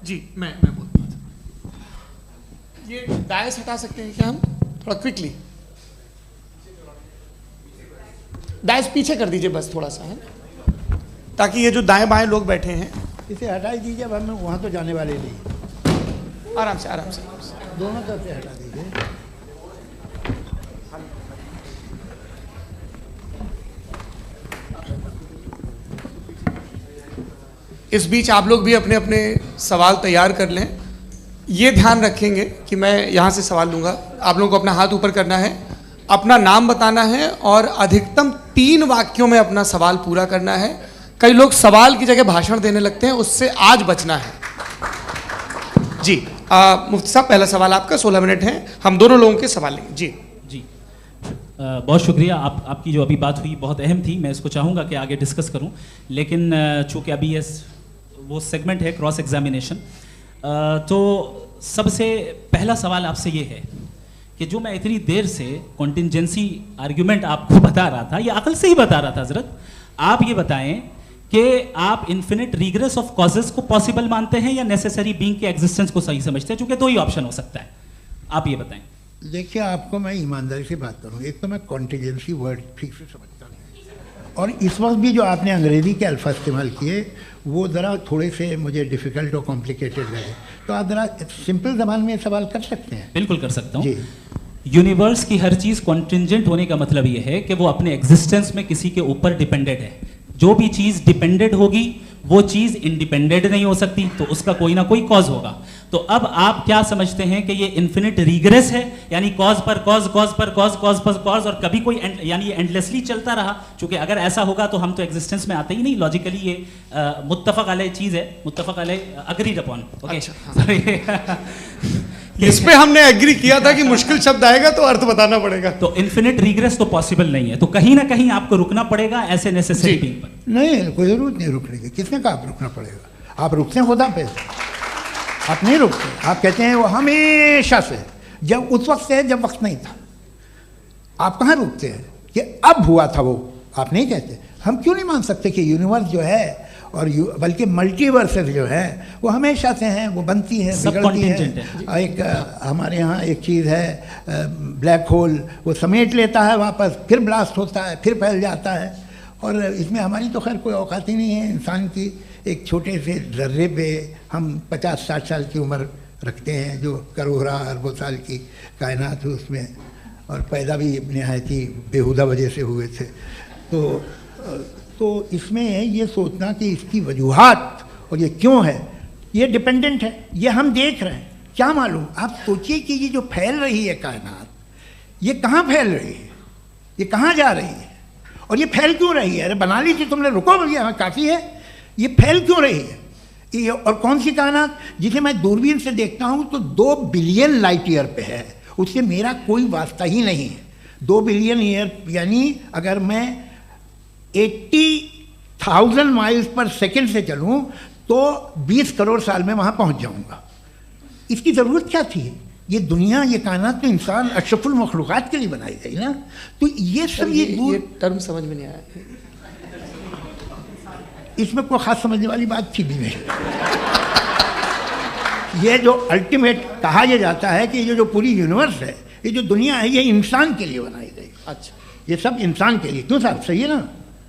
जी मैं बोलता हूँ, ये दायस हटा सकते हैं क्या हम थोड़ा क्विकली? दायस पीछे कर दीजिए बस थोड़ा सा, है, ताकि ये जो दाएं बाएं लोग बैठे हैं, इसे हटा ही दीजिए। अब हम वहाँ तो जाने वाले नहीं, आराम से आराम से दोनों तरफ से हटा दीजिए। इस बीच आप लोग भी अपने अपने सवाल तैयार कर लें। ये ध्यान रखेंगे कि मैं यहाँ से सवाल लूँगा, आप लोगों को अपना हाथ ऊपर करना है, अपना नाम बताना है और अधिकतम 3 वाक्यों में अपना सवाल पूरा करना है। कई लोग सवाल की जगह भाषण देने लगते हैं, उससे आज बचना है। जी मुफ्ती साहब, पहला सवाल आपका, 16 मिनट हैं, हम दोनों लोगों के सवाल लेंगे। जी जी बहुत शुक्रिया। आपकी जो अभी बात हुई बहुत अहम थी, मैं इसको चाहूँगा कि आगे डिस्कस करूँ, लेकिन चूँकि अभी वो सेगमेंट है क्रॉस एग्जामिनेशन, तो सबसे पहला सवाल आपसे ये है कि जो मैं इतनी देर से कॉन्टिंजेंसी आर्ग्यूमेंट आपको बता रहा था, ये अकल से ही बता रहा था हजरत, आप ये बताएं कि आप इन्फिनिट रिग्रेस ऑफ कॉजेस को पॉसिबल मानते हैं या नेसेसरी बीइंग के एग्जिस्टेंस को सही समझते हैं, चूंकि 2 ही ऑप्शन हो सकता है, आप ये बताएं। देखिए, आपको मैं ईमानदारी से बात करूँ, एक तो मैं कॉन्टिजेंसी वर्ड ठीक से समझता नहीं, और इस वक्त भी जो आपने अंग्रेजी के अल्फाज इस्तेमाल किए वो ज़रा थोड़े से मुझे डिफ़िकल्ट और कॉम्प्लिकेटेड लगे, तो आप ज़रा सिंपल ज़बान में सवाल कर सकते हैं? बिल्कुल कर सकता हूँ। जी। यूनिवर्स की हर चीज़ कॉन्टिंजेंट होने का मतलब ये है कि वो अपने एग्जिस्टेंस में किसी के ऊपर डिपेंडेंट है। जो भी चीज़ डिपेंडेंट होगी वो चीज़ इंडिपेंडेंट नहीं हो सकती, तो उसका कोई ना कोई कॉज होगा। तो अब आप क्या समझते हैं कि ये इन्फिनिट रिग्रेस है, यानी कॉज पर कॉज, कॉज पर कॉज, कॉज पर कॉज, और कभी कोई यानी ये एंडलेसली चलता रहा? क्योंकि अगर ऐसा होगा तो हम तो एग्जिस्टेंस में आते ही नहीं, लॉजिकली ये मुत्तफक अलैह चीज़ है, मुत्तफक अलैह अग्रीड अपॉन। ओके, इस पे हमने एग्री किया था कि मुश्किल शब्द आएगा तो अर्थ बताना पड़ेगा। तो इन्फिनिट रिग्रेस तो पॉसिबल नहीं है, तो कहीं ना कहीं आपको रुकना पड़ेगा ऐसे नेसेसरी बीइंग पर। नहीं, कोई जरूरत नहीं रुकने की। किसने कहा आप रुकना पड़ेगा? आप रुकते हैं खुदा पे, आप नहीं रुकते। आप कहते हैं वो हमेशा से, जब उस वक्त से जब वक्त नहीं था। आप कहाँ रुकते हैं कि अब हुआ था वो? आप नहीं कहते। हम क्यों नहीं मान सकते कि यूनिवर्स जो है और बल्कि मल्टीवर्सेस जो है वो हमेशा से हैं, वो बनती है, बिगड़ती है। एक हमारे यहाँ एक चीज़ है ब्लैक होल, वो समेट लेता है वापस, फिर ब्लास्ट होता है, फिर फैल जाता है, और इसमें हमारी तो खैर कोई औकात ही नहीं है। इंसान की एक छोटे से ज़र्रे पे हम 50-60 साल की उम्र रखते हैं, जो करोड़ों अरबों साल की कायनात है उसमें, और पैदा भी नहायत ही बेहुदा वजह से हुए थे। तो इसमें ये सोचना कि इसकी वजूहात और ये क्यों है, ये डिपेंडेंट है, ये हम देख रहे हैं, क्या मालूम। आप सोचिए कि ये जो फैल रही है कायनात, ये कहाँ फैल रही है, ये कहाँ जा रही है, और ये फैल क्यों रही है? अरे बना ली थी तुमने, रुको भैया, काफ़ी है। ये फैल क्यों रही है? ये और कौन सी कायनात जिसे मैं दूरबीन से देखता हूँ तो 2 बिलियन लाइट ईयर पे है, उससे मेरा कोई वास्ता ही नहीं है। 2 बिलियन ईयर यानी अगर मैं 80,000 माइल्स पर सेकेंड से चलूँ तो 20 करोड़ साल में वहाँ पहुँच जाऊँगा। इसकी ज़रूरत क्या थी? ये दुनिया, ये कायनात तो इंसान अशरफुल मखलूक़ात के लिए बनाई गई ना। तो ये सब ये टर्म समझ में नहीं आया, इसमें कोई ख़ास समझने वाली बात थी भी नहीं। ये जो अल्टीमेट कहा यह जाता है कि ये जो पूरी यूनिवर्स है, ये जो दुनिया है, ये इंसान के लिए बनाई गई। अच्छा, ये सब इंसान के लिए। क्यों साहब, सही है ना?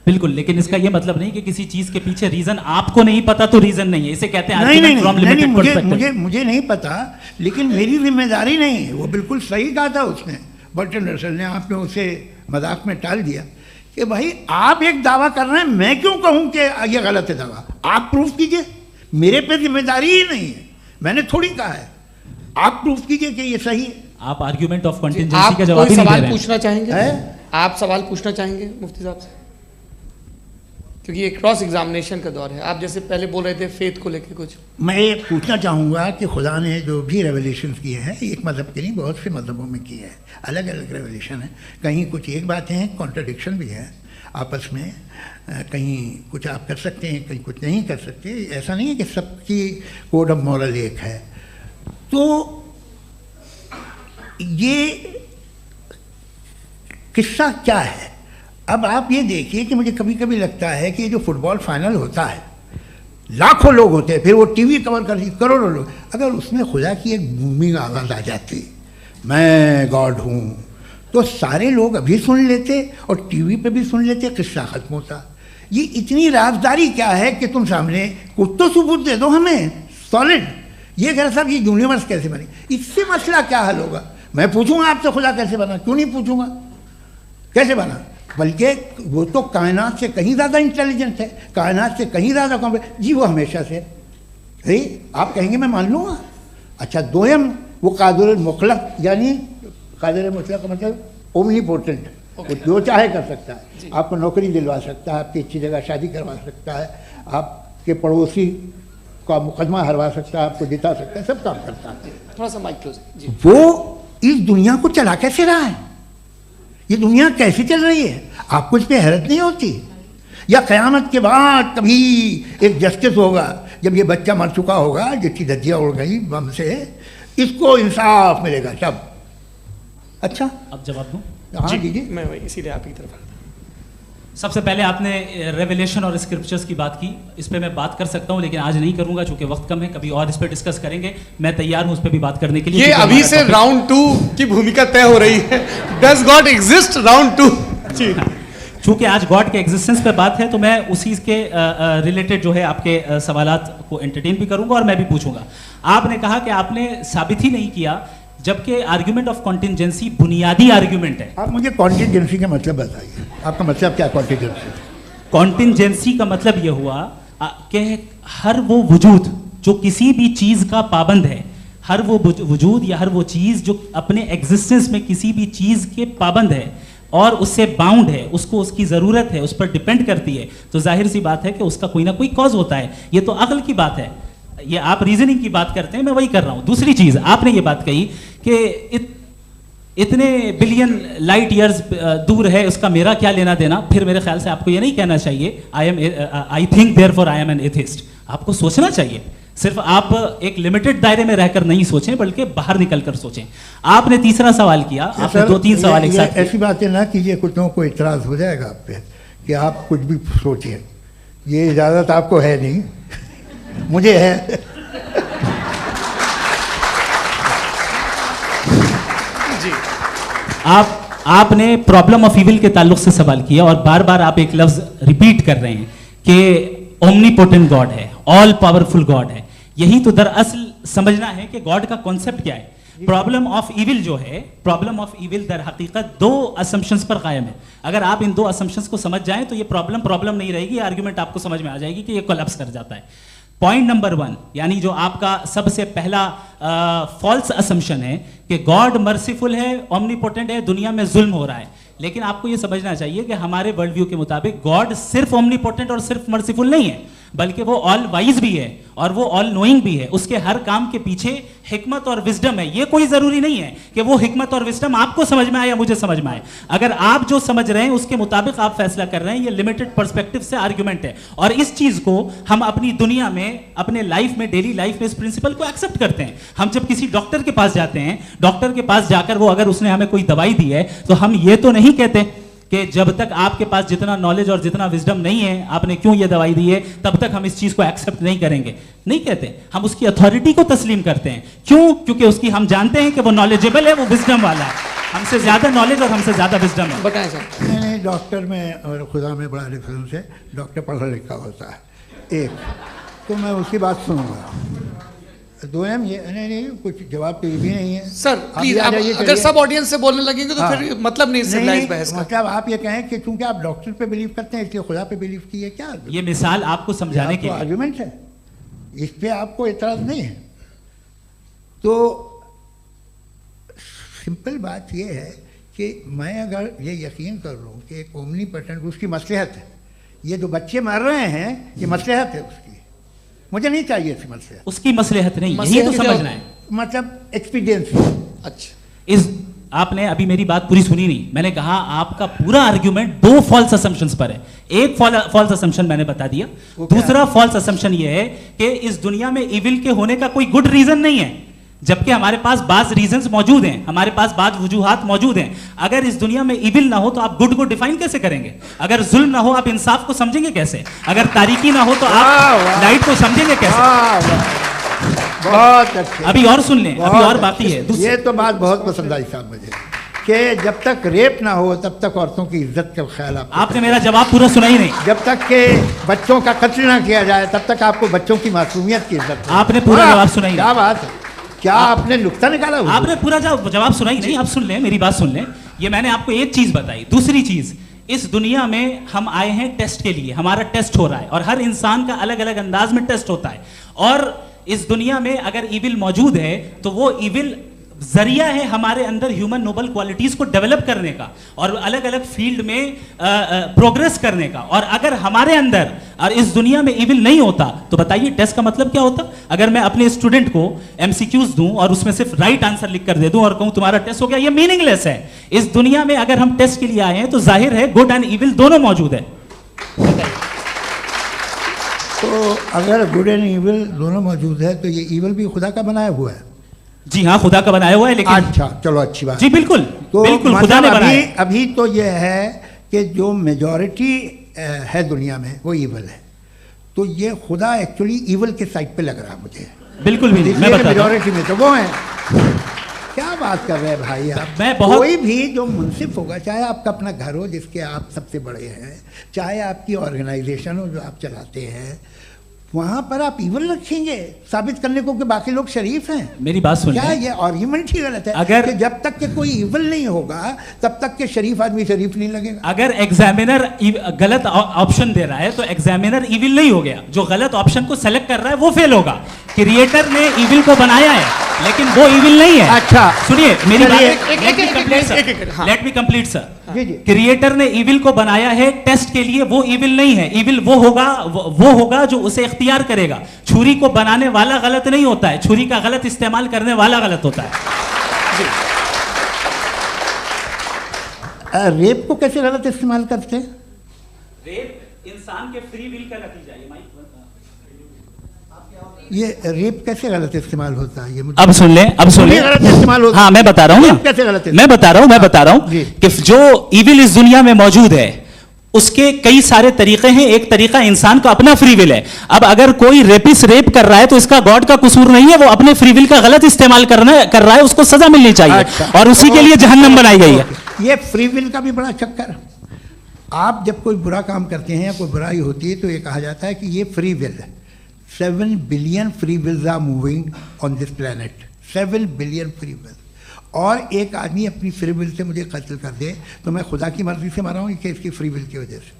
बिल्कुल, लेकिन इसका ये मतलब नहीं कि किसी चीज के पीछे रीजन आपको नहीं पता तो रीजन नहीं है, इसे कहते हैं नहीं, मुझे नहीं पता, लेकिन मेरी जिम्मेदारी नहीं है। वो बिल्कुल सही कहा था उसने, बर्टन रसल ने। आपने उसे मजाक में टाल दिया कि भाई आप एक दावा कर रहे हैं, मैं क्यों कहूं कि ये गलत है दावा? आप प्रूफ कीजिए, मेरे पे जिम्मेदारी ही नहीं है, मैंने थोड़ी कहा है। आप प्रूफ कीजिए कि ये सही है। आप आर्ग्यूमेंट ऑफ कॉन्टिजेंसी का जवाब ही नहीं दे रहे हैं। पूछना चाहेंगे? आप सवाल पूछना चाहेंगे मुफ्ती साहब से? क्योंकि ये क्रॉस एग्जामिनेशन का दौर है। आप जैसे पहले बोल रहे थे फेथ को लेकर कुछ, मैं ये पूछना चाहूँगा कि खुदा ने जो भी रेवलेशन किए हैं, एक मज़हब के नहीं बहुत से मज़हबों में किए हैं, अलग अलग रेवलेशन है। कहीं कुछ एक बात है, कॉन्ट्रडिक्शन भी है आपस में, कहीं कुछ आप कर सकते हैं, कहीं कुछ नहीं कर सकते। ऐसा नहीं है कि सबकी कोड ऑफ मॉरल एक है। तो ये किस्सा क्या है? अब आप ये देखिए कि मुझे कभी कभी लगता है कि जो फुटबॉल फाइनल होता है, लाखों लोग होते हैं, फिर वो टीवी कवर करती, करोड़ों लोग, अगर उसमें खुदा की एक बूमिंग आवाज़ आ जाती, मैं गॉड हूँ, तो सारे लोग अभी सुन लेते और टीवी पे भी सुन लेते, किस्सा खत्म होता। ये इतनी राजदारी क्या है कि तुम सामने कुछ तो सबूत दे दो हमें सॉलिड। ये कह साहब ये यूनिवर्स कैसे बनी, इससे मसला क्या हल होगा? मैं पूछूंगा आपसे खुदा कैसे बना? क्यों नहीं पूछूंगा कैसे बना? बल्कि वो तो कायनात से कहीं ज़्यादा इंटेलिजेंट है, कायनात से कहीं ज़्यादा कॉम्प्लेक्स। जी वो हमेशा से है। आप कहेंगे मैं मान लूँगा। अच्छा, दोयम वो कादिर मुतलक, यानी कादिर मुतलक का मतलब ओमनीपोटेंट, वो जो चाहे कर सकता है। आपको नौकरी दिलवा सकता है, आपकी अच्छी जगह शादी करवा सकता है, आपके पड़ोसी का मुकदमा हरवा सकता है, आपको जिता सकता है, सब काम करता है। थोड़ा सा माइक क्लोज जी। वो इस दुनिया को चला कैसे रहा है? ये दुनिया कैसे चल रही है? आपको इस पर हैरत नहीं होती? या क़यामत के बाद कभी एक जस्टिस होगा, जब ये बच्चा मर चुका होगा, जिसकी धज्जियाँ उड़ गई बम से, इसको इंसाफ मिलेगा तब? अच्छा, अब जवाब दूं? हाँ दीजिए। मैं वही इसीलिए आप की तरफ। सबसे पहले आपने रेवलेशन और स्क्रिप्चर्स की बात की, इस पे मैं बात कर सकता हूं, लेकिन आज नहीं करूंगा चूंकि वक्त कम है। कभी और इस पे डिस्कस करेंगे, मैं तैयार हूं उस पे भी बात करने के लिए। ये अभी से राउंड 2 की भूमिका तय हो रही है। Does God exist round 2? चूंकि आज गॉड के एग्जिस्टेंस पे बात है, तो मैं उसी के रिलेटेड जो है आपके सवालात को एंटरटेन भी करूंगा और मैं भी पूछूंगा। आपने कहा कि आपने साबित ही नहीं किया, जबकि आर्ग्यूमेंट ऑफ कॉन्टिजेंसी बुनियादी आर्ग्यूमेंट है। आप मुझे कॉन्टिजेंसी का मतलब बताइए, आपका मतलब क्या? कॉन्टिजेंसी का मतलब यह हुआ कि हर वो वजूद जो किसी भी चीज का पाबंद है, हर वो वजूद या हर वो चीज जो अपने एग्जिस्टेंस में किसी भी चीज के पाबंद है और उससे बाउंड है, उसको उसकी ज़रूरत है, उस पर डिपेंड करती है, तो जाहिर सी बात है कि उसका कोई ना कोई कॉज होता है। ये तो अक्ल की बात है। ये आप रीजनिंग की बात करते हैं, मैं वही कर रहा हूं। दूसरी चीज, आपने ये बात कही कि इतने बिलियन लाइट ईयर्स दूर है, उसका मेरा क्या लेना देना। फिर मेरे ख्याल से आपको ये नहीं कहना चाहिए I think therefore I am an atheist. आपको सोचना चाहिए। सिर्फ आप एक लिमिटेड दायरे में रहकर नहीं सोचें, बल्कि बाहर निकलकर सोचें। आपने तीसरा सवाल किया, आपने 2-3 सवाल एक साथ। ऐसी बातें ना कीजिए, कुछ लोगों को इतराज हो जाएगा आप पे कि आप कुछ भी सोचिए। ये इजाज़त आपको है नहीं, मुझे है। जी, आपने प्रॉब्लम ऑफ इविल के ताल्लुक से सवाल किया और बार बार आप एक लफ्ज रिपीट कर रहे हैं कि ओमनीपोटेंट गॉड है, ऑल पावरफुल गॉड है। यही तो दरअसल समझना है कि गॉड का कॉन्सेप्ट क्या है। प्रॉब्लम ऑफ इविल जो है, प्रॉब्लम ऑफ इविल दर हकीकत 2 असम्पशंस पर कायम है। अगर आप इन 2 असम्पशंस को समझ जाएं तो ये प्रॉब्लम नहीं रहेगी, आर्ग्यूमेंट आपको समझ में आ जाएगी कि ये कोलैप्स कर जाता है। पॉइंट नंबर 1, यानी जो आपका सबसे पहला फॉल्स असम्पशन है कि गॉड मर्सीफुल है, ओमनीपोटेंट है, दुनिया में जुल्म हो रहा है। लेकिन आपको यह समझना चाहिए कि हमारे वर्ल्ड व्यू के मुताबिक गॉड सिर्फ ओमनीपोटेंट और सिर्फ मर्सीफुल नहीं है, बल्कि वो ऑल वाइज भी है और वो ऑल नोइंग भी है। उसके हर काम के पीछे हिकमत और विजडम है। ये कोई जरूरी नहीं है कि वो हिकमत और विजडम आपको समझ में आए या मुझे समझ में आए। अगर आप जो समझ रहे हैं उसके मुताबिक आप फैसला कर रहे हैं, ये लिमिटेड पर्सपेक्टिव से आर्गुमेंट है। और इस चीज को हम अपनी दुनिया में, अपने लाइफ में, डेली लाइफ में इस प्रिंसिपल को एक्सेप्ट करते हैं। हम जब किसी डॉक्टर के पास जाते हैं, डॉक्टर के पास जाकर वो अगर उसने हमें कोई दवाई दी है तो हम ये तो नहीं कहते कि जब तक आपके पास जितना नॉलेज और जितना विजडम नहीं है, आपने क्यों ये दवाई दी है, तब तक हम इस चीज को एक्सेप्ट नहीं करेंगे। नहीं कहते, हम उसकी अथॉरिटी को तस्लीम करते हैं। क्यों? क्योंकि उसकी हम जानते हैं कि वो नॉलेजेबल है, वो विजडम वाला है, हमसे ज्यादा नॉलेज और हमसे ज्यादा विजडम है। बताएं सर। नहीं, डॉक्टर में और खुदा में बड़ा डिफरेंस है। डॉक्टर पढ़ा लिखा होता है एक, तो मैं उसकी बात सुनूंगा। दो ये नहीं कुछ जवाब तो ये भी नहीं है सर। प्लीज, अगर सब ऑडियंस से बोलने लगेंगे तो फिर मतलब नहीं सिविलाइज्ड बहस का। मतलब आप ये कहें कि चूंकि आप डॉक्टर पे बिलीव करते हैं इसलिए खुदा पे बिलीव किए, क्या ये मिसाल आपको समझाने के लिए आर्गुमेंट है, इस पे आपको एतराज नहीं है। तो सिंपल बात ये है कि मैं अगर ये यकीन कर लूँ कि एक ओमनीपोटेंट, उसकी मसलहत है, ये जो बच्चे मर रहे हैं ये मसलहत है उसकी, मुझे नहीं चाहिए थी मसलहत, उसकी मसलहत नहीं, यही तो समझना है, मतलब एक्सपीरियंस। अच्छा, इस आपने अभी मेरी बात पूरी सुनी नहीं। मैंने कहा आपका पूरा आर्ग्यूमेंट दो फॉल्स असम्पशंस पर है। एक फॉल्स असम्पशन मैंने बता दिया, दूसरा फॉल्स असम्पशन ये है कि इस दुनिया में इविल के होने का कोई गुड रीजन नहीं है, जबकि हमारे पास बाज रीजंस मौजूद हैं, हमारे पास बाज वजूहात मौजूद हैं। अगर इस दुनिया में इविल ना हो तो आप गुड को डिफाइन कैसे करेंगे? अगर जुल्म ना हो आप इंसाफ को समझेंगे कैसे? अगर तारीकी ना हो तो आप लाइट को समझेंगे कैसे? बहुत अच्छे। अभी और सुन लें, अभी और बाकी है। ये तो बात बहुत पसंद आई साहब मुझे, कि जब तक रेप ना हो तब तक औरतों की इज्जत का ख्याल आपने मेरा जवाब पूरा सुना ही नहीं। जब तक के बच्चों का कत्ल ना किया जाए तब तक आपको बच्चों की मासूमियत की इज्जत। आपने पूरा जवाब सुना ही नहीं। क्या बात है, क्या आपने नुक्ता निकाला? आपने पूरा जवाब सुना ही नहीं। आप सुन लें, मेरी बात सुन लें। ये मैंने आपको एक चीज बताई। दूसरी चीज, इस दुनिया में हम आए हैं टेस्ट के लिए, हमारा टेस्ट हो रहा है और हर इंसान का अलग अलग अंदाज में टेस्ट होता है। और इस दुनिया में अगर इविल मौजूद है तो वो इविल जरिया है हमारे अंदर ह्यूमन नोबल क्वालिटीज को डेवलप करने का और अलग अलग फील्ड में प्रोग्रेस करने का। और अगर हमारे अंदर और इस दुनिया में इविल नहीं होता तो बताइए टेस्ट का मतलब क्या होता? अगर मैं अपने स्टूडेंट को एमसीक्यूज दूं और उसमें सिर्फ राइट आंसर लिख कर दे दूं और कहूं तुम्हारा टेस्ट हो गया, ये मीनिंगलेस है। इस दुनिया में अगर हम टेस्ट के लिए आए हैं तो जाहिर है गुड एंड इविल दोनों मौजूद है। तो अगर गुड एंड इविल दोनों मौजूद है तो ये इविल भी खुदा का बनाया हुआ है? जी हाँ, खुदा का बनाया हुआ है। लेकिन अच्छा, चलो अच्छी बात। जी बिल्कुल, तो बिल्कुल खुदा ने बनाया। अभी तो ये है कि जो मेजॉरिटी है दुनिया में वो इविल है, तो ये खुदा एक्चुअली इविल के साइड पे लग रहा है मुझे। बिल्कुल भी नहीं, मैं बता मेजॉरिटी में तो वो है। क्या बात कर रहे हैं भाई आप? मैं बहुत कोई भी जो मुंसिफ होगा, चाहे आपका अपना घर हो जिसके आप सबसे बड़े हैं, चाहे आपकी ऑर्गेनाइजेशन हो जो आप चलाते हैं, वहां पर आप इविल रखेंगे साबित करने को कि बाकी लोग शरीफ हैं? मेरी बात सुन क्या ये आर्ग्यूमेंट ही गलत है? अगर कि जब तक के कोई इविल नहीं होगा तब तक के शरीफ आदमी शरीफ नहीं लगेगा। अगर एग्जामिनर गलत ऑप्शन दे रहा है तो एग्जामिनर इविल नहीं हो गया, जो गलत ऑप्शन को सेलेक्ट कर रहा है वो फेल होगा। क्रिएटर ने इविल को बनाया है लेकिन वो इविल नहीं है। अच्छा सुनिए मेरी बात, लेट मी कंप्लीट सर। जी जी। क्रिएटर ने इविल को बनाया है टेस्ट के लिए, वो इविल नहीं है। इविल वो होगा जो उसे इख्तियार करेगा। छुरी को बनाने वाला गलत नहीं होता है, छुरी का गलत इस्तेमाल करने वाला गलत होता है। रेप को कैसे गलत इस्तेमाल करते हैं? रेप इंसान के फ्री विल का नतीजा है। ये रेप कैसे गलत इस्तेमाल होता है? ये मुझे अब सुन लें, अब सुन लें। गलत इस्तेमाल होता है। हाँ मैं बता रहा हूँ, कैसे गलत? मैं बता रहा हूँ कि जो इविल इस दुनिया में मौजूद है उसके कई सारे तरीके हैं। एक तरीका इंसान का अपना फ्री विल है। अब अगर कोई रेपिस्ट रेप कर रहा है तो इसका गॉड का कसूर नहीं है, वो अपने फ्री विल का गलत इस्तेमाल कर रहा है, उसको सजा मिलनी चाहिए। अच्छा। और उसी के लिए जहन्नम बनाई गई है। ये फ्री विल का भी बड़ा चक्कर। आप जब कोई बुरा काम करते हैं या कोई बुराई होती है तो ये कहा जाता है कि ये फ्री विल है। 7 billion free wills are moving on this planet. 7 billion free will. और एक आदमी अपनी फ्री विल से मुझे कत्ल कर दे तो मैं खुदा की मर्जी से मरा हूँ कि इसकी फ्री विल की वजह से?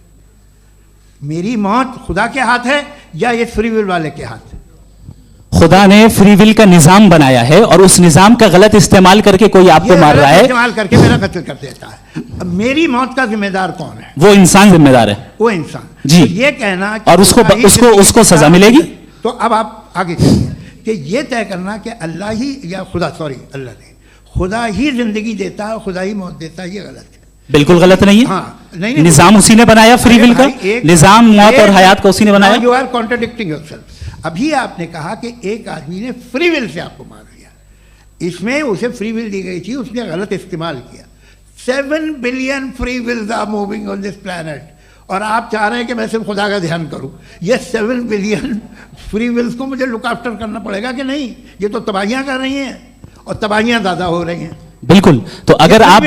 मेरी मौत खुदा के हाथ है या इस फ्री विल वाले के हाथ है? खुदा ने फ्री विल का निजाम बनाया है और उस निजाम का गलत इस्तेमाल करके कोई आपको मार रहा है, इस्तेमाल करके मेरा कत्ल कर देता है। अब मेरी मौत का जिम्मेदार कौन है? वो इंसान जिम्मेदार है। वो इंसान। जी। तो ये कहना कि और उसको सजा मिलेगी। तो अब आप आगे चलिए कि ये तय करना कि अल्लाह ही या खुदा, सॉरी अल्लाह नहीं, खुदा ही जिंदगी देता है, खुदा ही मौत देता है, ये गलत है। बिल्कुल गलत नहीं है। हाँ, नहीं, निजाम उसी ने बनाया फ्री विल का, निजाम मौत और हयात का उसी ने बनाया। You are contradicting yourself. अभी आपने कहा कि एक आदमी ने फ्री विल से आपको मार दिया, इसमें उसे फ्री विल दी गई थी, उसने गलत इस्तेमाल किया। 7 billion free wills are moving on this planet, और आप चाह रहे हैं कि मैं सिर्फ खुदा का ध्यान करूं। ये 7 बिलियन फ्री विल्स को मुझे लुक आफ्टर करना पड़ेगा कि नहीं? ये तो तबाहियां कर रही हैं, और तबाहियां ज़्यादा हो रही हैं। बिल्कुल। तो अगर आप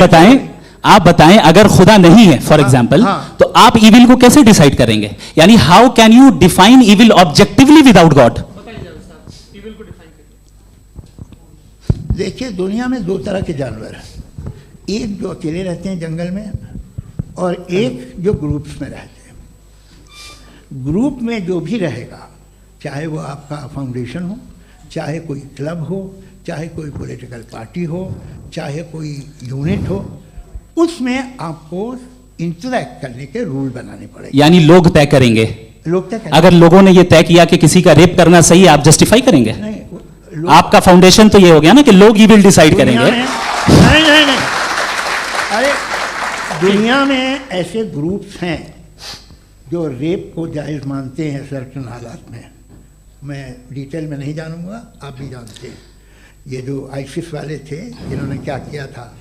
बताएं अगर खुदा नहीं है फॉर एग्जाम्पल, तो आप इविल को कैसे डिसाइड करेंगे? यानी how can you define evil objectively without God? देखिए, दुनिया में 2 तरह के जानवर हैं, एक जो अकेले रहते हैं जंगल में, और एक जो ग्रुप्स में रहते हैं। ग्रुप में जो भी रहेगा, चाहे वो आपका फाउंडेशन हो, चाहे कोई क्लब हो, चाहे कोई पॉलिटिकल पार्टी हो, चाहे कोई यूनिट हो, उसमें आपको इंटरैक्ट करने के रूल बनाने पड़ेंगे। यानी लोग तय करेंगे। लोग तय करेंगे। अगर लोगों ने ये तय किया कि किसी का रेप करना सही है, आप जस्टिफाई करेंगे? नहीं, आपका फाउंडेशन तो ये हो गया ना कि लोग ही विल डिसाइड करेंगे। नहीं, अरे दुनिया में ऐसे ग्रुप्स हैं जो रेप को जायज़ मानते हैं सर्टेन हालात में। मैं डिटेल में नहीं जानूंगा, आप भी जानते हैं। ये जो आईसिस वाले थे, जिन्होंने क्या किया था,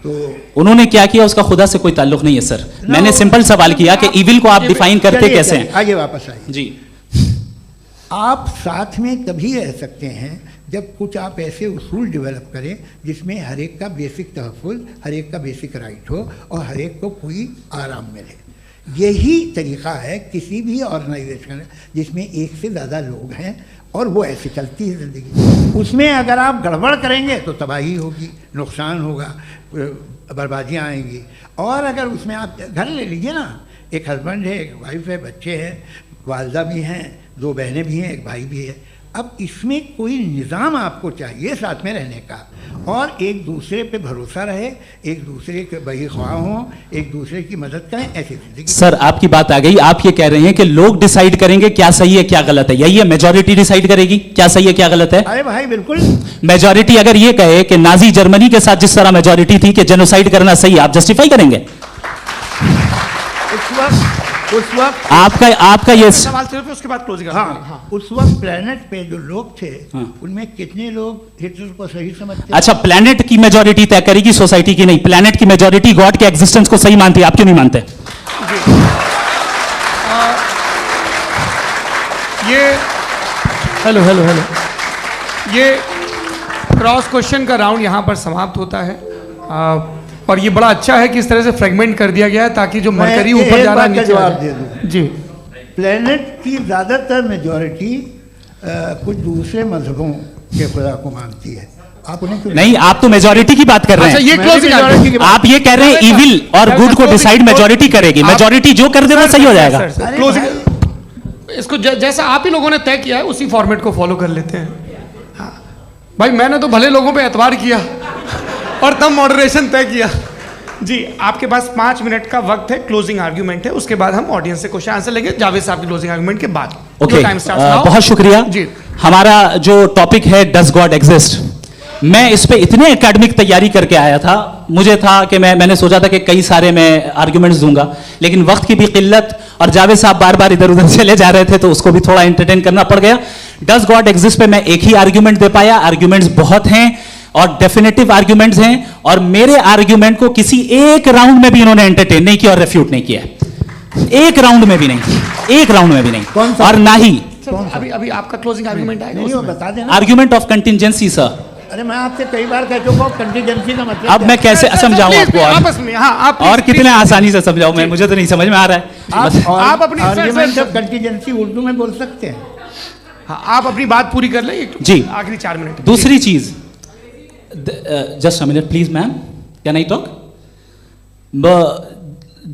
तो उन्होंने क्या किया उसका खुदा से कोई ताल्लुक नहीं है सर। मैंने सिंपल सवाल किया कि इविल को आप डिफाइन करते कैसे हैं? आगे वापस आइए जी। आप साथ में तभी रह सकते हैं जब कुछ आप ऐसे उसूल डेवलप करें जिसमें हर एक का बेसिक तहफ़्फ़ुज़, हर एक का बेसिक राइट हो, और हर एक को कोई आराम मिले। यही तरीक़ा है किसी भी ऑर्गेनाइजेशन जिसमें एक से ज़्यादा लोग हैं और वो ऐसे चलती है ज़िंदगी। उसमें अगर आप गड़बड़ करेंगे तो तबाही होगी, नुकसान होगा, बर्बादियाँ आएंगी। और अगर उसमें आप घर ले लीजिए ना, एक हस्बैंड है, एक वाइफ है, बच्चे हैं, वालदा भी हैं, 2 बहनें भी हैं, एक भाई भी है। अब इसमें कोई निज़ाम आपको चाहिए साथ में रहने का, और एक दूसरे पे भरोसा रहे, एक दूसरे के बहीख्वाह हों, एक दूसरे की मदद करें, ऐसी जिंदगी। सर आपकी बात आ गई। आप ये कह रहे हैं कि लोग डिसाइड करेंगे क्या सही है क्या गलत है, यही है? मेजॉरिटी डिसाइड करेगी क्या सही है क्या गलत है? अरे भाई बिल्कुल। मेजॉरिटी अगर ये कहे कि नाजी जर्मनी के साथ जिस तरह मेजॉरिटी थी कि जेनोसाइड करना सही है, आप जस्टिफाई करेंगे? उस वक्त आपका ये सवाल सिर्फ उसके बाद क्लोजिंग। हाँ, उस वक्त प्लेनेट पे जो लोग थे, उनमें कितने लोग हिटलर को सही समझते? अच्छा, प्लेनेट की मेजॉरिटी तय करेगी, सोसाइटी की नहीं। प्लेनेट की मेजॉरिटी गॉड के एग्जिस्टेंस को सही मानती है, आप क्यों नहीं मानते? हेलो ये क्रॉस क्वेश्चन का राउंड यहाँ पर समाप्त होता है। और ये बड़ा अच्छा है कि इस तरह से फ्रेगमेंट कर दिया गया है ताकि जो मरकरी ऊपर जा रहा है नीचे जवाब दे दूं। जी। प्लेनेट की ज़्यादातर मेजॉरिटी कुछ दूसरे मजहबों के खुदा को मानती है। आप उन्हें क्यों नहीं? आप तो मेजॉरिटी की बात कर रहे हैं। अच्छा, ये क्लोजिंग आप ये कह रहे हैं इविल और गुड को डिसाइड मेजॉरिटी करेगी, मेजॉरिटी जो कर दे वो सही हो जाएगा। क्लोजिंग इसको जैसा आप ही लोगों ने तय किया है उसी फॉर्मेट को फॉलो कर लेते हैं। हाँ भाई, मैंने तो भले लोगों पे एतबार किया और तब मॉडरेशन तय किया। जी, आपके पास 5 मिनट का वक्त है, क्लोजिंग आर्ग्यूमेंट है, उसके बाद हम ऑडियंस से क्वेश्चन आंसर लेंगे जावेद साहब की क्लोजिंग आर्ग्यूमेंट के बाद। ओके, बहुत शुक्रिया जी। हमारा जो टॉपिक है डज गॉड एग्जिस्ट, मैं इस पे इतने एकेडमिक तैयारी करके आया था, मुझे था कि मैंने सोचा था कि कई सारे मैं आर्ग्यूमेंट्स दूंगा, लेकिन वक्त की भी किल्लत और जावेद साहब बार बार इधर उधर चले जा रहे थे तो उसको भी थोड़ा एंटरटेन करना पड़ गया। डज गॉड एग्जिस्ट पे मैं एक ही आर्ग्यूमेंट दे पाया। आर्ग्यूमेंट्स बहुत हैं और डेफिनेटिव आर्ग्यूमेंट्स हैं, और मेरे आर्ग्यूमेंट को किसी एक राउंड में भी इन्होंने एंटरटेन नहीं किया और रेफ्यूट नहीं किया। एक राउंड में भी नहीं, एक राउंड में भी नहीं। और ना ही अभी आपका क्लोजिंग आर्ग्यूमेंट आएगा, नहीं, वो बता देना। Argument of contingency sir. अरे मैं आपसे कई बार कह चुका हूं कंटिजेंसी का मतलब अब मैं कैसे समझाऊं आपको? आपस में आप और कितने आसानी से समझाऊं मैं, मुझे तो नहीं समझ में आ रहा है। आप अपनी आर्ग्यूमेंट ऑफ कंटिजेंसी उर्दू में बोल सकते हैं। हाँ, आप अपनी बात पूरी कर लें जी, आखिरी 4 मिनट। दूसरी चीज, just a minute please ma'am, can I talk?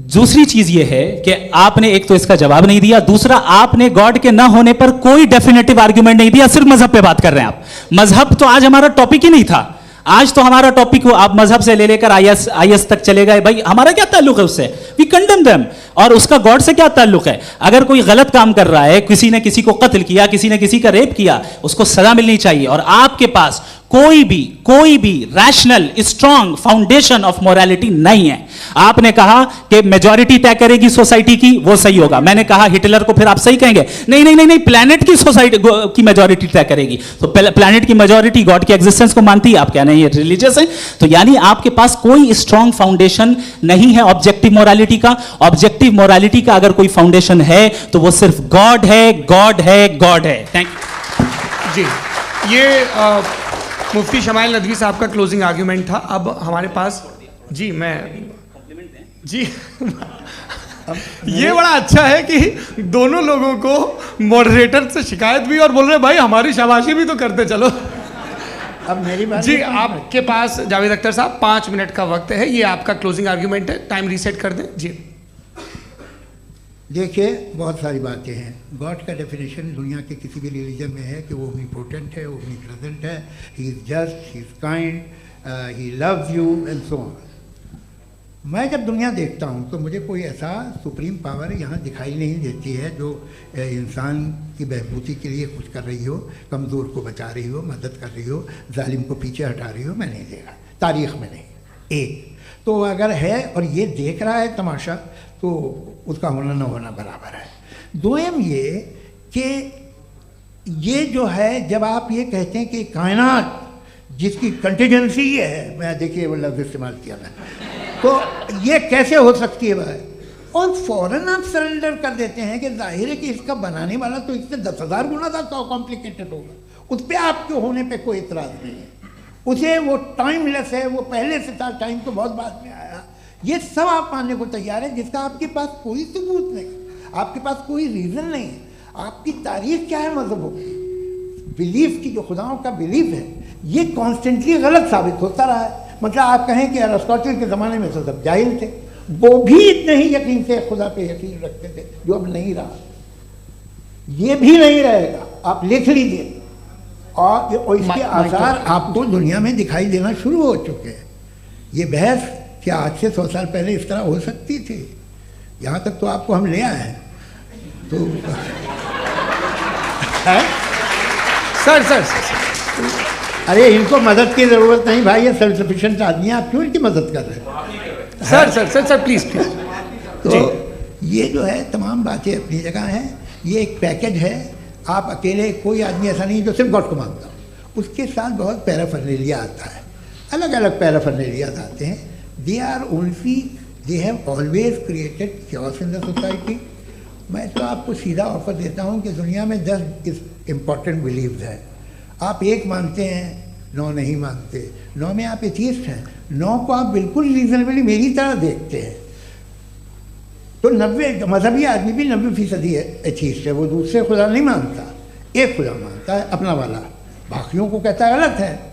दूसरी चीज ये है कि आपने एक तो इसका जवाब नहीं दिया, दूसरा आपने गॉड के ना होने पर कोई डेफिनेटिव आर्ग्यूमेंट नहीं दिया, सिर्फ मजहब पे बात कर रहे हैं आप। मजहब तो आज हमारा टॉपिक ही नहीं था। आज तो हमारा टॉपिक हो, आप मजहब से ले लेकर आईएस तक चले गए, भाई हमारा क्या ताल्लुक है उससे? We condemn them. और उसका गॉड से क्या ताल्लुक है? अगर कोई गलत काम कर रहा है, किसी ने किसी को कत्ल किया, किसी ने किसी का रेप किया, उसको सजा मिलनी चाहिए। और आपके पास कोई भी rational strong foundation of morality नहीं है। आपने कहा कि मेजॉरिटी तय करेगी सोसाइटी की, वो सही होगा। मैंने कहा हिटलर को, फिर आप सही कहेंगे नहीं नहीं नहीं नहीं, प्लैनेट की सोसाइटी की मेजॉरिटी तय करेगी। तो प्लैनेट की मेजॉरिटी गॉड के एग्जिस्टेंस को मानती है, आप क्या नहीं रिलीजियस है? तो यानी आपके पास कोई स्ट्रॉन्ग फाउंडेशन नहीं है ऑब्जेक्टिव मोरालिटी का। ऑब्जेक्टिव मोरालिटी का अगर कोई फाउंडेशन है तो वो सिर्फ गॉड है, गॉड है, गॉड है। थैंक यू जी। ये मुफ्ती शमाइल नदवी साहब का क्लोजिंग आर्ग्यूमेंट था। अब हमारे पास जी ये बड़ा अच्छा है कि दोनों लोगों को मॉडरेटर से शिकायत भी और बोल रहे भाई हमारी शाबाशी भी तो करते चलो। अब मेरी बात जी, आपके पास जावेद अख्तर साहब 5 मिनट का वक्त है, ये आपका क्लोजिंग आर्ग्यूमेंट है, टाइम रीसेट कर दें जी। देखिए, बहुत सारी बातें हैं। गॉड का डेफिनेशन दुनिया के किसी भी रिलीजन में है कि वो ओमनीपोटेंट है, ओमनीप्रेजेंट है, he is just, he is kind, he loves you and so on. मैं जब दुनिया देखता हूँ तो मुझे कोई ऐसा सुप्रीम पावर यहाँ दिखाई नहीं देती है जो इंसान की बहबूदी के लिए कुछ कर रही हो, कमज़ोर को बचा रही हो, मदद कर रही हो, जालिम को पीछे हटा रही हो। मैं नहीं देखा, तारीख़ में नहीं। एक तो अगर है और ये देख रहा है तमाशा, तो उसका होना न होना बराबर है। दोयम ये कि ये जो है, जब आप ये कहते हैं कि कायनात जिसकी कंटीजेंसी है, मैं देखिए वो लफ्ज़ इस्तेमाल किया मैंने, तो ये कैसे हो सकती है भाई? और फ़ौरन आप सरेंडर कर देते हैं कि जाहिर है कि इसका बनाने वाला तो इससे 10,000 गुना ज़्यादा कॉम्प्लिकेटेड होगा। उस पर आपके होने पे कोई इतराज़ नहीं है। उसे वो टाइमलेस है, वो पहले से था, टाइम तो बहुत बाद में आया। ये सब आप मानने को तैयार है, जिसका आपके पास कोई सबूत नहीं, आपके पास कोई रीज़न नहीं है। आपकी तारीख क्या है मज़हबों की? बिलीफ की, जो खुदाओं का बिलीफ है, ये कॉन्स्टेंटली गलत साबित होता रहा है। मतलब आप कहें कि अरिस्टोटल के ज़माने में तो सब जाहिल थे, वो भी इतने ही यकीन से खुदा पे यकीन रखते थे, जो अब नहीं रहा। ये भी नहीं रहेगा, आप लिख लीजिए। और इसके आसार आपको दुनिया में दिखाई देना शुरू हो चुके हैं। ये बहस क्या आज से 100 साल पहले इस तरह हो सकती थी? यहाँ तक तो आपको हम ले आए हैं। तो है? सर अरे इनको मदद की ज़रूरत नहीं भाई, ये सेल्फ सफिशिएंट आदमी है, आप क्यों इनकी मदद कर रहे हैं? Sir please. तो ये जो है तमाम बातें अपनी जगह हैं। ये एक पैकेज है। आप अकेले, कोई आदमी ऐसा नहीं जो सिर्फ गॉड को मानता हो, उसके साथ बहुत पैराफर्नेलिया आता है, अलग अलग पैराफर्नेलियाज आते हैं। They have always created chaos in the society. मैं तो आपको सीधा ऑफर देता हूँ कि दुनिया में 10 इम्पॉर्टेंट बिलीव्स हैं। आप एक मानते हैं, 9 नहीं मानते, 9 में आप एथियस्ट हैं, 9 को आप बिल्कुल रीजनेबली मेरी तरह देखते हैं। तो 90 मजहबी आदमी भी 90% एथियस्ट है, वो दूसरे खुदा नहीं मानता, एक खुदा मानता है अपना वाला, बाकियों को कहता है गलत है।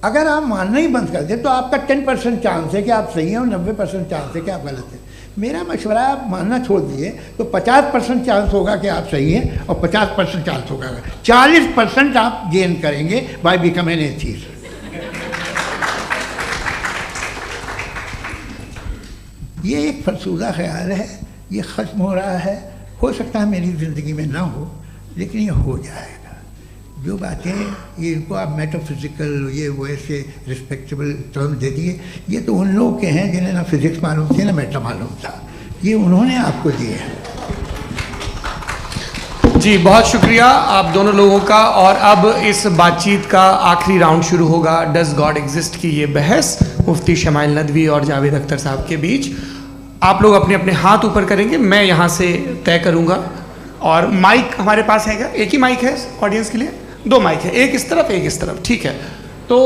अगर आप मानना ही बंद कर दें तो आपका 10% चांस है कि आप सही हैं और 90% चांस है कि आप गलत हैं। मेरा मशवरा है, आप मानना छोड़ दिए तो 50% चांस होगा कि आप सही हैं और 50% चांस होगा, 40% आप गेन करेंगे बाय बिकम एन एथियस्ट। ये एक फरसूदा ख्याल है, ये ख़त्म हो रहा है। हो सकता है मेरी ज़िंदगी में ना हो, लेकिन ये हो जाएगा। जो बातें ये इनको आप मेटाफिज़िकल, ये वैसे रिस्पेक्टेबल टर्म दे दिए, ये तो उन लोग के हैं जिन्हें ना फिज़िक्स मालूम थी ना मेटा मालूम था, ये उन्होंने आपको दिए हैं। जी बहुत शुक्रिया आप दोनों लोगों का। और अब इस बातचीत का आखिरी राउंड शुरू होगा, डज गॉड एग्जिस्ट की ये बहस मुफ्ती शमाइल नदवी और जावेद अख्तर साहब के बीच। आप लोग अपने अपने हाथ ऊपर करेंगे, मैं यहाँ से तय करूँगा। और माइक हमारे पास है क्या? एक ही माइक है ऑडियंस के लिए? 2 माइक है, एक इस तरफ एक इस तरफ, ठीक है। तो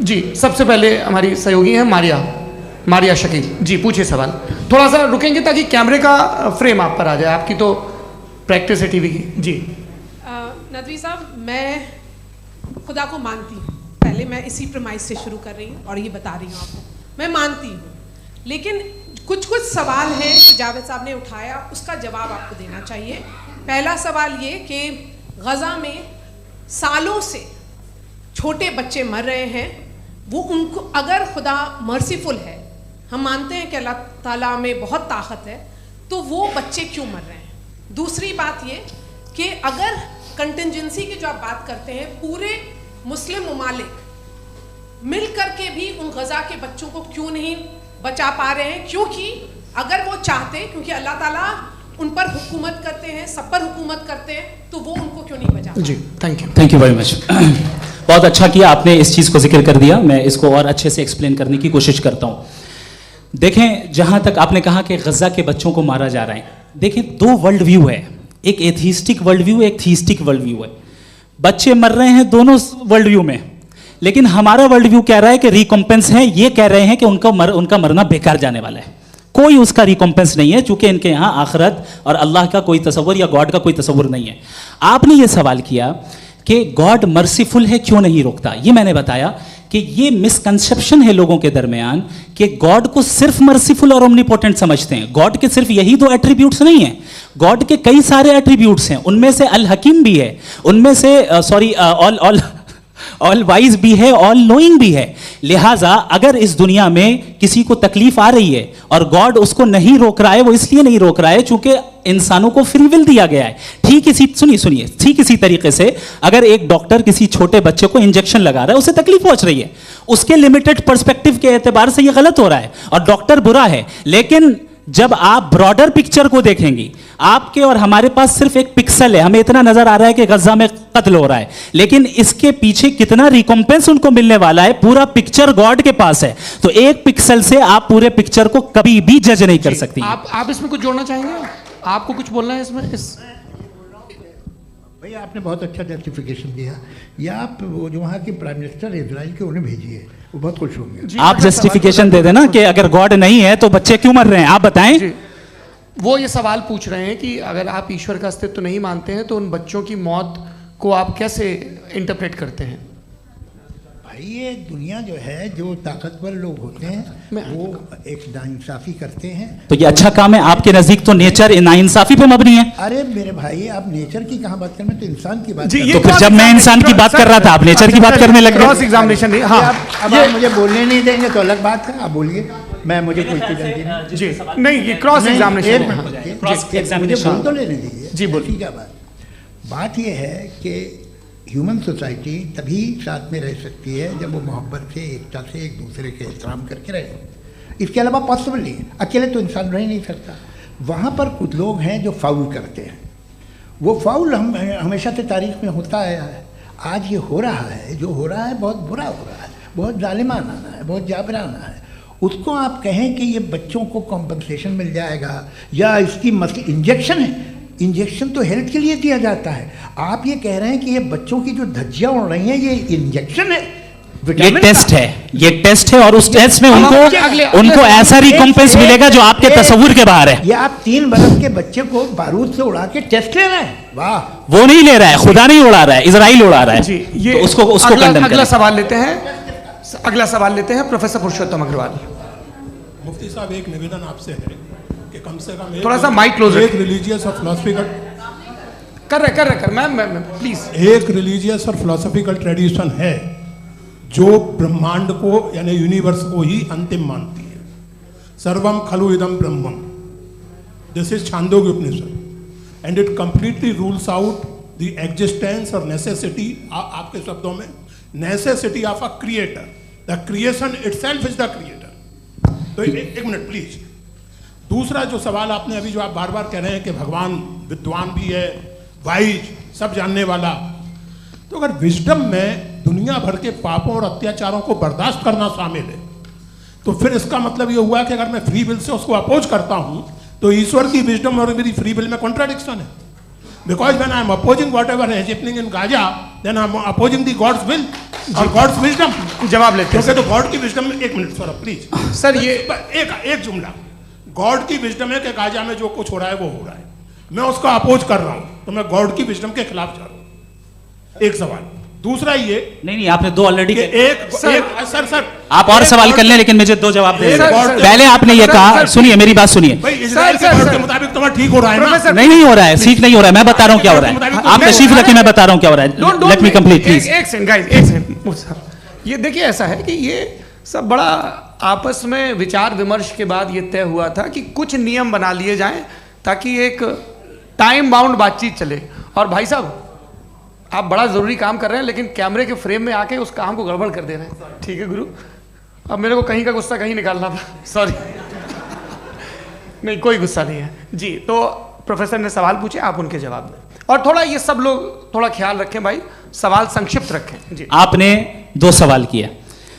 जी सबसे पहले हमारी सहयोगी हैं मारिया शकील जी, पूछिए सवाल। थोड़ा सा रुकेंगे ताकि कैमरे का फ्रेम आप पर आ जाए, आपकी तो प्रैक्टिस है टीवी की। जी नदवी साहब, मैं खुदा को मानती हूँ, पहले मैं इसी प्रमाइस से शुरू कर रही हूँ और ये बता रही हूँ आपको, मैं मानती हूँ। लेकिन कुछ सवाल हैं जो जावेद साहब ने उठाया, उसका जवाब आपको देना चाहिए। पहला सवाल ये कि गज़ा में सालों से छोटे बच्चे मर रहे हैं, वो उनको, अगर खुदा मर्सीफुल है, हम मानते हैं कि अल्लाह ताला में बहुत ताकत है, तो वो बच्चे क्यों मर रहे हैं। दूसरी बात ये कि अगर कंटिजेंसी की जो आप बात करते हैं, पूरे मुस्लिम ममालिक मिल करके भी उन गजा के बच्चों को क्यों नहीं बचा पा रहे हैं, क्योंकि अगर वो चाहते, क्योंकि अल्लाह ताला उन पर हुकूमत करते हैं, सब पर हुकूमत करते हैं, तो वो उनको क्यों नहीं बचा। जी थैंक यू वेरी मच। बहुत अच्छा किया आपने इस चीज़ को जिक्र कर दिया, मैं इसको और अच्छे से एक्सप्लेन करने की कोशिश करता हूँ। देखें, जहाँ तक आपने कहा कि गजा के बच्चों को मारा जा रहा है, देखिए दो वर्ल्ड व्यू है, एक एथीस्टिक वर्ल्ड व्यू, एक थीस्टिक वर्ल्ड व्यू है। बच्चे मर रहे हैं दोनों वर्ल्ड व्यू में, लेकिन हमारा वर्ल्ड व्यू कह रहा है कि रिकॉम्पेंस है, ये कह रहे हैं कि उनका मरना बेकार जाने वाला है, कोई उसका रिकॉम्पेंस नहीं है, चूंकि इनके यहाँ आखिरत और अल्लाह का कोई तसव्वुर या गॉड का कोई तसव्वुर नहीं है। आपने ये सवाल किया कि गॉड मर्सीफुल है, क्यों नहीं रोकता। ये मैंने बताया कि ये मिसकंसेप्शन है लोगों के दरमियान कि गॉड को सिर्फ मर्सीफुल और ओमनीपोटेंट समझते हैं। गॉड के सिर्फ यही दो एट्रीब्यूट्स नहीं हैं, गॉड के कई सारे एट्रीब्यूट्स हैं, उनमें से अल हकीम भी है, उनमें से ऑल वाइज भी है, ऑल नोइंग भी है। लिहाजा अगर इस दुनिया में किसी को तकलीफ आ रही है और गॉड उसको नहीं रोक रहा है, वो इसलिए नहीं रोक रहा है चूंकि इंसानों को फ्री विल दिया गया है। ठीक इसी तरीके से अगर एक डॉक्टर किसी छोटे बच्चे को इंजेक्शन लगा रहा है, उसे तकलीफ पहुंच रही है, उसके लिमिटेड पर्सपेक्टिव के एतबार से यह गलत हो रहा है और डॉक्टर बुरा है। लेकिन जब आप ब्रॉडर पिक्चर को देखेंगी, आपके और हमारे पास सिर्फ एक पिक्सल है, हमें इतना नजर आ रहा है कि गजा में कत्ल हो रहा है, लेकिन इसके पीछे कितना रिकॉम्पेंस उनको मिलने वाला है, पूरा पिक्चर गॉड के पास है। तो एक पिक्सल से आप पूरे पिक्चर को कभी भी जज नहीं कर सकती। आप इसमें कुछ जोड़ना चाहेंगे? आपको कुछ बोलना है इसमें? भैया आपने बहुत अच्छा जस्टिफिकेशन दिया, या आप वो जो वहाँ के प्राइम मिनिस्टर इजराइल के उन्हें भेजिए, वो बहुत खुश होंगे। आप जस्टिफिकेशन दे देना कि अगर गॉड नहीं है तो बच्चे क्यों मर रहे हैं, आप बताएं। वो ये सवाल पूछ रहे हैं कि अगर आप ईश्वर का अस्तित्व नहीं मानते हैं तो उन बच्चों की मौत को आप कैसे इंटरप्रेट करते हैं? भाई ये दुनिया जो है, जो ताकतवर लोग होते हैं वो एक नाइंसाफ़ी करते हैं। तो ये अच्छा काम है आपके नजदीक, तो नेचर नाइंसाफी पे मबनी है। अरे मेरे भाई, आप नेचर की कहाँ बात कर रहे हैं, तो इंसान की बात। तो फिर जब मैं इंसान की बात कर रहा था, आप नेचर की बात करने लग क्रॉस एग्जामिनेशन नहीं। हाँ, अब आप मुझे बोलने नहीं देंगे तो अलग बात है, आप बोलिए, मैं मुझे कोई चीज़ जी नहीं, ये क्रॉस एग्जामिनेशन मुझे बोल तो लेने दीजिए। जी बोलिए। ठीक है, बात ये है कि ह्यूमन सोसाइटी तभी साथ में रह सकती है जब वो मोहब्बत से, एकता से, एक दूसरे के एहतराम करके रहे। इसके अलावा पॉसिबल नहीं है, अकेले तो इंसान रह ही नहीं सकता। वहाँ पर कुछ लोग हैं जो फाउल करते हैं, वो फाउल हमेशा से तारीख में होता आया है। आज ये हो रहा है, जो हो रहा है बहुत बुरा हो रहा है, बहुत जालिमाना है, बहुत जाबराना है। उसको आप कहें कि ये बच्चों को कॉम्पनसेशन मिल जाएगा या इसकी इंजेक्शन है, इंजेक्शन तो हेल्थ के लिए दिया जाता है। आप ये कह रहे हैं कि ये बच्चों की जो धज्जियां उड़ रही हैं ये इंजेक्शन है, ये टेस्ट है, ये टेस्ट है और उस टेस्ट में उनको ऐसा रिकॉम्पेंस मिलेगा जो आपके तस्वुर के बाहर है। ये आप 3 बरस के बच्चे को बारूद से उड़ा के टेस्ट ले रहे हैं। वाह, वो नहीं ले रहा है, खुदा नहीं उड़ा रहा है, इजराइल उड़ा रहा है। जी, ये तो उसको अगला सवाल लेते हैं प्रोफेसर पुरुषोत्तम अग्रवाल। मुफ्ती साहब, एक निवेदन आपसे है कि कम से कम थोड़ा सा माइक क्लोज एक रिलीजियस और फिलोसफिकल कर मैम प्लीज, एक रिलीजियस और फिलोसफिकल ट्रेडिशन है जो ब्रह्मांड को यानी यूनिवर्स को ही अंतिम मानती है। सर्वम खलु इदम ब्रह्मम, this is Chandogya Upanishad, and it completely rules out the existence और नेसेसिटी, आपके शब्दों में necessity of a creator, the creation itself is the creator. तो एक मिनट प्लीज। दूसरा जो सवाल आपने अभी जो आप बार बार कह रहे हैं कि भगवान विद्वान भी है, वाइज, सब जानने वाला, तो अगर विजडम में दुनिया भर के पापों और अत्याचारों को बर्दाश्त करना शामिल है, तो फिर इसका मतलब ये हुआ कि अगर मैं फ्री विल से उसको अपोज करता हूं तो ईश्वर की विजडम और मेरी फ्री विल में कॉन्ट्राडिक्शन है। Because when I am opposing whatever is happening in Gaza, then I am opposing the God's will और गॉड्स विजडम। जवाब लेते हैं। तो गॉड की विजडम में, एक मिनट सर प्लीज सर, ये एक जुमला, गॉड की विजडम है कि गाजा में जो कुछ हो रहा है वो हो रहा है, मैं उसका अपोज कर रहा हूं, तो मैं गॉड की विजडम के खिलाफ जा रहा हूं। एक सवाल। दूसरा ये नहीं, आपने 2 ऑलरेडी। सर आप और सवाल कर लें, लेकिन मुझे 2 जवाब दे। पहले आपने ये कहा, सुनिए मेरी बात सुनिए, इजराइल के गॉड के मुताबिक तुम्हारा ठीक हो रहा है ना? नहीं हो रहा है, ठीक नहीं हो रहा है, मैं बता रहा हूँ क्या हो रहा है। आप तशरीफ रखिए, मैं बता रहा हूँ क्या हो रहा है। Let me complete please. एक सेकंड गाइस, एक सेकंड। मुफ्ती साहब ये देखिए ऐसा है कि ये सब बड़ा आपस में विचार विमर्श के बाद ये तय हुआ था कि कुछ नियम बना लिए जाएं ताकि एक टाइम बाउंड बातचीत चले। और भाई साहब आप बड़ा ज़रूरी काम कर रहे हैं लेकिन कैमरे के फ्रेम में आके उस काम को गड़बड़ कर दे रहे हैं। ठीक है गुरु, अब मेरे को कहीं का गुस्सा कहीं निकालना था, सॉरी। नहीं कोई गुस्सा नहीं है जी। तो प्रोफेसर ने सवाल पूछे, आप उनके जवाब दें और थोड़ा ये सब लोग थोड़ा ख्याल रखें भाई, सवाल संक्षिप्त रखें जी। आपने 2 सवाल किया।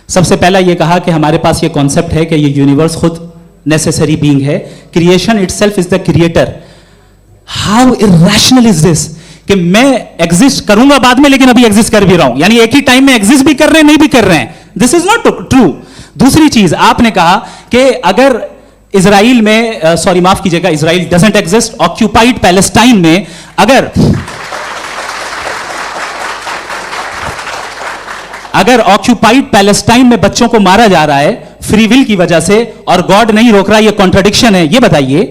सबसे पहला ये कहा कि हमारे पास ये कॉन्सेप्ट है कि ये यूनिवर्स खुद नेसेसरी बीइंग है, creation itself is the creator. How irrational is this कि मैं एग्जिस्ट करूंगा बाद में लेकिन अभी एग्जिस्ट कर भी रहा हूं, यानी एक ही टाइम में एग्जिस्ट भी कर रहे हैं नहीं भी कर रहे हैं। This is not true. दूसरी चीज आपने कहा कि अगर इजराइल में सॉरी माफ कीजिएगा, Israel doesn't exist, occupied Palestine में अगर ऑक्यूपाइड पैलेस्टाइन में बच्चों को मारा जा रहा है फ्री विल की वजह से और गॉड नहीं रोक रहा, ये कॉन्ट्रडिक्शन है। ये बताइए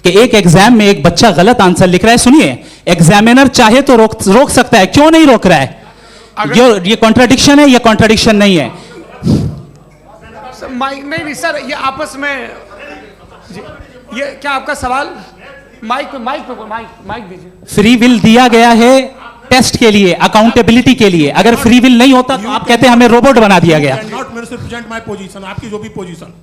कि एक एग्जाम में एक बच्चा गलत आंसर लिख रहा है, सुनिए, एग्जामिनर चाहे तो रोक सकता है, क्यों नहीं रोक रहा है? ये कॉन्ट्रडिक्शन है, ये कॉन्ट्रडिक्शन नहीं है। नहीं सर, ये आपस में ये क्या आपका सवाल माइक दीजिए। फ्री विल दिया गया है टेस्ट के लिए, अकाउंटेबिलिटी के लिए। अगर फ्री विल नहीं होता तो आप कहते हैं हमें रोबोट बना दिया गया। नॉट मिसरिप्रेजेंट माय पोजीशन, आपकी जो भी पोजीशन,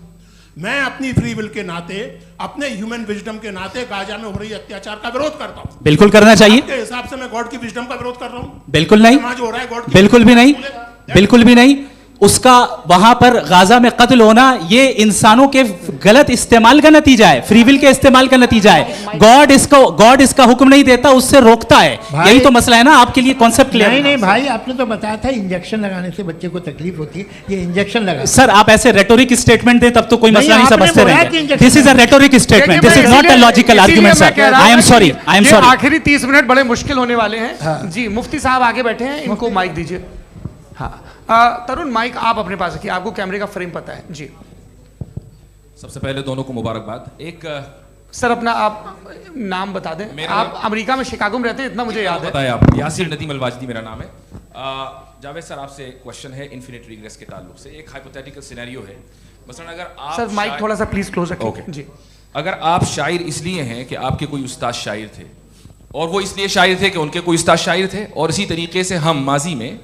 मैं अपनी फ्री विल के नाते, अपने ह्यूमन विजडम के नाते गाजा में हो रही अत्याचार का विरोध करता हूं। बिल्कुल करना चाहिए। आपके हिसाब से मैं गॉड की विजडम का विरोध कर रहा हूं? बिल्कुल नहीं, समाज हो रहा है गॉड, बिल्कुल भी नहीं, बिल्कुल भी नहीं। उसका वहां पर गाजा में कत्ल होना ये इंसानों के गलत इस्तेमाल का नतीजा है, फ्री विल के इस्तेमाल का नतीजा है। गॉड इसका हुक्म नहीं देता, उससे रोकता है। यही तो मसला है ना, आपके लिए कॉन्सेप्ट क्लियर नहीं नहीं भाई, आपने तो बताया था इंजेक्शन लगाने से बच्चे को तकलीफ होती है, ये इंजेक्शन लगा। सर आप ऐसे रेटोरिक स्टेटमेंट दें तब तो कोई मसला नहीं समझते रहेंगे। This is a rhetoric statement, this is not a logical argument sir. I am sorry, I am sorry. आखिरी 30 मिनट बड़े मुश्किल होने वाले हैं जी। मुफ्ती साहब आगे बैठे हैं, इनको माइक दीजिए। हाँ तरुण, माइक आप अपने पास रखिए, आपको कैमरे का फ्रेम पता है जी। सबसे पहले दोनों को मुबारकबाद। एक सर अपना आप नाम बता दें। आप अमेरिका में शिकागो में रहते हैं, इतना मुझे याद है। बताया आप, यासिर नदीम अलवाजदी मेरा नाम है। जावेद सर आपसे एक क्वेश्चन है इन्फिनिट रिग्रेस के ताल्लुक से। एक हाइपोथेटिकल सिनेरियो है, मसलन अगर आप सर माइक थोड़ा सा प्लीज क्लोज रखें। ओके जी। अगर आप शायर इसलिए हैं कि आपके कोई उस्ताद शायर थे और वो इसलिए शायर थे कि उनके कोई उस्ताद शायर थे, और इसी तरीके से हम माजी में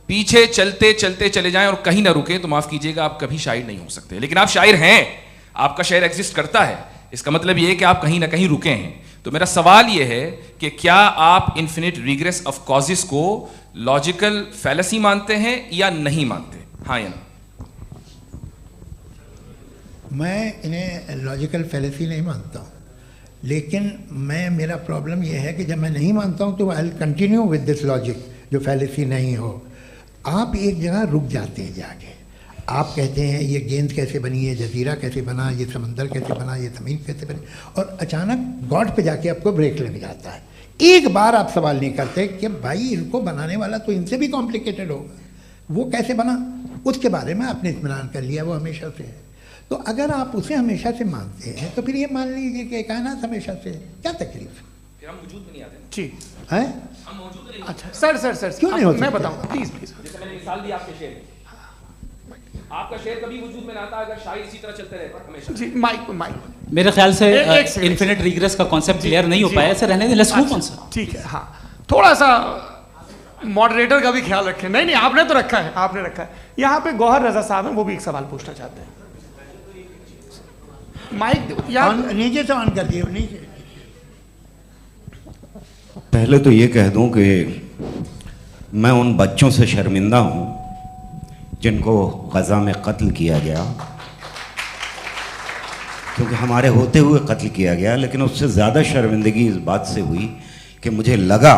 पीछे चलते चलते चले जाएं और कहीं ना रुके, तो माफ कीजिएगा आप कभी शायर नहीं हो सकते। लेकिन आप शायर हैं, आपका शेर एग्जिस्ट करता है, इसका मतलब ये है कि आप कहीं ना कहीं रुके हैं। तो मेरा सवाल ये है कि क्या आप इन्फिनिट रिग्रेस ऑफ कॉजेस को लॉजिकल फैलेसी मानते हैं या नहीं मानते? हाँ या ना? मैं इन्हें लॉजिकल फैलेसी नहीं मानता हूँ, लेकिन मेरा प्रॉब्लम यह है कि जब मैं नहीं मानता हूँ तो I will continue with this logic जो फैलेसी नहीं हो। आप एक जगह रुक जाते हैं जाके, आप कहते हैं ये गेंद कैसे बनी, ये जजीरा कैसे बना, ये समंदर कैसे बना, ये ज़मीन कैसे बनी, और अचानक गॉड पे जाके आपको ब्रेक लेने जाता है। एक बार आप सवाल नहीं करते कि भाई इनको बनाने वाला तो इनसे भी कॉम्प्लिकेटेड होगा, वो कैसे बना, उसके बारे में आपने इत्मीनान कर लिया, वो हमेशा से है। तो अगर आप उसे हमेशा से मानते हैं तो फिर ये मान लीजिए कि कायनात हमेशा से, क्या तकलीफ है? हम वजूद में नहीं आते जी है? हम मौजूद नहीं। अच्छा सर क्यों नहीं हो मैं सकते? बताऊंगा प्लीज। जैसे मैंने मिसाल दी आपके शेर, आपका शेर कभी वजूद में ना आता अगर शायर इसी तरह चलते रहता हमेशा। जी माइक मेरे ख्याल से एक सेकंड। इन्फिनिट रिग्रेस का कॉन्सेप्ट क्लियर नहीं हो पाया, ऐसे रहने दें, लेट्स मूव ऑन सर। ठीक है। हाँ थोड़ा सा मॉडरेटर का भी ख्याल रखें। नहीं आपने तो रखा है, आपने रखा है। यहाँ पे गौहर रजा साहब हैं, वो भी एक सवाल पूछना चाहते हैं। माइक नीचे से ऑन कर दिए नीचे। पहले तो ये कह दूं कि मैं उन बच्चों से शर्मिंदा हूं जिनको गज़ा में कत्ल किया गया, क्योंकि हमारे होते हुए कत्ल किया गया। लेकिन उससे ज़्यादा शर्मिंदगी इस बात से हुई कि मुझे लगा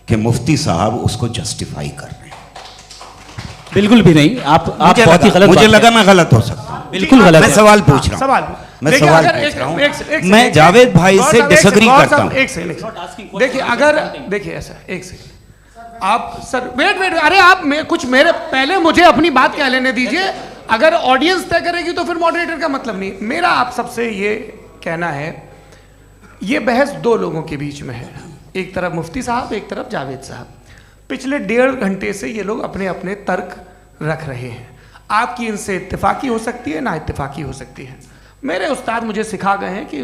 कि मुफ्ती साहब उसको जस्टिफाई कर रहे हैं। बिल्कुल भी नहीं, आप बहुत ही गलत, मुझे लगा मैं गलत हो सकता हूं। बिल्कुल गलत। मैं सवाल पूछ रहा हूं, मैं सवाल पूछ रहा हूं। मैं जावेद भाई से डिसएग्री करता हूं। एक सेकंड देखिए, अगर देखिए ऐसा, एक सेकंड आप सर वेट, अरे आप कुछ मेरे पहले मुझे अपनी बात कह लेने दीजिए। अगर ऑडियंस तय करेगी तो फिर मॉडरेटर का मतलब नहीं। मेरा आप सबसे ये कहना है, ये बहस दो लोगों के बीच में है, एक तरफ मुफ्ती साहब, एक तरफ जावेद साहब। पिछले 1.5 घंटे से ये लोग अपने अपने तर्क रख रहे हैं। आपकी इनसे इत्तेफाकी हो सकती है, ना इत्तेफाकी हो सकती है। मेरे उस्ताद मुझे सिखा गए हैं कि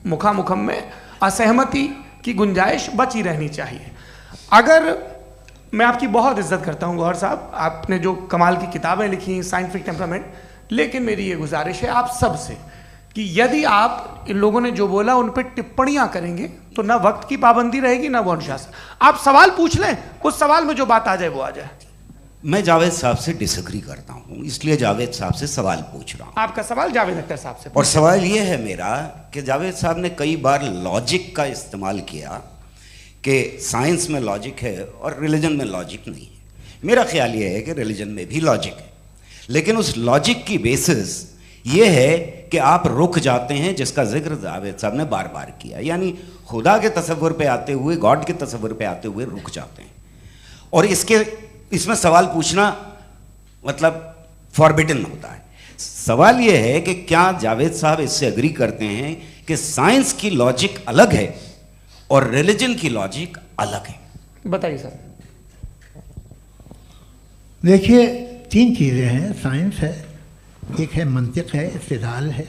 मुखामुखम में असहमति की गुंजाइश बची रहनी चाहिए। अगर मैं आपकी बहुत इज्जत करता हूँ गौहर साहब, आपने जो कमाल की किताबें लिखी साइंटिफिक टेम्परामेंट, लेकिन मेरी ये गुजारिश है आप सब से कि यदि आप इन लोगों ने जो बोला उन पर टिप्पणियां करेंगे तो ना वक्त की पाबंदी रहेगी ना वो अनुशासन। आप सवाल पूछ लें, उस सवाल में जो बात आ जाए वो आ जाए। मैं जावेद साहब से डिसएग्री करता हूं, इसलिए जावेद साहब से सवाल पूछ रहा हूं। आपका सवाल जावेद अख्तर साहब से। और सवाल ये है मेरा कि जावेद साहब ने कई बार लॉजिक का इस्तेमाल किया कि साइंस में लॉजिक है और रिलीजन में लॉजिक नहीं है। मेरा ख्याल ये है कि रिलीजन में भी लॉजिक है, लेकिन उस लॉजिक की बेसिस ये है कि आप रुक जाते हैं, जिसका जिक्र जावेद साहब ने बार बार किया, यानी खुदा के तसव्वुर पे आते हुए, गॉड के तसव्वुर पे आते हुए रुक जाते हैं। और इसमें सवाल पूछना मतलब फॉरबिडन होता है। सवाल यह है कि क्या जावेद साहब इससे एग्री करते हैं कि साइंस की लॉजिक अलग है और रिलीजन की लॉजिक अलग है? बताइए सर। देखिए, 3 चीज़ें हैं। साइंस है, एक है मंतिक है, इस्तिदलाल है,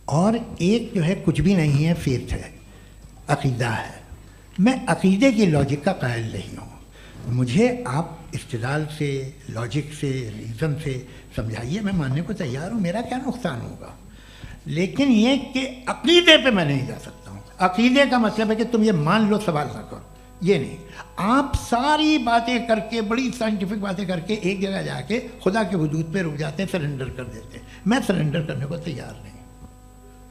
और एक जो है कुछ भी नहीं है, फेथ है, अकीदा है। मैं अकीदे की लॉजिक का कायल नहीं हूँ। मुझे आप इस्तिदलाल से, लॉजिक से, रीज़न से समझाइए, मैं मानने को तैयार हूँ, मेरा क्या नुकसान होगा। लेकिन ये कि अकीदे पे मैं नहीं जा सकता हूँ। अकीदे का मतलब है कि तुम ये मान लो, सवाल ना करो, ये नहीं। आप सारी बातें करके, बड़ी साइंटिफिक बातें करके एक जगह जाके खुदा के वजूद पे रुक जाते हैं, सरेंडर कर देते हैं। मैं सरेंडर करने को तैयार नहीं।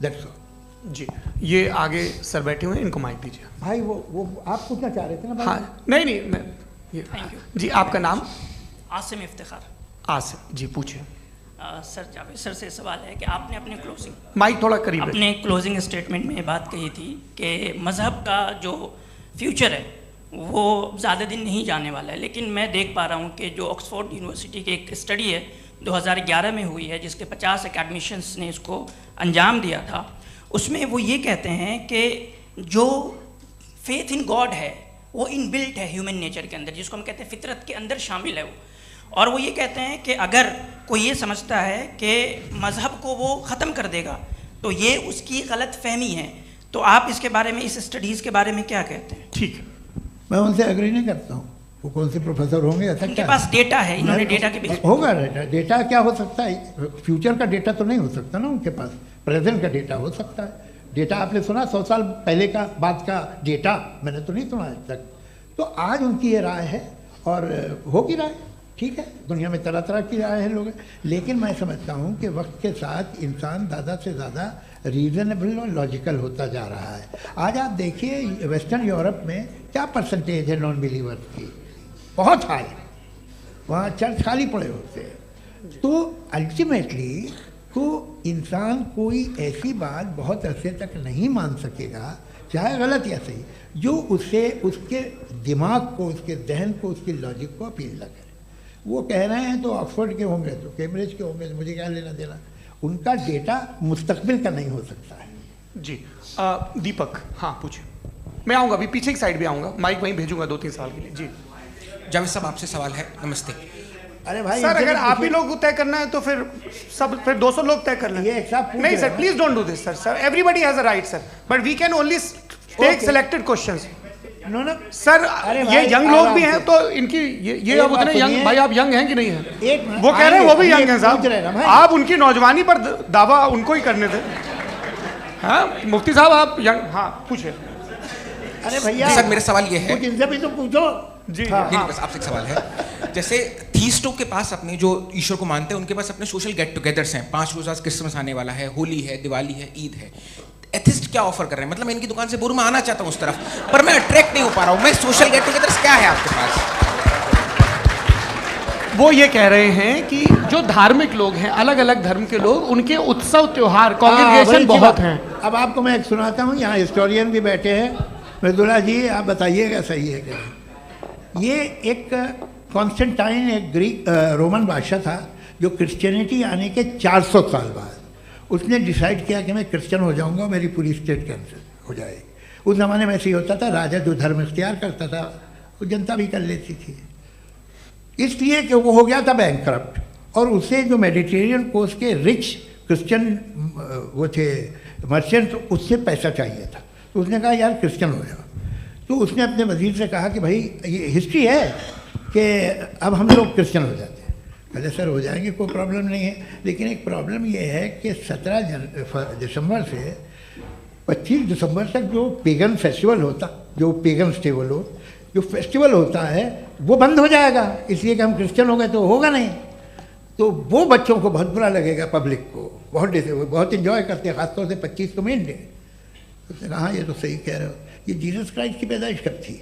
That's all. जी, ये आगे सर बैठे हुए हैं, इनको माइक दीजिए। भाई वो आप पूछना चाह रहे थे ना भाई? हाँ, नहीं मैं ये जी, आपका नाम? आसिम इफ्तिखार। आसिम जी, पूछिए। सर, जावेद सर से सवाल है कि आपने अपने क्लोजिंग, माइक थोड़ा करीब, अपने क्लोजिंग स्टेटमेंट में बात कही थी कि मज़हब का जो फ्यूचर है वो ज़्यादा दिन नहीं जाने वाला है। लेकिन मैं देख पा रहा हूँ कि जो ऑक्सफोर्ड यूनिवर्सिटी की एक स्टडी है 2011 में हुई है, जिसके 50 एकेडमिशियंस ने इसको अंजाम दिया था, उसमें वो ये कहते हैं कि जो फेथ इन गॉड है वो इनबिल्ट है ह्यूमन नेचर के अंदर, जिसको हम कहते हैं फितरत के अंदर शामिल है वो। और वो ये कहते हैं कि अगर कोई ये समझता है कि मज़हब को वो ख़त्म कर देगा तो ये उसकी गलत फहमी है। तो आप इसके बारे में, इस स्टडीज़ के बारे में क्या कहते हैं? ठीक है, मैं उनसे एग्री नहीं करता हूँ। वो कौन से प्रोफेसर होंगे? ऐसा उनके पास डेटा है, इन्होंने डेटा के बेस होगा। डेटा क्या हो सकता है? फ्यूचर का डेटा तो नहीं हो सकता ना उनके पास, प्रेजेंट का डेटा हो सकता है। डेटा आपने सुना 100 साल पहले का बाद का डेटा? मैंने तो नहीं सुना आज तक। तो आज उनकी ये राय है और होगी राय, ठीक है। दुनिया में तरह तरह की राय है लोग, लेकिन मैं समझता हूँ कि वक्त के साथ इंसान ज़्यादा से ज़्यादा रीज़नेबल और लॉजिकल होता जा रहा है। आज आप देखिए वेस्टर्न यूरोप में क्या परसेंटेज है नॉन बिलीवर्स की, बहुत हाई। वहाँ चर्च खाली पड़े होते हैं। तो अल्टीमेटली तो इंसान कोई ऐसी बात बहुत अरसे तक नहीं मान सकेगा, चाहे गलत या सही, जो उससे उसके दिमाग को, उसके जहन को, उसकी लॉजिक को अपील न करे। वो कह रहे हैं तो ऑक्सफोर्ड के होंगे तो कैम्ब्रिज के होंगे, मुझे क्या लेना देना। उनका डेटा मुस्तकबिल का नहीं हो सकता है। जी, दीपक, हाँ पूछिए। मैं आऊँगा, अभी पीछे की साइड भी आऊँगा, माइक वहीं भेजूंगा 2-3 साल के लिए। जी जावेद साहब, आपसे सवाल है। नमस्ते। अरे भाई सर, अगर आप ही लोग तय करना है तो फिर 200 लोग तय कर लें। नहीं sir, please don't do this sir. Everybody has a right sir, but we can only take selected questions. No sir, ये यंग लोग भी हैं तो इनकी ये अब उतने यंग, भाई आप यंग हैं कि नहीं हैं? वो कह रहे हैं वो भी यंग हैं साहब, आप उनकी नौजवानी पर दावा उनको ही करने थे। हाँ मुफ्ती साहब, आप यंग, हाँ पूछे। अरे भैया सर, मेरा सवाल ये है, इनसे भी तो पूछो जी। नहीं, बस आपसे एक सवाल है। जैसे थीस्टों के पास, अपने जो ईश्वर को मानते हैं, उनके पास अपने सोशल गेट टुगेदर्स हैं। 5 रोज़ा क्रिसमस आने वाला है, होली है, दिवाली है, ईद है। एथिस्ट क्या ऑफर कर रहे हैं? मतलब मैं इनकी दुकान से बुरमा आना चाहता हूँ उस तरफ, पर मैं अट्रैक्ट नहीं हो पा रहा हूँ। मैं सोशल गेट टुगेदर्स क्या है आपके पास? वो ये कह रहे हैं कि जो धार्मिक लोग हैं, अलग अलग धर्म के लोग, उनके उत्सव त्योहार, कांग्रेगेशन बहुत हैं। अब आपको मैं एक सुनाता हूँ, यहाँ हिस्टोरियन भी बैठे हैं। मृदुला जी, आप बताइएगा सही है क्या? ये एक कॉन्स्टेंटाइन, एक ग्रीक रोमन बादशाह था, जो क्रिश्चियनिटी आने के 400 साल बाद उसने डिसाइड किया कि मैं क्रिश्चियन हो जाऊंगा, मेरी पूरी स्टेट कैंसिल हो जाएगी। उस ज़माने में ऐसे ही होता था, राजा जो धर्म इख्तियार करता था वो जनता भी कर लेती थी। इसलिए कि वो हो गया था बैंकरप्ट, और उसे जो मेडिटेरियन कोस्ट के रिच क्रिश्चियन वो थे मर्चेंट, उससे पैसा चाहिए था। तो उसने कहा यार क्रिश्चियन हो जाओ। तो उसने अपने वजीर से कहा कि भाई ये हिस्ट्री है कि अब हम लोग क्रिश्चियन हो जाते हैं। कहते सर हो जाएंगे, कोई प्रॉब्लम नहीं है, लेकिन एक प्रॉब्लम ये है कि 17 दिसंबर से 25 दिसंबर तक जो पेगन फेस्टिवल होता, जो पेगन स्टेबल हो, जो फेस्टिवल होता है वो बंद हो जाएगा, इसलिए कि हम क्रिश्चियन हो गए तो होगा नहीं। तो वो बच्चों को बहुत बुरा लगेगा, पब्लिक को बहुत इन्जॉय करते हैं, खासतौर से 25 को मेन डे। उसने कहा हाँ ये तो सही कह रहे हो, ये जीसस क्राइस्ट की पैदाइश कब थी?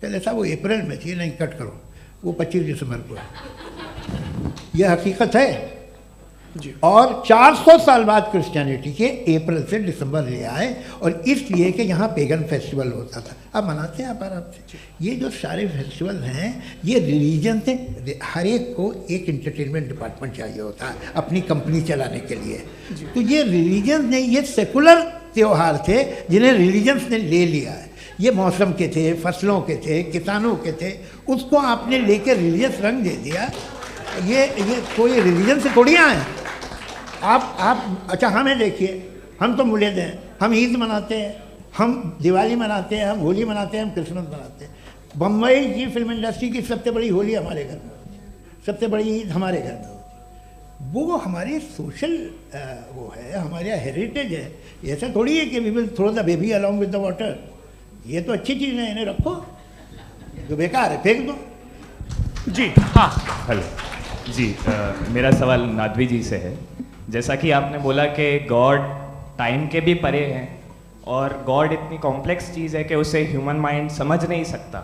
पहले साहब वो अप्रैल में थी। नहीं कट करो, वो 25 दिसंबर को है। यह हकीकत है जी। और 400 साल बाद क्रिश्चियनिटी के अप्रैल से दिसंबर ले आए, और इसलिए कि यहाँ पेगन फेस्टिवल होता था। अब मनाते हैं आप आराम से। ये जो सारे फेस्टिवल हैं ये रिलीजन से, हर एक को एक इंटरटेनमेंट डिपार्टमेंट चाहिए होता है अपनी कंपनी चलाने के लिए। तो ये रिलीजन ने, ये सेकुलर त्यौहार थे जिन्हें रिलीजन्स ने ले लिया है। ये मौसम के थे, फसलों के थे, किसानों के थे, उसको आपने लेकर रिलीजियस रंग दे दिया। ये कोई रिलीजन से थोड़ी आए आप। अच्छा हमें देखिए, हम तो मुल्द हैं, हम ईद मनाते हैं, हम दिवाली मनाते हैं, हम होली मनाते हैं, हम क्रिसमस मनाते हैं। बम्बई की फिल्म इंडस्ट्री की सबसे बड़ी होली हमारे घर में होती है, सबसे बड़ी ईद हमारे घर में होती है। वो हमारे सोशल वो है, हमारे हेरिटेज है। ऐसा थोड़ी है कि we will throw the baby along with the water. ये तो अच्छी चीज़ है, इन्हें रखो, जो बेकार है फेंक दो। जी हाँ हेलो जी, मेरा सवाल नादवी जी से है। जैसा कि आपने बोला कि गॉड टाइम के भी परे हैं, और गॉड इतनी कॉम्प्लेक्स चीज़ है कि उसे ह्यूमन माइंड समझ नहीं सकता,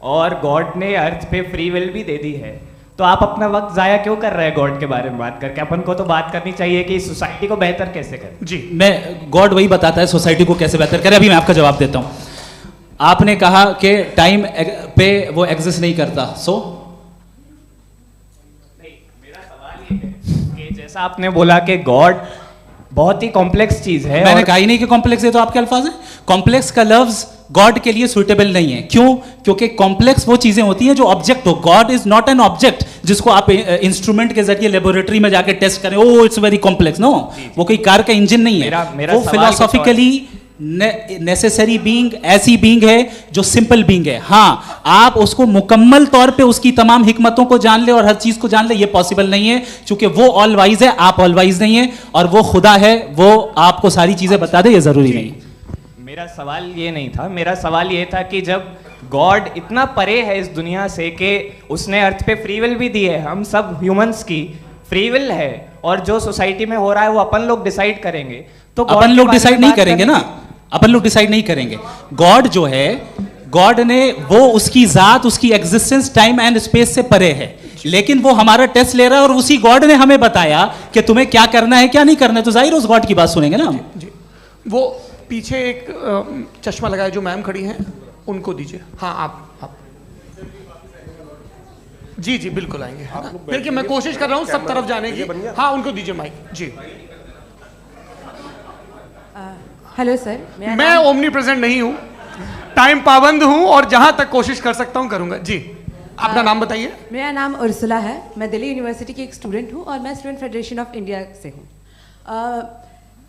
और गॉड ने अर्थ पे फ्री विल भी दे दी है। तो आप अपना वक्त ज़ाया क्यों कर रहे हैं गॉड के बारे में बात करके? अपन को तो बात करनी चाहिए कि सोसाइटी को बेहतर कैसे करें। जी, मैं गॉड वही बताता है सोसाइटी को कैसे बेहतर करे। अभी मैं आपका जवाब देता हूँ। आपने कहा कि टाइम पे वो एग्जिस्ट नहीं करता, मेरा सवाल ये है कि जैसा आपने बोला कि गॉड बहुत ही कॉम्प्लेक्स चीज है। मैंने कहा ही नहीं कि कॉम्प्लेक्स है, तो आपके अल्फाज हैं। कॉम्प्लेक्स का लफ्ज गॉड के लिए सुइटेबल नहीं है। क्यों? क्योंकि कॉम्प्लेक्स वो चीजें होती हैं जो ऑब्जेक्ट हो। God is not an object जिसको आप इंस्ट्रूमेंट के जरिए लेबोरेटरी में जाके टेस्ट करें, oh it's very complex. No, वो कोई कार का इंजन नहीं है। वो फिलोसॉफिकली नेसेसरी बीइंग ऐसी बीइंग है जो सिंपल बीइंग है। हाँ, आप उसको मुकम्मल तौर पे उसकी तमाम हिकमतों को जान ले और हर चीज को जान ले, ये पॉसिबल नहीं है, क्योंकि वो ऑल वाइज है, आप ऑल वाइज नहीं है, और वो खुदा है, वो आपको सारी चीजें बता दे, ये जरूरी नहीं। मेरा सवाल ये नहीं था। मेरा सवाल ये था कि जब गॉड इतना परे है इस दुनिया से कि उसने अर्थ पे फ्री विल भी दी है, हम सब ह्यूमंस की फ्री विल है, और जो सोसाइटी में हो रहा है वो अपन लोग डिसाइड करेंगे, तो अपन लोग डिसाइड नहीं करेंगे ना, अपन लोग डिसाइड नहीं करेंगे। गॉड जो है, गॉड ने वो उसकी जात, उसकी एग्जिस्टेंस टाइम एंड स्पेस से परे है, लेकिन वो हमारा टेस्ट ले रहा है, और उसी गॉड ने हमें बताया कि तुम्हें क्या करना है क्या नहीं करना है। तो जाहिर उस गॉड की बात सुनेंगे ना हम। जी, वो पीछे एक चश्मा लगाए जो मैम खड़ी हैं, उनको दीजिए। हाँ आप जी जी बिल्कुल आएंगे। देखिए मैं कोशिश कर रहा हूँ सब तरफ जाने की। हाँ उनको दीजिए माइक। जी हेलो सर, मैं ओमनी प्रेजेंट नहीं हूँ, टाइम पाबंद हूँ, और जहां तक कोशिश कर सकता हूँ करूंगा। जी अपना नाम बताइए। मेरा नाम उर्सुला है, मैं दिल्ली यूनिवर्सिटी की एक स्टूडेंट हूँ, और मैं स्टूडेंट फेडरेशन ऑफ इंडिया से हूँ।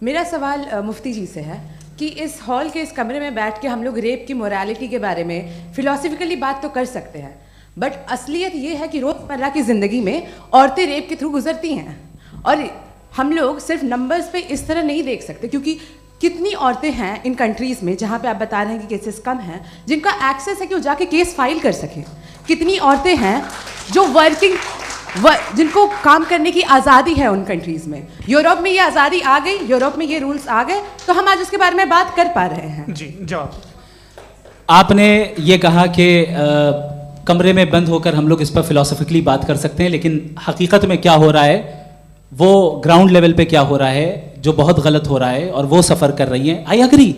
मेरा सवाल मुफ्ती जी से है कि इस हॉल के इस कमरे में बैठ के हम लोग रेप की मोरालिटी के बारे में फिलोसफिकली बात तो कर सकते हैं, बट असलियत ये है कि रोज़मर्रा की ज़िंदगी में औरतें रेप के थ्रू गुजरती हैं, और हम लोग सिर्फ नंबर्स पे इस तरह नहीं देख सकते, क्योंकि कितनी औरतें हैं इन कंट्रीज़ में जहाँ पे आप बता रहे हैं कि केसेस कम हैं, जिनका एक्सेस है कि वो जाके केस फाइल कर सकें। कितनी औरतें हैं जो जिनको काम करने की आज़ादी है उन कंट्रीज़ में। यूरोप में ये आज़ादी आ गई, यूरोप में ये रूल्स आ गए, तो हम आज उसके बारे में बात कर पा रहे हैं। जी जवाब। आपने ये कहा कि कमरे में बंद होकर हम लोग इस पर फिलोसफिकली बात कर सकते हैं, लेकिन हकीकत में क्या हो रहा है, वो ग्राउंड लेवल पे क्या हो रहा है जो बहुत गलत हो रहा है, और वो सफ़र कर रही हैं। आई अग्री,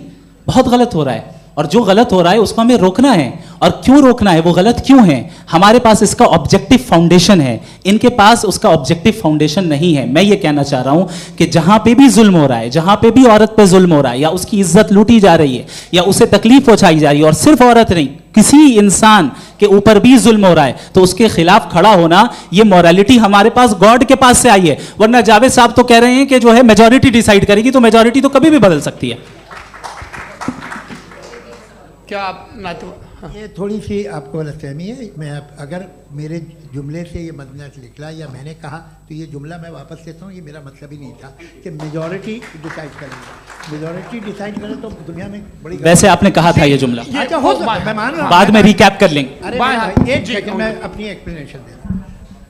बहुत गलत हो रहा है, और जो गलत हो रहा है उसको हमें रोकना है। और क्यों रोकना है, वो गलत क्यों है? हमारे पास इसका ऑब्जेक्टिव फाउंडेशन है, इनके पास उसका ऑब्जेक्टिव फाउंडेशन नहीं है। मैं ये कहना चाह रहा हूँ कि जहाँ पे भी जुल्म हो रहा है, जहाँ पे भी औरत पे जुल्म हो रहा है, या उसकी इज्जत लूटी जा रही है, या उसे तकलीफ पहुँचाई जा रही है, और सिर्फ औरत नहीं, किसी इंसान के ऊपर भी जुल्म हो रहा है तो उसके खिलाफ खड़ा होना, ये मॉरलिटी हमारे पास गॉड के पास से आई है। वरना जावेद साहब तो कह रहे हैं कि जो है मेजॉरिटी डिसाइड करेगी, तो मेजॉरिटी तो कभी भी बदल सकती है। क्या आप ना तो ये थोड़ी सी आपको गलतफहमी है। मैं अगर मेरे जुमले से ये मदनत निकला या मैंने कहा तो ये जुमला मैं वापस लेता हूँ। ये मेरा मतलब ही नहीं था कि मेजॉरिटी डिसाइड करेगी। मेजॉरिटी डिसाइड करे तो दुनिया में बड़ी, वैसे आपने कहा था ये जुमला। अच्छा, हो सकता है, मैं मान रहा हूँ, बाद में रिकैप कर लेंगे। अरे एक सेकंड, मैं अपनी एक्सप्लेनेशन दे रहा हूँ।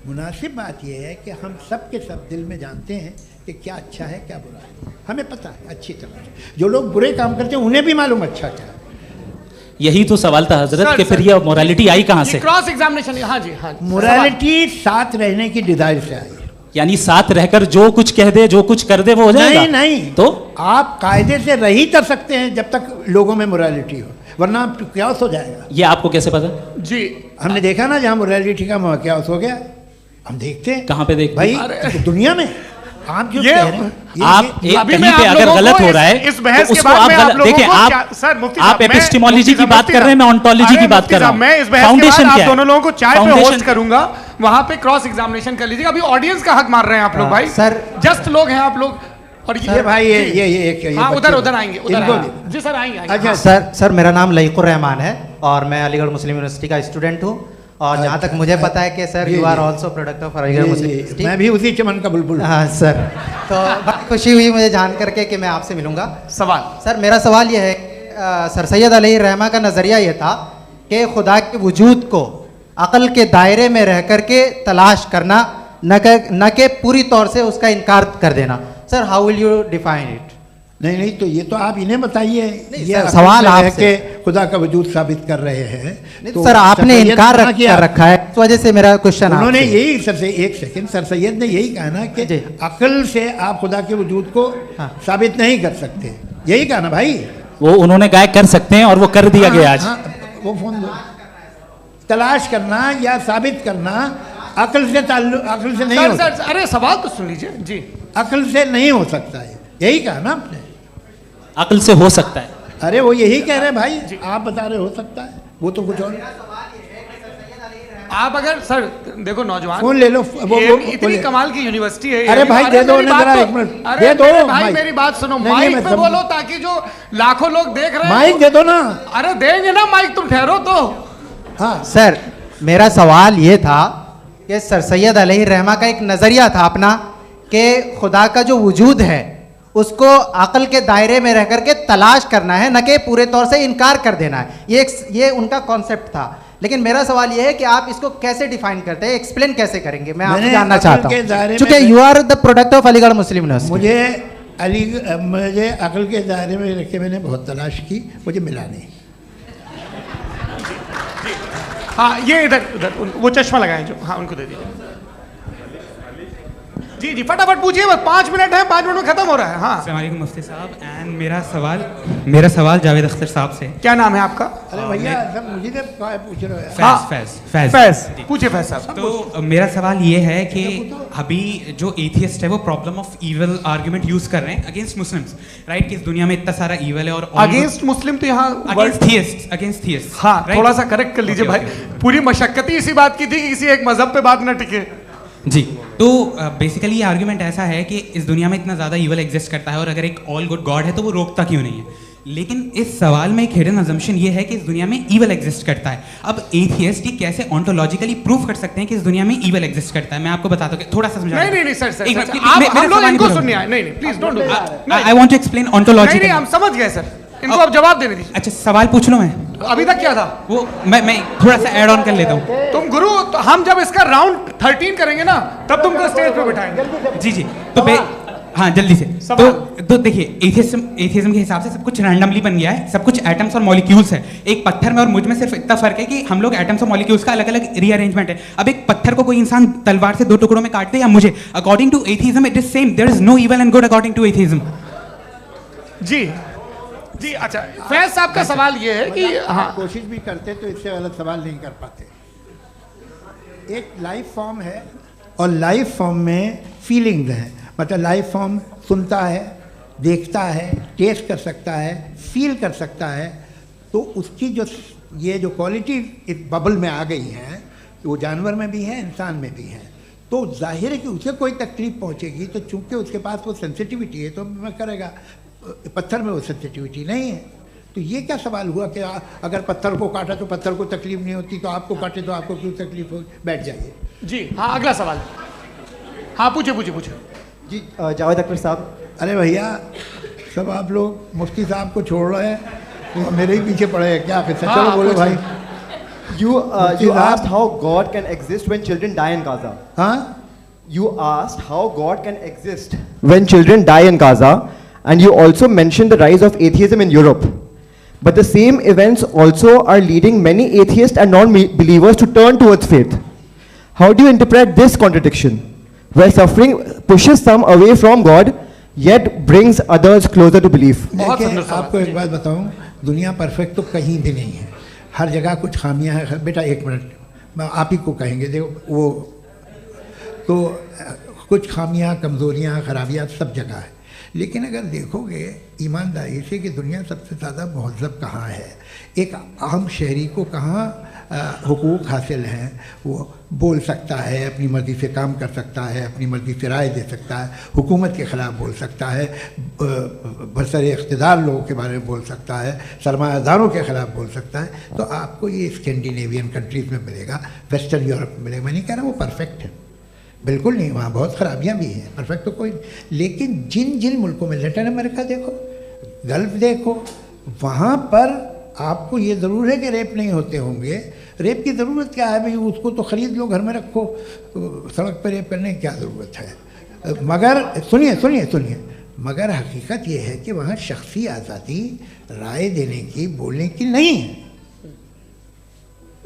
मुनासिब बात यह है कि हम सब के सब दिल में जानते हैं कि क्या अच्छा है क्या बुरा है, हमें पता है अच्छी तरह से। जो लोग बुरे काम करते हैं उन्हें भी मालूम अच्छा क्या है। यही तो सवाल था हजरत कि फिर ये मोरालिटी आई कहाँ से? Cross examination. हाँ जी, हाँ। मोरालिटी साथ रहने की डिजायर से आई, यानी साथ रहकर जो कुछ कह दे, जो कुछ कर दे, वो हो जाएगा? नहीं नहीं, तो आप कायदे से रह ही कर सकते हैं जब तक लोगों में मोरालिटी हो, वरना क्यास हो जाएगा। ये आपको कैसे पता? जी, हमने देखा ना, जहाँ मोरालिटी का क्यास हो गया, हम देखते हैं। कहाँ पे देखते भाई? दुनिया में। आप जो कह रहे हैं, आप कहीं पे आप अगर गलत हो रहा है इस बहस तो के उसको बाद आप में आप देखिए, आप एपिस्टेमोलॉजी की बात कर रहे हैं, मैं ओंटोलॉजी की बात कर रहा हूं। मैं इस बहस के बाद आप दोनों लोगों को चाय पे होस्ट करूंगा, वहां पे क्रॉस एग्जामिनेशन कर लीजिएगा। अभी ऑडियंस का हक मार रहे हैं आप लोग भाई, सर जस्ट लोग हैं आप लोग। और ये भाई ये हाँ, उधर आएंगे, उधर जी सर आएंगे। अच्छा सर मेरा नाम लईकुर रहमान है और मैं अलीगढ़ मुस्लिम यूनिवर्सिटी का स्टूडेंट हूँ। और जहाँ तक मुझे पता है कि sir you are also product of Aligarh Muslim University. मैं भी उसी चमन का बुलबुल। हाँ सर, तो बहुत खुशी हुई मुझे जान करके कि मैं आपसे मिलूंगा। सवाल सर, मेरा सवाल ये है, सर सैयद अलैहि रहमा का नज़रिया ये था कि खुदा के वजूद को अक़ल के दायरे में रह कर के तलाश करना, न कि पूरी तौर से उसका इनकार कर देना। Sir how will you define it? नहीं, तो ये तो आप इन्हें बताइए। ये सवाल आपसे खुदा का वजूद साबित कर रहे हैं तो सर आपने इनकार कर रखा है, इस वजह से मेरा क्वेश्चन। उन्होंने यही सर से एक सेकंड, सर सैयद ने यही कहा ना कि अक्ल से आप खुदा के वजूद को साबित नहीं कर सकते, यही कहा ना भाई। वो उन्होंने कहा कर सकते हैं और वो कर दिया गया आज। वो फोन दो। तलाश करना या साबित करना अक्ल से अक्ल से नहीं हो सकता। अरे सवाल तो सुन लीजिए जी। अक्ल से नहीं हो सकता है, यही कहा ना आपने। अक्ल से हो सकता है। अरे वो यही कह रहे हैं भाई, आप बता रहे हो सकता है, वो तो कुछ और। आप अगर सर देखो नौजवान फोन ले लो, वो इतनी कमाल की यूनिवर्सिटी है। अरे भाई दे दो जरा, एक मिनट दे दो भाई, मेरी बात सुनो, माइक पे बोलो ताकि जो लाखों लोग देख रहे हैं। माइक दे दो ना। अरे देंगे ना माइक, तुम ठहरो तो। हाँ सर, मेरा सवाल ये था कि सर सैयद अलैहि रहमा का एक नज़रिया था अपना कि खुदा का जो वजूद है उसको अक़ल के दायरे में रह करके तलाश करना है, न कि पूरे तौर से इनकार कर देना है। ये उनका कॉन्सेप्ट था। लेकिन मेरा सवाल ये है कि आप इसको कैसे डिफाइन करते हैं, एक्सप्लेन कैसे करेंगे? मैं आपसे जानना चाहता हूँ, क्योंकि you are the product of Aligarh Muslim University. मुझे अक़ल के दायरे में रख के मैंने बहुत तलाश की, मुझे मिला नहीं। हाँ, ये इधर वो चश्मा लगाए जो, हाँ उनको दे दीजिए। जी जी फटाफट पूछिए, बस 5 मिनट है, 5 मिनट में खत्म हो रहा है। हाँ, अस्सलाम वालेकुम मुफ्ती साहब। एंड मेरा सवाल जावेद अख्तर साहब से। क्या नाम है आपका? अरे भैया सब मुझे पूछ रहे हो। फैज पूछिए फैज साहब। तो मेरा सवाल ये है कि अभी जो एथियस्ट है वो problem of evil argument use कर रहे हैं अगेंस्ट मुस्लिम्स, राइट? कि इस दुनिया में इतना सारा ईविल है और अगेंस्ट मुस्लिम तो यहाँ अगेंस्ट थियस्ट। हाँ, थोड़ा सा करेक्ट कर लीजिए भाई। पूरी मशक्कत ही इसी बात की थी कि किसी एक मजहब पे बात न टिके। जी, तो बेसिकली ये आर्ग्यूमेंट ऐसा है कि इस दुनिया में इतना ज़्यादा ईवल एग्जिस्ट करता है और अगर एक ऑल गुड गॉड है तो वो रोकता क्यों नहीं है? लेकिन इस सवाल में एक हिडन अजम्पशन ये है कि इस दुनिया में ईवल एग्जिस्ट करता है। अब एथियस्ट ये कैसे ऑन्टोलॉजिकली प्रूव कर सकते हैं कि इस दुनिया में ईवल एग्जिस्ट करता है? मैं आपको बताता हूँ, थोड़ा सा समझा। नहीं सर, हम लोग इनको सुनिए। नहीं please don't do. I want to explain ontology. नहीं, हम समझ गए सर, इनको अब जवाब देने दीजिए। अच्छा, सवाल पूछ लो। मैं अभी तक क्या था वो मैं थोड़ा सा ऐड ऑन कर लेता हूँ। तुम गुरु, तो हम जब इसका राउंड 13 करेंगे ना तब तुमको स्टेज पे बिठाएंगे। जी तो हाँ जल्दी से। तो देखिए, एथियज्म के हिसाब से सब कुछ रैंडमली बन गया है, सब कुछ एटम्स और मॉलिक्यूल्स है। एक पत्थर में और मुझ में सिर्फ इतना फर्क है कि हम लोग एटम्स और मॉलिक्यूल्स का अलग अलग रीअरेंजमेंट है। अब एक पत्थर को कोई इंसान तलवार से 2 टुकड़ों में काट दे या मुझे, according to atheism it is same. There is no evil and good according to atheism. जी अच्छा, फैज साहब का सवाल ये है कि हाँ, कोशिश भी करते तो इससे गलत सवाल नहीं कर पाते। एक लाइफ फॉर्म है और लाइफ फॉर्म में फीलिंग्स हैं, मतलब लाइफ फॉर्म सुनता है, देखता है, टेस्ट कर सकता है, फील कर सकता है, तो उसकी जो ये जो क्वालिटी इस बबल में आ गई हैं वो जानवर में भी है, इंसान में भी है, तो जाहिर है कि उसे कोई तकलीफ पहुंचेगी, तो चूंकि उसके पास वो सेंसिटिविटी है तो मैं करेगा। पत्थर में वो सेंसिटिविटी नहीं है। तो ये क्या सवाल हुआ कि अगर पत्थर को काटा तो पत्थर को तकलीफ नहीं होती, तो आपको काटे तो आपको क्यों तकलीफ हो? बैठ जाइए जी। हाँ, अगला सवाल। हाँ, पूछे जी। जावेद अख्तर साहब। अरे भैया, सब आप लोग मुफ्ती साहब को छोड़ रहे हैं, तो मेरे ही पीछे पड़े हैं क्या? चलो बोलो भाई। You asked how God can exist when children die in Gaza. Huh? You asked how God can exist when children die in Gaza, and you also mentioned the rise of atheism in Europe. But the same events also are leading many atheists and non-believers to turn towards faith. How do you interpret this contradiction, where suffering pushes some away from God, yet brings others closer to belief? आपको एक बात बताऊं, दुनिया perfect तो कहीं भी नहीं है, हर जगह कुछ खामियां हैं। बेटा एक मिनट, मैं आप ही को कहेंगे, देखो वो तो कुछ खामियां, कमज़ोरियां, खराबियां सब जगह है। लेकिन अगर देखोगे ईमानदारी से कि दुनिया सबसे ज़्यादा महज़ब कहाँ है, एक आम शहरी को कहाँ हुकूक हासिल हैं, वो बोल सकता है, अपनी मर्ज़ी से काम कर सकता है, अपनी मर्ज़ी से राय दे सकता है, हुकूमत के ख़िलाफ़ बोल सकता है, बरसरे इक़्तिदार लोगों के बारे में बोल सकता है, सरमायादारों के ख़िलाफ़ बोल सकता है। तो आपको ये स्कैंडिनेवियन कंट्रीज़ में मिलेगा, वेस्टर्न यूरोप में मिलेगा। मैं नहीं कह रहा वो परफेक्ट है, बिल्कुल नहीं, वहाँ बहुत ख़राबियाँ भी हैं, परफेक्ट तो कोई। लेकिन जिन जिन मुल्कों में, लैटिन अमेरिका देखो, गल्फ़ देखो, वहाँ पर आपको ये ज़रूर है कि रेप नहीं होते होंगे। रेप की ज़रूरत क्या है भाई? उसको तो ख़रीद लो, घर में रखो, सड़क पर रेप करने की क्या ज़रूरत है? मगर सुनिए, मगर हकीकत ये है कि वहाँ शख्सी आज़ादी राय देने की, बोलने की नहीं है।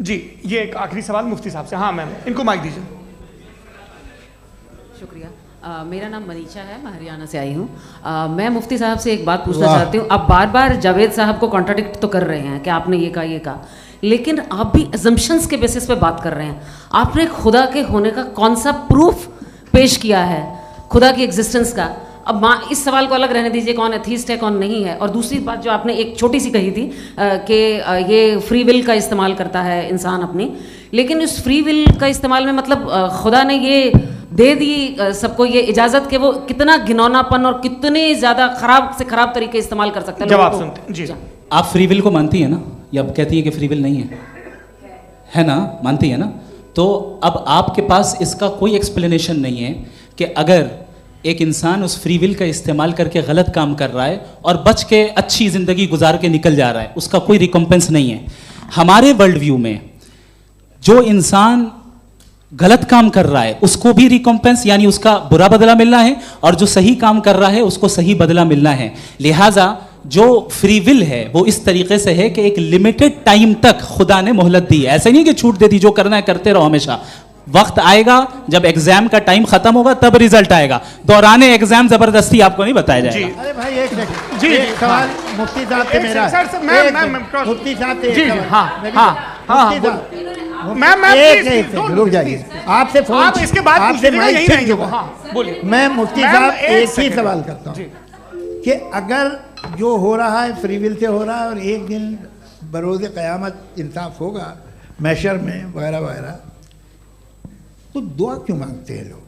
जी, ये एक आखिरी सवाल मुफ्ती साहब से। हाँ मैम, इनको माइक दीजिए। शुक्रिया। मेरा नाम मनीषा है, मैं हरियाणा से आई हूँ। मैं मुफ्ती साहब से एक बात पूछना चाहती हूँ। आप बार बार जावेद साहब को कॉन्ट्राडिक्ट तो कर रहे हैं कि आपने ये कहा, लेकिन आप भी अजम्पशंस के बेसिस पे बात कर रहे हैं। आपने खुदा के होने का कौन सा प्रूफ पेश किया है, खुदा की एग्जिस्टेंस का? अब इस सवाल को अलग रहने दीजिए, कौन एथीस्ट है कौन नहीं है। और दूसरी बात जो आपने एक छोटी सी कही थी कि ये फ्री विल का इस्तेमाल करता है इंसान अपनी, लेकिन इस फ्री विल का इस्तेमाल में मतलब खुदा ने ये दे दी सबको ये इजाज़त कि वो कितना घिनौनापन और कितने ज़्यादा ख़राब से ख़राब तरीके इस्तेमाल कर सकते हैं। जवाब सुनते जी। आप फ्री विल को मानती है ना, या कहती है कि फ्री विल नहीं है ना? मानती है ना? तो अब आपके पास इसका कोई एक्सप्लेनेशन नहीं है कि अगर एक इंसान उस फ्री विल का इस्तेमाल करके गलत काम कर रहा है और बच के अच्छी ज़िंदगी गुजार के निकल जा रहा है, उसका कोई रिकम्पेंस नहीं है। हमारे वर्ल्ड व्यू में जो इंसान गलत काम कर रहा है उसको भी रिकम्पेंस यानी उसका बुरा बदला मिलना है, और जो सही काम कर रहा है उसको सही बदला मिलना है। लिहाजा जो फ्री विल है वो इस तरीके से है कि एक लिमिटेड टाइम तक खुदा ने मोहलत दी है। ऐसे नहीं कि छूट दे दी, जो करना है करते रहो हमेशा। वक्त आएगा जब एग्जाम का टाइम खत्म होगा तब रिजल्ट आएगा, दौराने एग्जाम जबरदस्ती आपको नहीं बताया जाएगा। अरे भाई एक सेकंड, जी सवाल मुफ्ती साहब से मेरा है। मुफ्ती साहब से रुक जाइए, आपसे फोन, आप इसके बाद आपसे यही रहेंगे वो। हाँ बोलिए। मैं मुफ्ती साहब एक ही सवाल करता हूँ कि अगर जो हो रहा है फ्री विल से हो रहा है और एक दिन बरोज़ क़यामत इंसाफ होगा मैशर में वगैरह वगैरह, तो दुआ क्यों मांगते हैं लोग?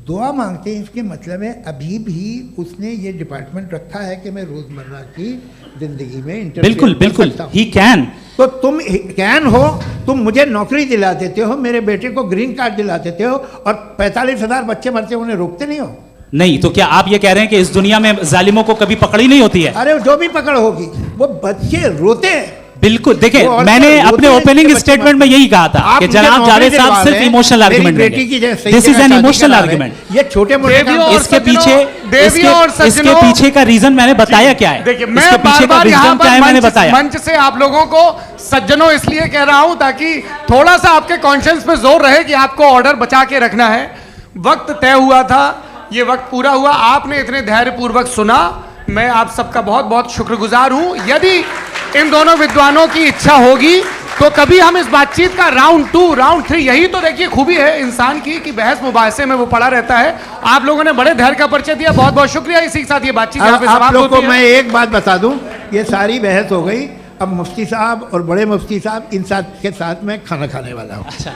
दुआ मांगते हैं इसके मतलब है अभी भी उसने ये डिपार्टमेंट रखा है कि मैं रोज़मर्रा की ज़िंदगी में बिल्कुल ही कैन। तो तुम कैन हो, तुम मुझे नौकरी दिला देते हो, मेरे बेटे को ग्रीन कार्ड दिला देते हो, और 45,000 बच्चे मरते हो, उन्हें रोकते नहीं हो। नहीं तो क्या आप ये कह रहे हैं कि इस दुनिया में जालिमों को कभी पकड़ी नहीं होती है? अरे जो भी पकड़ होगी वो बच्चे रोते हैं। बिल्कुल, देखिए मैंने अपने ओपनिंग स्टेटमेंट में यही कहा था कि जनाब जावेद साहब सिर्फ इमोशनल आर्गुमेंट देंगे। This is an emotional argument. ये छोटे मोटे इसके पीछे का रीजन मैंने बताया क्या है। देखिए मैं बार-बार यहाँ पर मंच से आप लोगों को सज्जनों इसलिए कह रहा हूं ताकि थोड़ा सा आपके कॉन्शियंस पे जोर रहे कि आपको ऑर्डर बचा के रखना है। वक्त तय हुआ था, ये वक्त पूरा हुआ, आपने इतने धैर्यपूर्वक सुना, मैं आप सबका बहुत बहुत शुक्रगुजार हूं। यदि इन दोनों विद्वानों की इच्छा होगी तो कभी हम इस बातचीत का राउंड 2, राउंड 3, यही तो देखिए खूबी है इंसान की कि बहस मुबाहसे में वो पड़ा रहता है। आप लोगों ने बड़े धैर्य का परिचय दिया, बहुत बहुत शुक्रिया। इसी के साथ ये बातचीत आप लोगों को मैं एक बात बता दूं, ये सारी बहस हो गई, अब मुफ्ती साहब और बड़े मुफ्ती साहब इन साथ के साथ मैं खाना खाने वाला हूँ। अच्छा